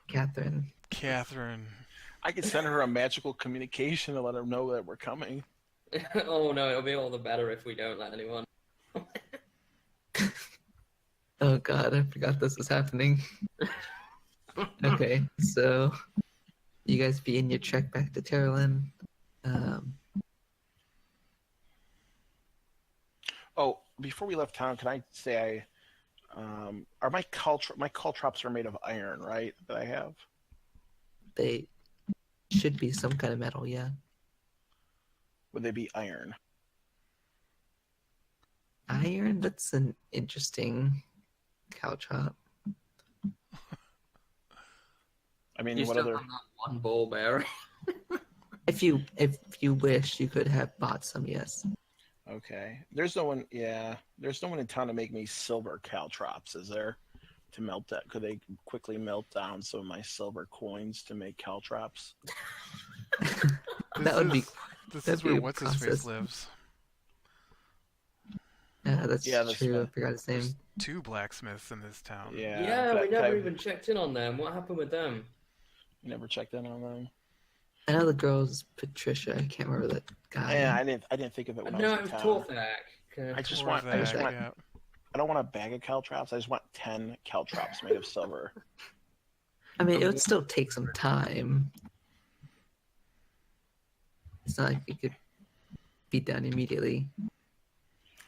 Catherine. Catherine. I could send her a magical communication to let her know that we're coming. Oh no, it'll be all the better if we don't let anyone. Oh god, I forgot this was happening. Okay, so you guys begin your trek back to Terralin. Oh, before we left town, can I say are my caltrops are made of iron, right? That I have. They should be some kind of metal, yeah. Would they be iron? Iron? That's an interesting caltrop. I mean, You what still other? have that one ball bearing. If you wish, you could have bought some, yes. Okay. There's no one. Yeah. There's no one in town to make me silver caltrops, is there? To melt that? Could they quickly melt down some of my silver coins to make caltrops? That would be. This that'd is be where a what's his face process. lives. That's That's true. I fine. forgot his name. There's 2 blacksmiths in this town. Yeah. Yeah, but we never I've even checked in on them. What happened with them? never checked in on them. I know the girl's Patricia. I can't remember that guy. Yeah, I didn't think of it when I No, was it in was town. Torthak. I just Or want. I just that, want. yeah. I don't want a bag of caltrops. I just want 10 caltrops made of silver. I mean, it would still take some time. It's not like it could be done immediately.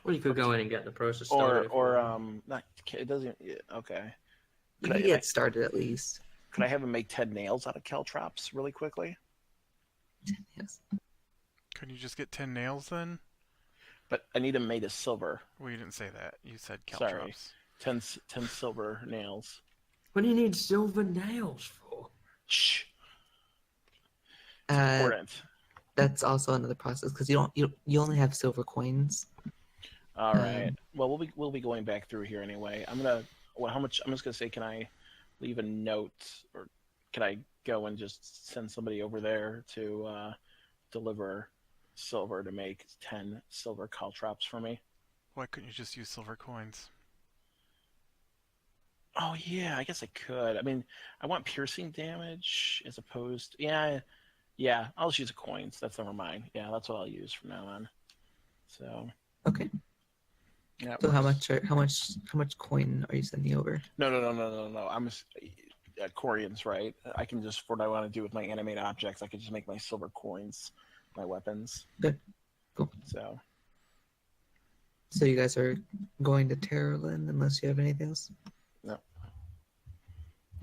Well, you could go in and get the process Or started. if you want. not. It doesn't. Yeah, okay. You Could can I- get started at least. Could I have him make 10 nails out of caltrops really quickly? Yes. Couldn't you just get 10 nails then? But I need them made of silver. Well, you didn't say that. You said Sorry. caltrops. 10 silver nails. What do you need silver nails for? Shh. Uh, Important. that's also another process because you only have silver coins. All right. Well, we'll be going back through here anyway. How much? I'm just gonna say, can I leave a note, or can I go and just send somebody over there to deliver silver to make 10 silver caltrops for me. Why couldn't you just use silver coins? Oh yeah, I guess I could. I mean, I want piercing damage as opposed. Yeah, I'll just use the coins. That's never mind. Yeah, that's what I'll use from now on. So Okay. yeah. So how much coin are you sending over? No. I'm Corian's right. I can just for what I want to do with my animate objects. I can just make my silver coins, my weapons. Good. Cool. So you guys are going to Terrorland unless you have anything else? No.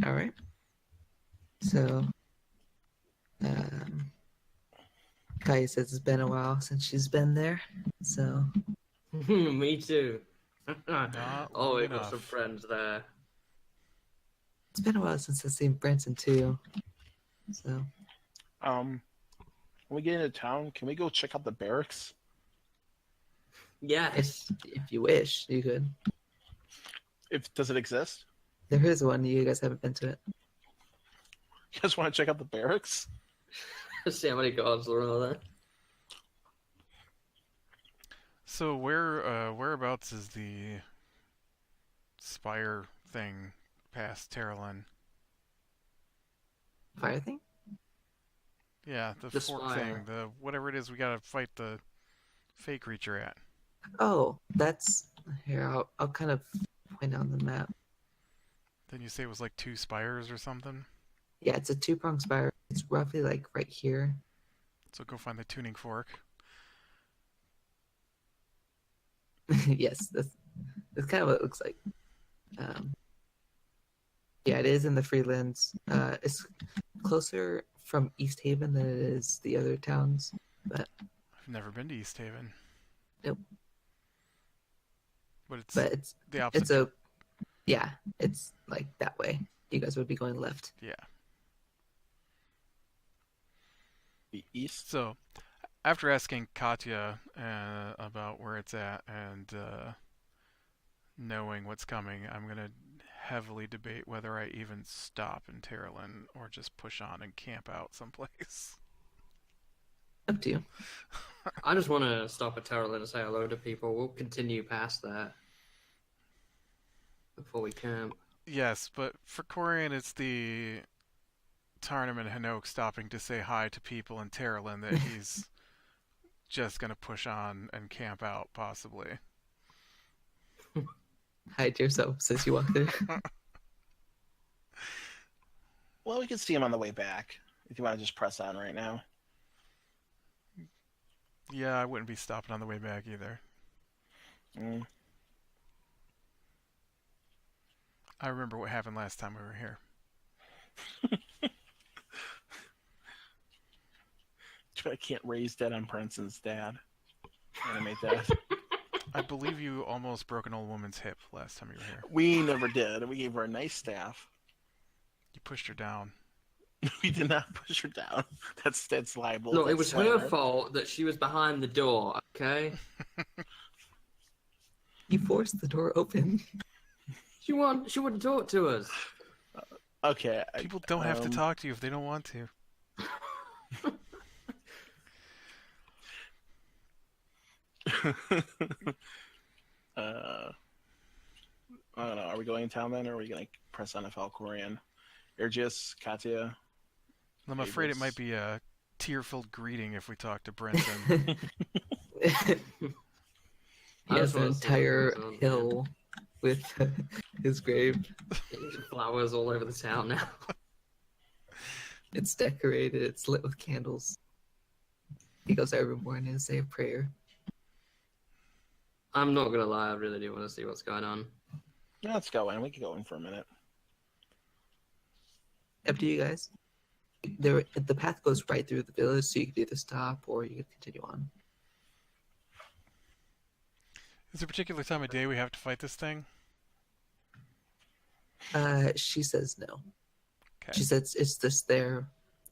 All right. So, Kaya says it's been a while since she's been there. So, Me too. Not Oh, long we got enough. some friends there. it's been a while since I've seen Branson too. So, When we get into town, can we go check out the barracks? Yes. if you wish, you could. Does it exist? There is one. You guys haven't been to it. You guys want to check out the barracks? See how many gods there are there. So whereabouts is the spire thing past Terralyn? Fire thing? Yeah, the The fork spire. thing, the whatever it is we gotta fight the fake creature at. Oh, that's here. I'll kind of point out on the map. Didn't you say it was like 2 spires or something? Yeah, it's a 2-pronged spire. It's roughly like right here. So go find the tuning fork. Yes, that's kind of what it looks like. Yeah, it is in the Freelands. It's closer from East Haven than it is the other towns. But I've never been to East Haven. Nope. But it's it's the opposite. it's like that way. You guys would be going left. Yeah. The east? So, after asking Katya about where it's at and knowing what's coming, I'm going to heavily debate whether I even stop in Terralyn or just push on and camp out someplace. Up to you. I just want to stop at Terrell and say hello to people. We'll continue past that before we camp. Yes, but for Corian, it's the Tarnum and Hinoke stopping to say hi to people in Terralyn that he's just going to push on and camp out, possibly. Hide yourself since you walk through. Well, we can see him on the way back. If you want to just press on right now. Yeah, I wouldn't be stopping on the way back either. Mm. I remember what happened last time we were here. I can't raise dead on Princeton's dad. Animate that. I believe you almost broke an old woman's hip last time you were here. We never did. We gave her a nice staff. You pushed her down. We did not push her down. That's liable. No, it That's was slander. her fault that she was behind the door, okay? You forced the door open. She wouldn't talk to us. Okay. People don't have to talk to you if they don't want to. I don't know. Are we going in town then, or are we going to press on FL Corian? Ergius, Katya? I'm afraid it might be a tear-filled greeting if we talk to Brenton. He I has just an wanna see entire what goes on, hill with his grave. There's flowers all over the town now. It's decorated. It's lit with candles. He goes every morning to say a prayer. I'm not gonna lie, I really do want to see what's going on. Yeah, let's go in. We can go in for a minute. Up to you guys. The path goes right through the village, so you can either stop or you can continue on. Is there a particular time of day we have to fight this thing? She says no. Okay. She says it's just there,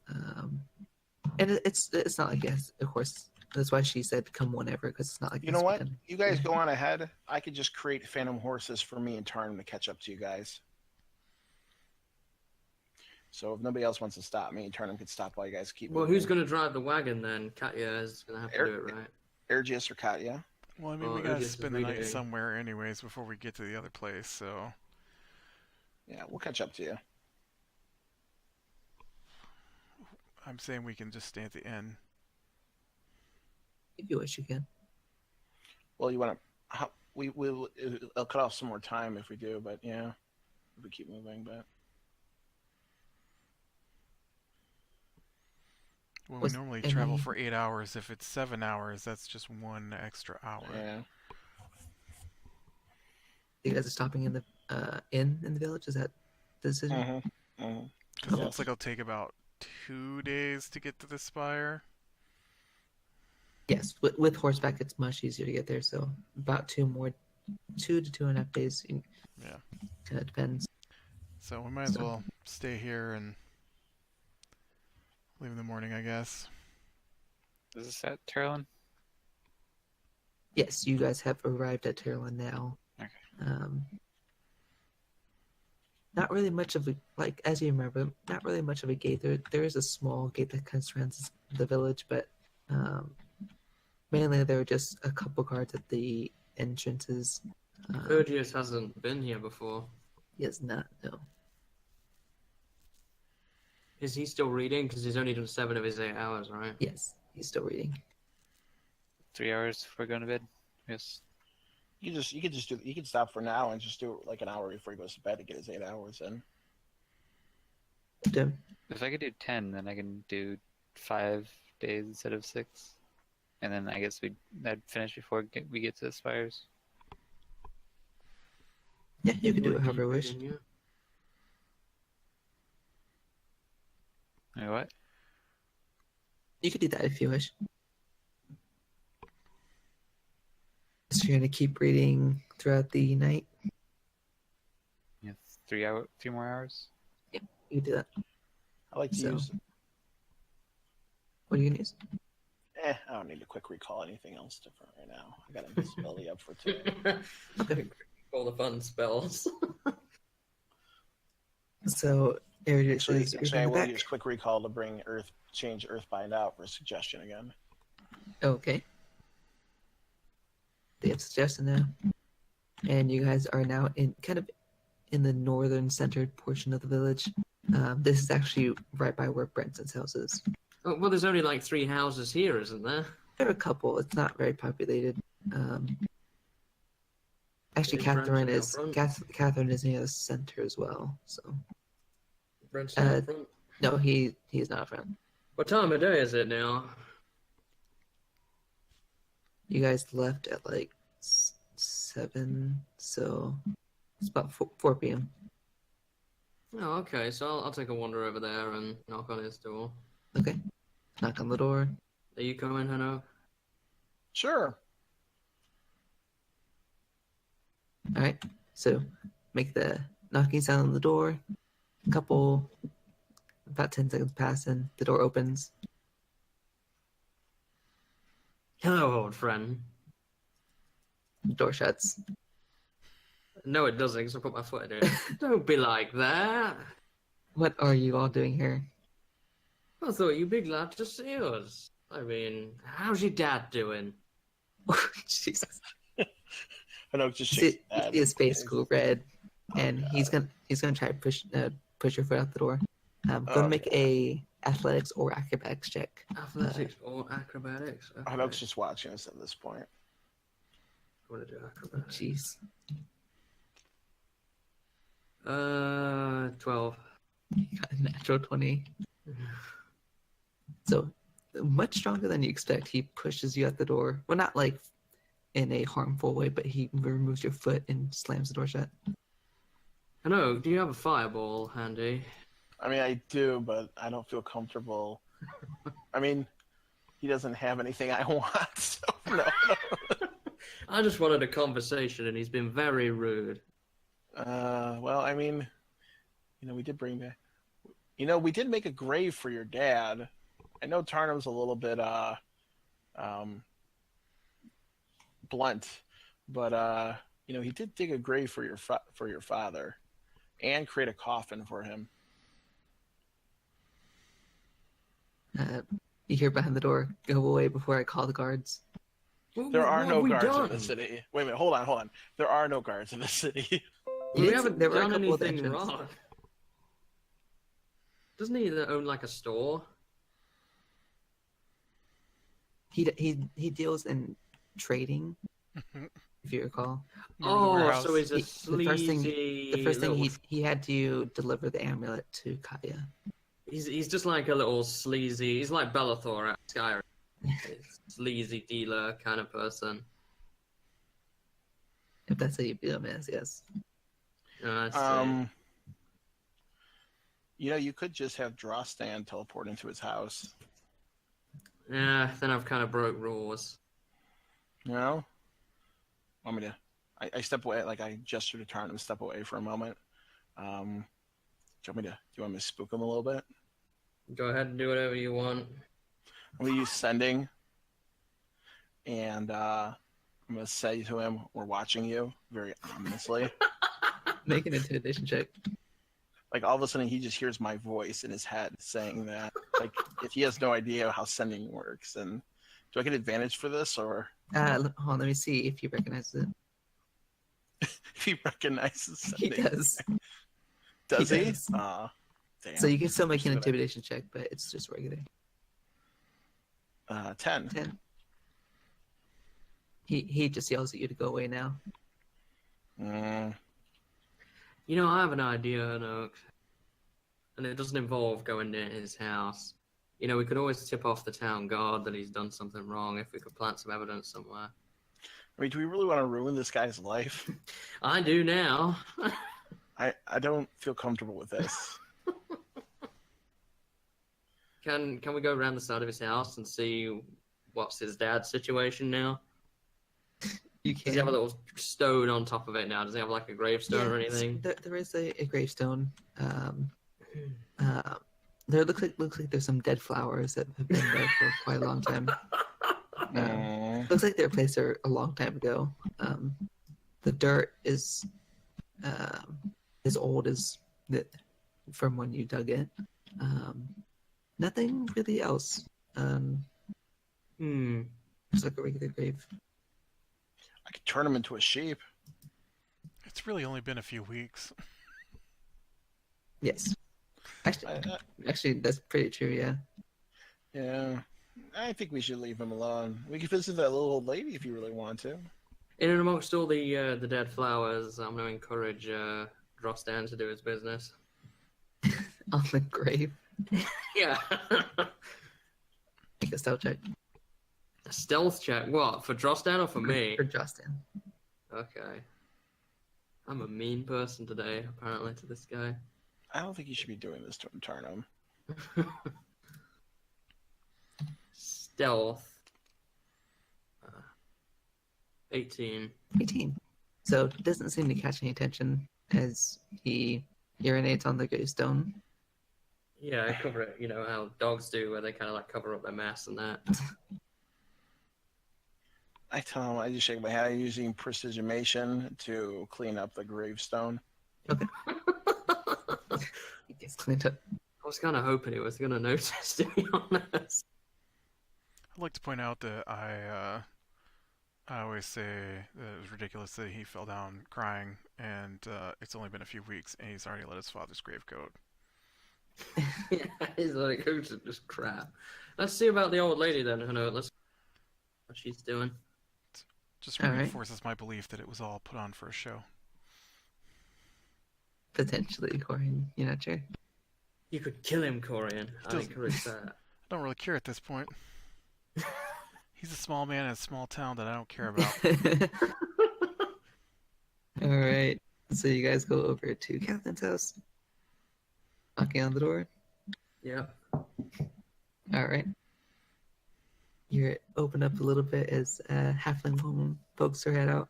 and it's not like, yes, of course. That's why she said come whenever, because it's not like You know what? You guys go on ahead. I could just create phantom horses for me and Tarn to catch up to you guys. So if nobody else wants to stop me, Turnham could stop while you guys keep Well, moving. who's going to drive the wagon then? Katya is going to have to do it, right? Ergius or Katya? Well, I mean, Oh, we gotta Urgus is spend the night reading. somewhere anyways before we get to the other place, so... Yeah, we'll catch up to you. I'm saying we can just stay at the inn. If you wish, you can. Well, you want to... It'll cut off some more time if we do, but yeah. If we keep moving, but... Well, we Was normally any- travel for 8 hours. If it's 7 hours, that's just 1 extra hour. Yeah. You guys are stopping in the inn in the village? Is that the decision? Mm-hmm. Mm-hmm. 'Cause it Yes. looks like it'll take about 2 days to get to the spire. Yes, with horseback, it's much easier to get there. So about 2 to 2.5 days. Yeah. Kind of depends. So we might as So- well stay here and leave in the morning, I guess. Is this at Terlin? Yes, you guys have arrived at Terlin now. Okay. Not really much of a, like, as you remember, not really much of a gate. There is a small gate that kind of surrounds the village, but mainly there are just a couple guards at the entrances. Urgius hasn't been here before. He is not, no. Is he still reading? Because he's only done 7 of his 8 hours, right? Yes, he's still reading. 3 hours before going to bed? Yes. You can stop for now and just do it like an hour before he goes to bed to get his 8 hours in. Dim. If I could do 10, then I can do 5 days instead of 6. And then I guess that'd finish before we get to the spires. Yeah, you can do Would it however keep you wish. reading, yeah. Wait, what? You could do that if you wish. So you're gonna keep reading throughout the night. Yeah, 3 more hours? You can do that. I like to So- use... What are you gonna use? I don't need to quick recall anything else different right now. I got invisibility up for 2. All the fun spells. So Eric Actually, is I reading will back. use quick recall to bring change Earthbind out for a suggestion again. Okay. They have suggestion now. And you guys are now in the northern centered portion of the village. This is actually right by where Brenton's house is. Oh, well, there's only like 3 houses here, isn't there? There are a couple. It's not very populated. Actually, Is Catherine Brenton out front? Catherine is near the center as well. So Brent's Uh, out front. no, he's not a friend. What time of day is it now? You guys left at like 7, so it's about 4 p.m. Oh, okay. So I'll take a wander over there and knock on his door. Okay. Knock on the door. Are you coming, Hanno? Sure. All right. So make the knocking sound on the door. About 10 seconds pass and the door opens. Hello, old friend. The door shuts. No, it doesn't, because I put my foot in it. Don't be like that. What are you all doing here? I thought you'd be glad to see us. I mean, how's your dad doing? Jesus. I know, just You shake see that. his face go red, and he's gonna try to push your foot out the door. Go and Oh, make a athletics or acrobatics check. Athletics or acrobatics? Okay. Hanok's just watching us at this point. I want to do acrobatics. Jeez. 12. You got a natural 20. So much stronger than you expect. He pushes you out the door. Well, not like in a harmful way, but he removes your foot and slams the door shut. Hanno, do you have a fireball handy? I mean, I do, but I don't feel comfortable. I mean, he doesn't have anything I want, so no. I just wanted a conversation, and he's been very rude. Well, I mean, we did bring back... we did make a grave for your dad. I know Tarnum's a little bit, blunt, but, he did dig a grave for your father and create a coffin for him. You hear behind the door, "Go away before I call the guards." There are What no have we guards in done? the city. Wait a minute, hold on. There are no guards in the city. We Yes, haven't there were a done couple of anything entrants. wrong. Doesn't he own like a store? He deals in trading, if you recall. Remember the warehouse? So he's a The first thing little... he had to deliver the amulet to Kaya. He's just like a little sleazy. He's like Bellathor at Skyrim. Sleazy dealer kind of person. If that's how you view him as, yes. I see. You could just have Drostan teleport into his house. Yeah, then I've kind of broke rules. You know? Want me to? I step away, like I gesture to turn and step away for a moment. Do you want me to spook him a little bit? Go ahead and do whatever you want. I'm gonna use sending, and I'm gonna say to him, "We're watching you," very ominously. Make an intimidation check. Like all of a sudden, he just hears my voice in his head saying that. Like if he has no idea how sending works, and do I get advantage for this, or Hold on, let me see if he recognizes it. if he recognizes He sending? does. Does he? does. Damn. So you can still make an Just gonna- intimidation check, but it's just regular. 10. 10. He just yells at you to go away now. You know, I have an idea, Nook. And it doesn't involve going to his house. You know, we could always tip off the town guard that he's done something wrong if we could plant some evidence somewhere. I mean, do we really want to ruin this guy's life? I do now. I don't feel comfortable with this. Can we go around the side of his house and see what's his dad's situation now? You Does can. he have a little stone on top of it now? Does he have like a gravestone or anything? There is a gravestone. There looks like there's some dead flowers that have been there for quite a long time. Looks like they were placed there a long time ago. The dirt is as old as from when you dug it. Nothing really else. It's like a regular grave. I could turn him into a sheep. It's really only been a few weeks. Yes. Actually, that's pretty true. Yeah. Yeah. I think we should leave him alone. We could visit that little old lady if you really want to. In and amongst all the dead flowers, I'm going to encourage Drostan to do his business. On the grave. Yeah. Make a stealth check. A stealth check? What? For Drostan or for me? For Justin. Okay. I'm a mean person today, apparently, to this guy. I don't think you should be doing this to him, Turnham. Stealth. 18. 18. So it doesn't seem to catch any attention as he urinates on the gravestone. Yeah, I cover it, you know, how dogs do, where they kind of like cover up their mess and that. I tell him, I just shake my head. I'm using precisionmation to clean up the gravestone. Okay. He gets cleaned up. I was kind of hoping he was going to notice, to be honest. I'd like to point out that I always say that it was ridiculous that he fell down crying, and it's only been a few weeks, and he's already let his father's grave coat. Yeah, he's like, who's just crap. Let's see about the old lady then, Hano. Let's see what she's doing. Just All right. reinforces my belief that it was all put on for a show. Potentially, Corin. You're not sure. You could kill him, Corian. I doesn't- encourage that. I don't really care at this point. He's a small man in a small town that I don't care about. All right. So you guys go over to Catherine's house. Knocking on the door. Yeah. All right. You're open up a little bit as halfling woman pokes her head out.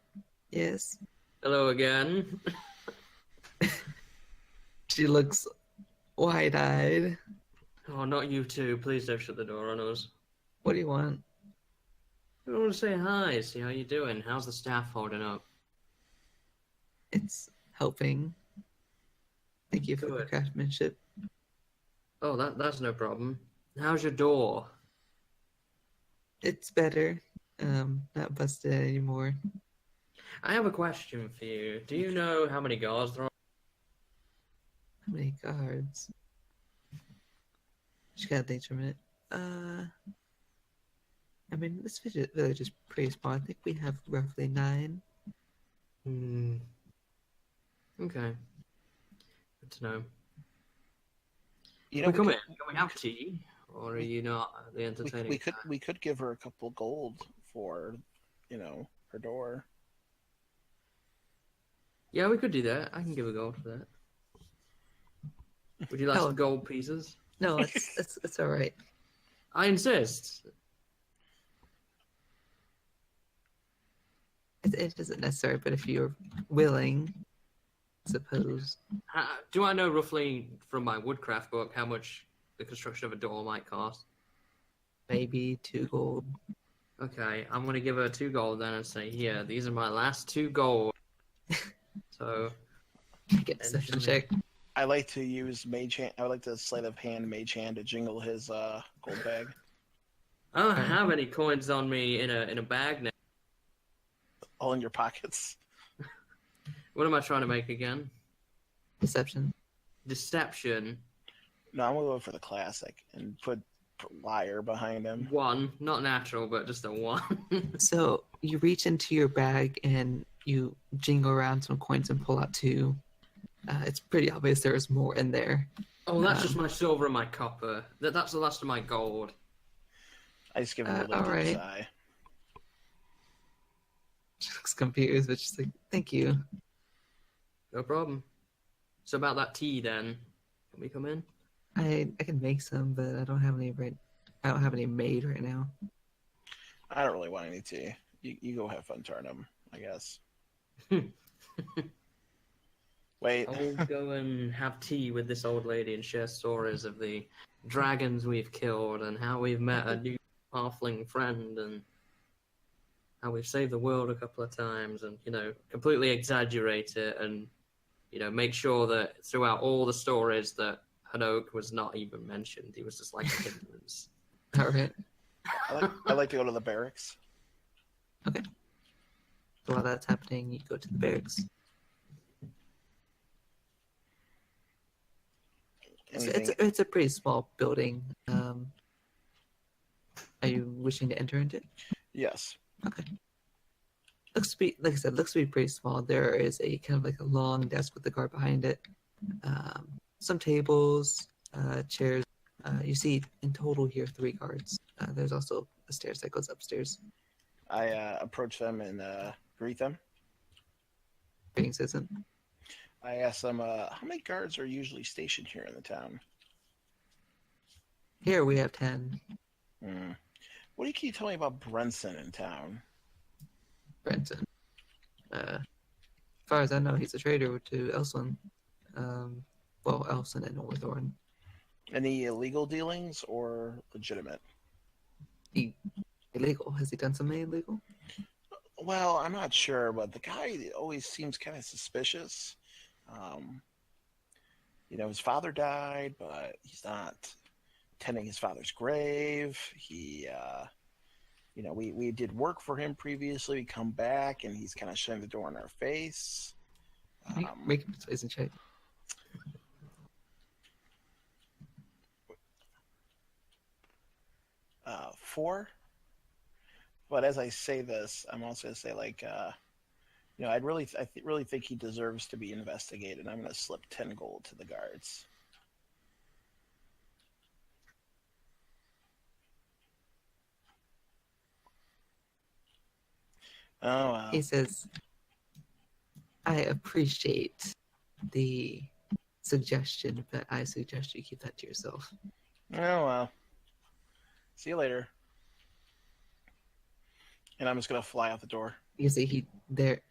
Yes. Hello again. She looks wide-eyed. Oh, not you two. Please don't shut the door on us. What do you want? I want to say hi, see how you doing. How's the staff holding up? It's helping. Thank you for the Good. craftsmanship. Oh, that's no problem. How's your door? It's better. Not busted anymore. I have a question for you. Do you know how many guards there are? How many guards? Just gotta think for a minute. I mean, this village is pretty small. I think we have roughly 9. Okay. Good to know. You Can know, we come in? Can we have tea? Or are you not the we, entertaining we could type? we could give her a couple gold for, her door. Yeah, we could do that. I can give a gold for that. Would you like Oh. some gold pieces? No, it's all right. I insist. It isn't necessary, but if you're willing, I suppose. Do I know roughly from my woodcraft book how much the construction of a door might cost? Maybe 2 gold. Okay, I'm gonna give her 2 gold then and say, here, these are my last 2 gold. So, Get deception Enjoy. check. I like to use mage hand. I would like to sleight of hand mage hand to jingle his gold bag. I don't Okay. have any coins on me in a bag now. All in your pockets. What am I trying to make again? Deception. Deception. No, I'm gonna go for the classic and put liar behind him. 1, not natural, but just a 1. So you reach into your bag and you jingle around some coins and pull out 2. It's pretty obvious there's more in there. Oh, that's just my silver and my copper. That's the last of my gold. I just give him a little all deep right. sigh. She looks confused, but she's like, "Thank you." No problem. So about that tea then. Can we come in? I can make some, but I don't have any I don't have any made right now. I don't really want any tea. You go have fun, Tarnum, I guess. Wait. I'll go and have tea with this old lady and share stories of the dragons we've killed and how we've met a new halfling friend and how we've saved the world a couple of times and, completely exaggerate it and, make sure that throughout all the stories that Hanoke was not even mentioned. He was just like a hindrance. All right. I like to go to the barracks. Okay. So while that's happening, you go to the barracks. It's a pretty small building. Are you wishing to enter into it? Yes. Okay. Looks to be, like I said, looks to be pretty small. There is a kind of like a long desk with a guard behind it. Some tables, chairs. You see in total here 3 guards. There's also a stairs that goes upstairs. I approach them and greet them. Greetings, isn't? I ask them, how many guards are usually stationed here in the town? Here we have 10. What do you keep telling me about Brenson in town? Brenton. As far as I know, he's a traitor to Elswin. Well, Elswin and Orthorn. Any illegal dealings or legitimate? Illegal. Has he done something illegal? Well, I'm not sure, but the guy always seems kind of suspicious. His father died, but he's not tending his father's grave. He, we did work for him previously. We come back, and he's kind of shutting the door in our face. Make a persuasion check. Uh, 4. But as I say this, I'm also going to say, I really think he deserves to be investigated. I'm going to slip 10 gold to the guards. Oh, wow. He says, "I appreciate the suggestion, but I suggest you keep that to yourself." Oh, well. See you later. And I'm just going to fly out the door. You see he there,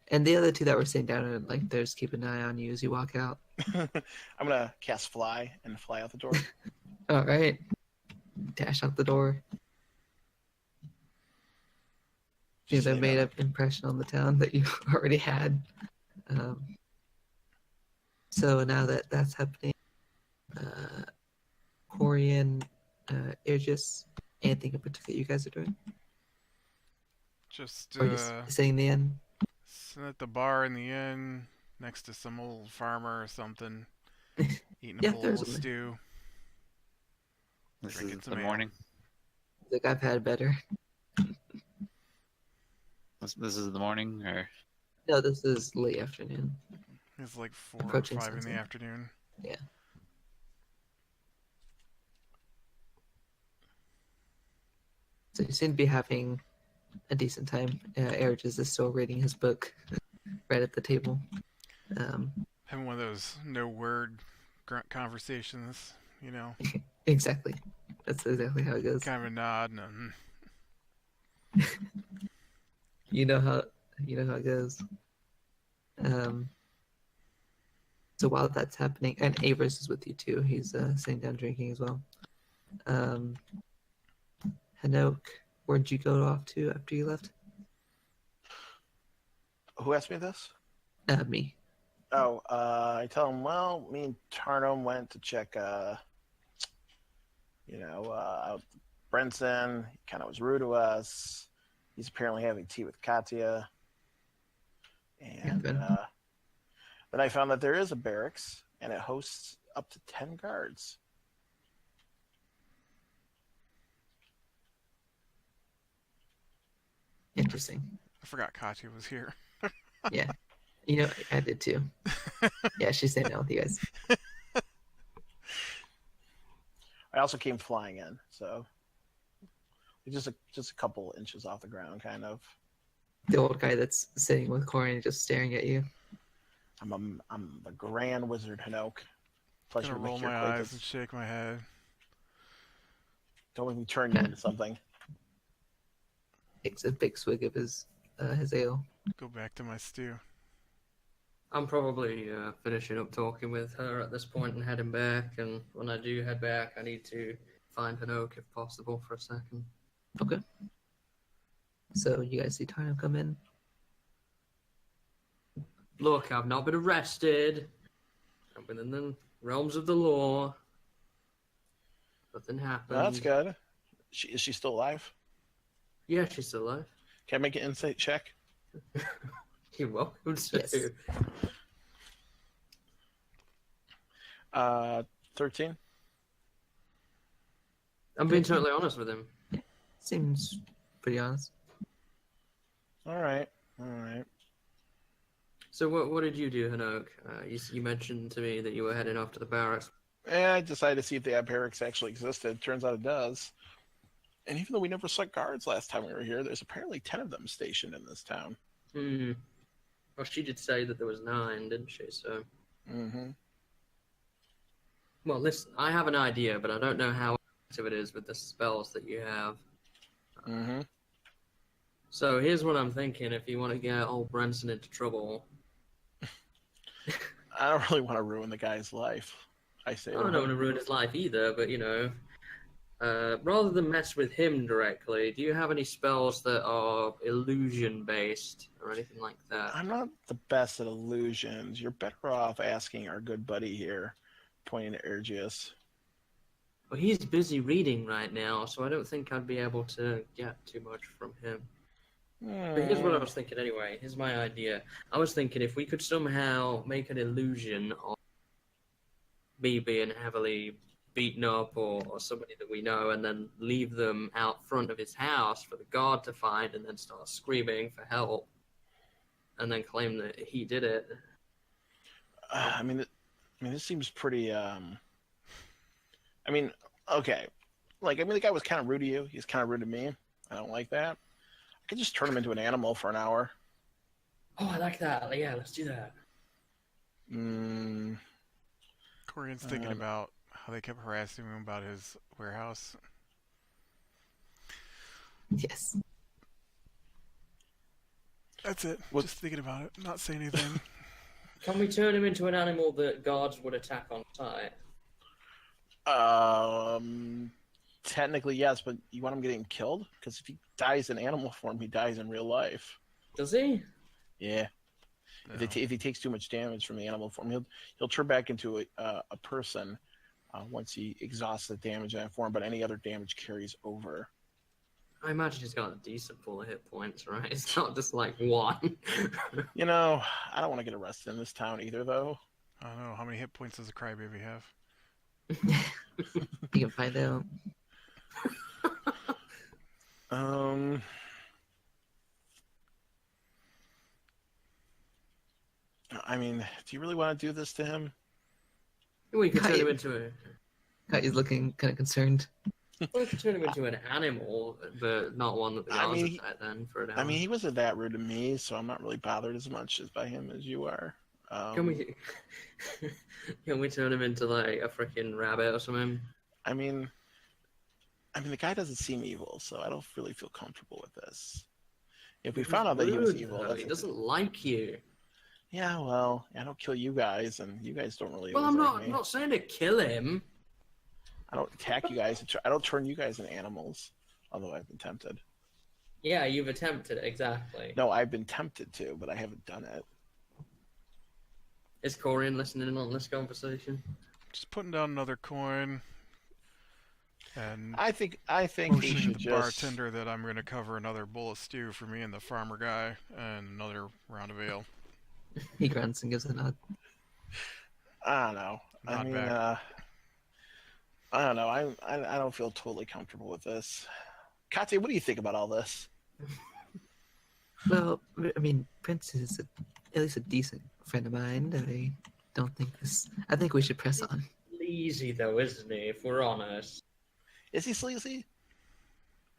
and the other 2 that were sitting down are like they're just keeping an eye on you as you walk out. I'm going to cast fly and fly out the door. All right, dash out the door. Just You so made know. an impression on the town that you already had. So now that that's happening, Corian, Aegis, anything in particular you guys are doing? Just Or just sitting in the inn? sitting at the bar in the inn next to some old farmer or something, eating a Yeah, bowl there's of something. stew. This Drinking is some the ale. morning. Like, I've had better. This is the morning, or No, this is late afternoon. It's like 4 or Approaching 5 in the sunset. afternoon. Yeah. So you seem to be having a decent time. Aegis is still reading his book right at the table. Having one of those no word grunt conversations, you know, Exactly. That's exactly how it goes. kind of a nod and a, You know how it goes. So while that's happening, and Avers is with you too. He's sitting down drinking as well. Hanok, where'd you go off to after you left? Who asked me this? Me. Oh, I tell him, well, me and Tarnum went to check, out Brenson. He kind of was rude to us. He's apparently having tea with Katya. And good. then I found that there is a barracks, and it hosts up to 10 guards. Interesting. I forgot Katya was here. Yeah. You know, I did too. Yeah, she's staying out with you guys. I also came flying in, so just a couple inches off the ground, kind of. The old guy that's sitting with Corin just staring at you. I'm the Grand Wizard Hanok. Pleasure Gonna to roll make your my eyes and acquaintance. shake my head. Don't let me turn you into something. Takes a big swig of his ale. Go back to my stew. I'm probably finishing up talking with her at this point and heading back. And when I do head back, I need to find Hanok if possible for a second. Okay. So you guys see Tarno come in. Look, I've not been arrested. I'm within the realms of the law. Nothing happened. No, that's good. Is she still alive? Yeah, she's still alive. Can I make an insight check? You're welcome to. Yes. 13. I'm being totally honest with him. Seems pretty honest. All right. So what did you do, Hanok? You mentioned to me that you were heading off to the barracks. I decided to see if the barracks actually existed. Turns out it does. And even though we never saw guards last time we were here, there's apparently 10 of them stationed in this town. Hmm. Well, she did say that there was 9, didn't she? So. Mm-hmm. Well, listen, I have an idea, but I don't know how active it is with the spells that you have. Mm-hmm. So here's what I'm thinking. If you want to get old Brenson into trouble, I don't really want to ruin the guy's life. I say. I don't want to ruin his life either, but rather than mess with him directly, do you have any spells that are illusion based or anything like that? I'm not the best at illusions. You're better off asking our good buddy here, pointing at Ergius. Well, he's busy reading right now, so I don't think I'd be able to get too much from him. But here's what I was thinking anyway. Here's my idea. I was thinking if we could somehow make an illusion of me being heavily beaten up or somebody that we know and then leave them out front of his house for the guard to find and then start screaming for help and then claim that he did it. This seems pretty. Okay. The guy was kind of rude to you. He's kind of rude to me. I don't like that. I could just turn him into an animal for an hour. Oh, I like that. Yeah, let's do that. Corian's thinking about how they kept harassing him about his warehouse. Yes. That's it. Just thinking about it. Not saying anything. Can we turn him into an animal that guards would attack on sight? Technically yes, but you want him getting killed? Because if he dies in animal form, he dies in real life. Does he? Yeah. No. If he takes too much damage from the animal form, he'll turn back into a person once he exhausts the damage in that form, but any other damage carries over. I imagine he's got a decent pool of hit points, right? It's not just like one. You know, I don't want to get arrested in this town either, though. I don't know. How many hit points does a crybaby have? You can find out. I mean, do you really want to do this to him? We could turn him into a. He's looking kind of concerned. We could turn him into an animal, but not one that the I guards mean, attack then for an hour. I mean, he wasn't that rude to me, so I'm not really bothered as much as by him as you are. Can we can we turn him into like a freaking rabbit or something? I mean, the guy doesn't seem evil, so I don't really feel comfortable with this. If we found out that he was Rude, evil, though. He doesn't like you. Yeah, well, I don't kill you guys, and you guys don't really. Well, always I'm like not me. not saying to kill him. I don't attack you guys. I don't turn you guys into animals, although I've been tempted. Yeah, you've attempted it, exactly. No, I've been tempted to, but I haven't done it. Is Corian listening in on this conversation? Just putting down another coin and I think we motioning should the just. bartender that I'm going to cover another bowl of stew for me and the farmer guy and another round of ale. He grunts and gives a nod. I don't know. Nod back. I don't know. I don't feel totally comfortable with this. Katya, what do you think about all this? Well, I mean, Prince is at least a decent friend of mine. I think we should press on. Sleazy though, isn't he? If we're honest. Is he sleazy?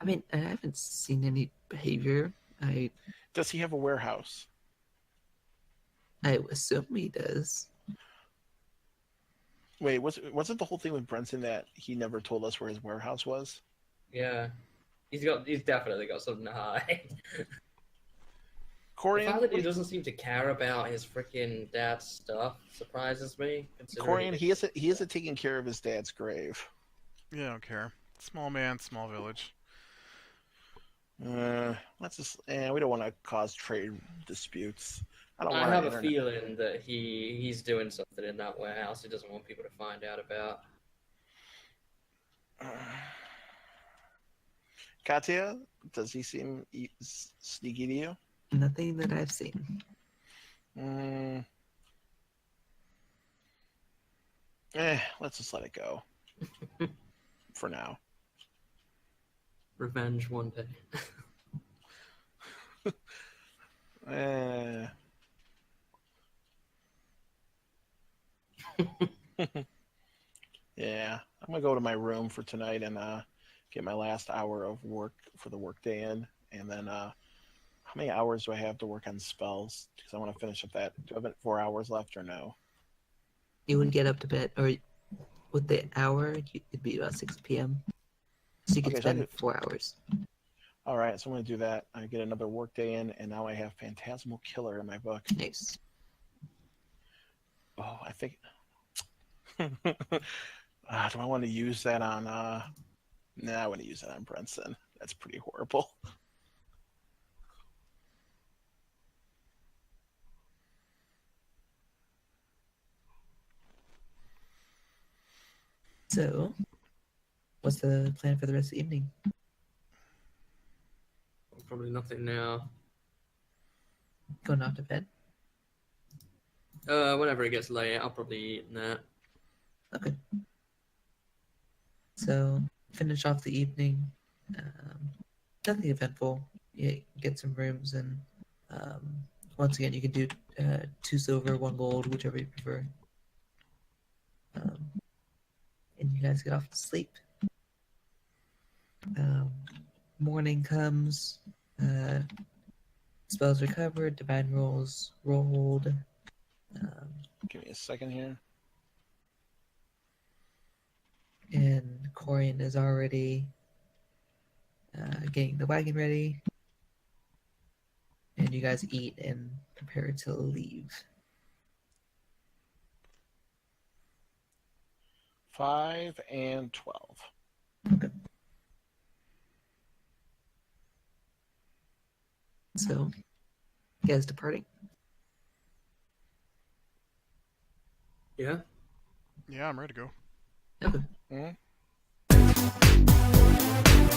I mean, I haven't seen any behavior. Does he have a warehouse? I assume he does. Wait, wasn't the whole thing with Brenton that he never told us where his warehouse was? Yeah. He's definitely got something to hide. The Corian, fact that he doesn't seem to care about his freaking dad's stuff surprises me. Corian, he isn't taking care of his dad's grave. Yeah, I don't care. Small man, small village. Let's just. We don't want to cause trade disputes. I have a feeling that he's doing something in that warehouse he doesn't want people to find out about. Katya, does he seem sneaky to you? Nothing that I've seen. Let's just let it go. For now. Revenge one day. Yeah, I'm gonna go to my room for tonight and get my last hour of work for the workday in, and then how many hours do I have to work on spells? Because I want to finish up that. Do I have 4 hours left or no? You would get up to bed, or with the hour, it'd be about 6 p.m. So you could Okay, spend 4 hours. All right, so I'm gonna do that. I get another workday in, and now I have Phantasmal Killer in my book. Nice. Oh, I think. Do I want to use that on? Nah, I want to use that on Brenson. That's pretty horrible. So, what's the plan for the rest of the evening? Probably nothing now. Going off to bed? Whenever it gets late, I'll probably eat that. Okay. So, finish off the evening. Nothing eventful. You get some rooms, and once again, you can do 2 silver, 1 gold, whichever you prefer. And you guys get off to sleep. Morning comes. Spells recovered. Divine rolls rolled. Give me a second here. And Corian is already getting the wagon ready. And you guys eat and prepare to leave. 5 and 12. Okay. So, you guys departing? Yeah? Yeah, I'm ready to go. Okay. Mhm.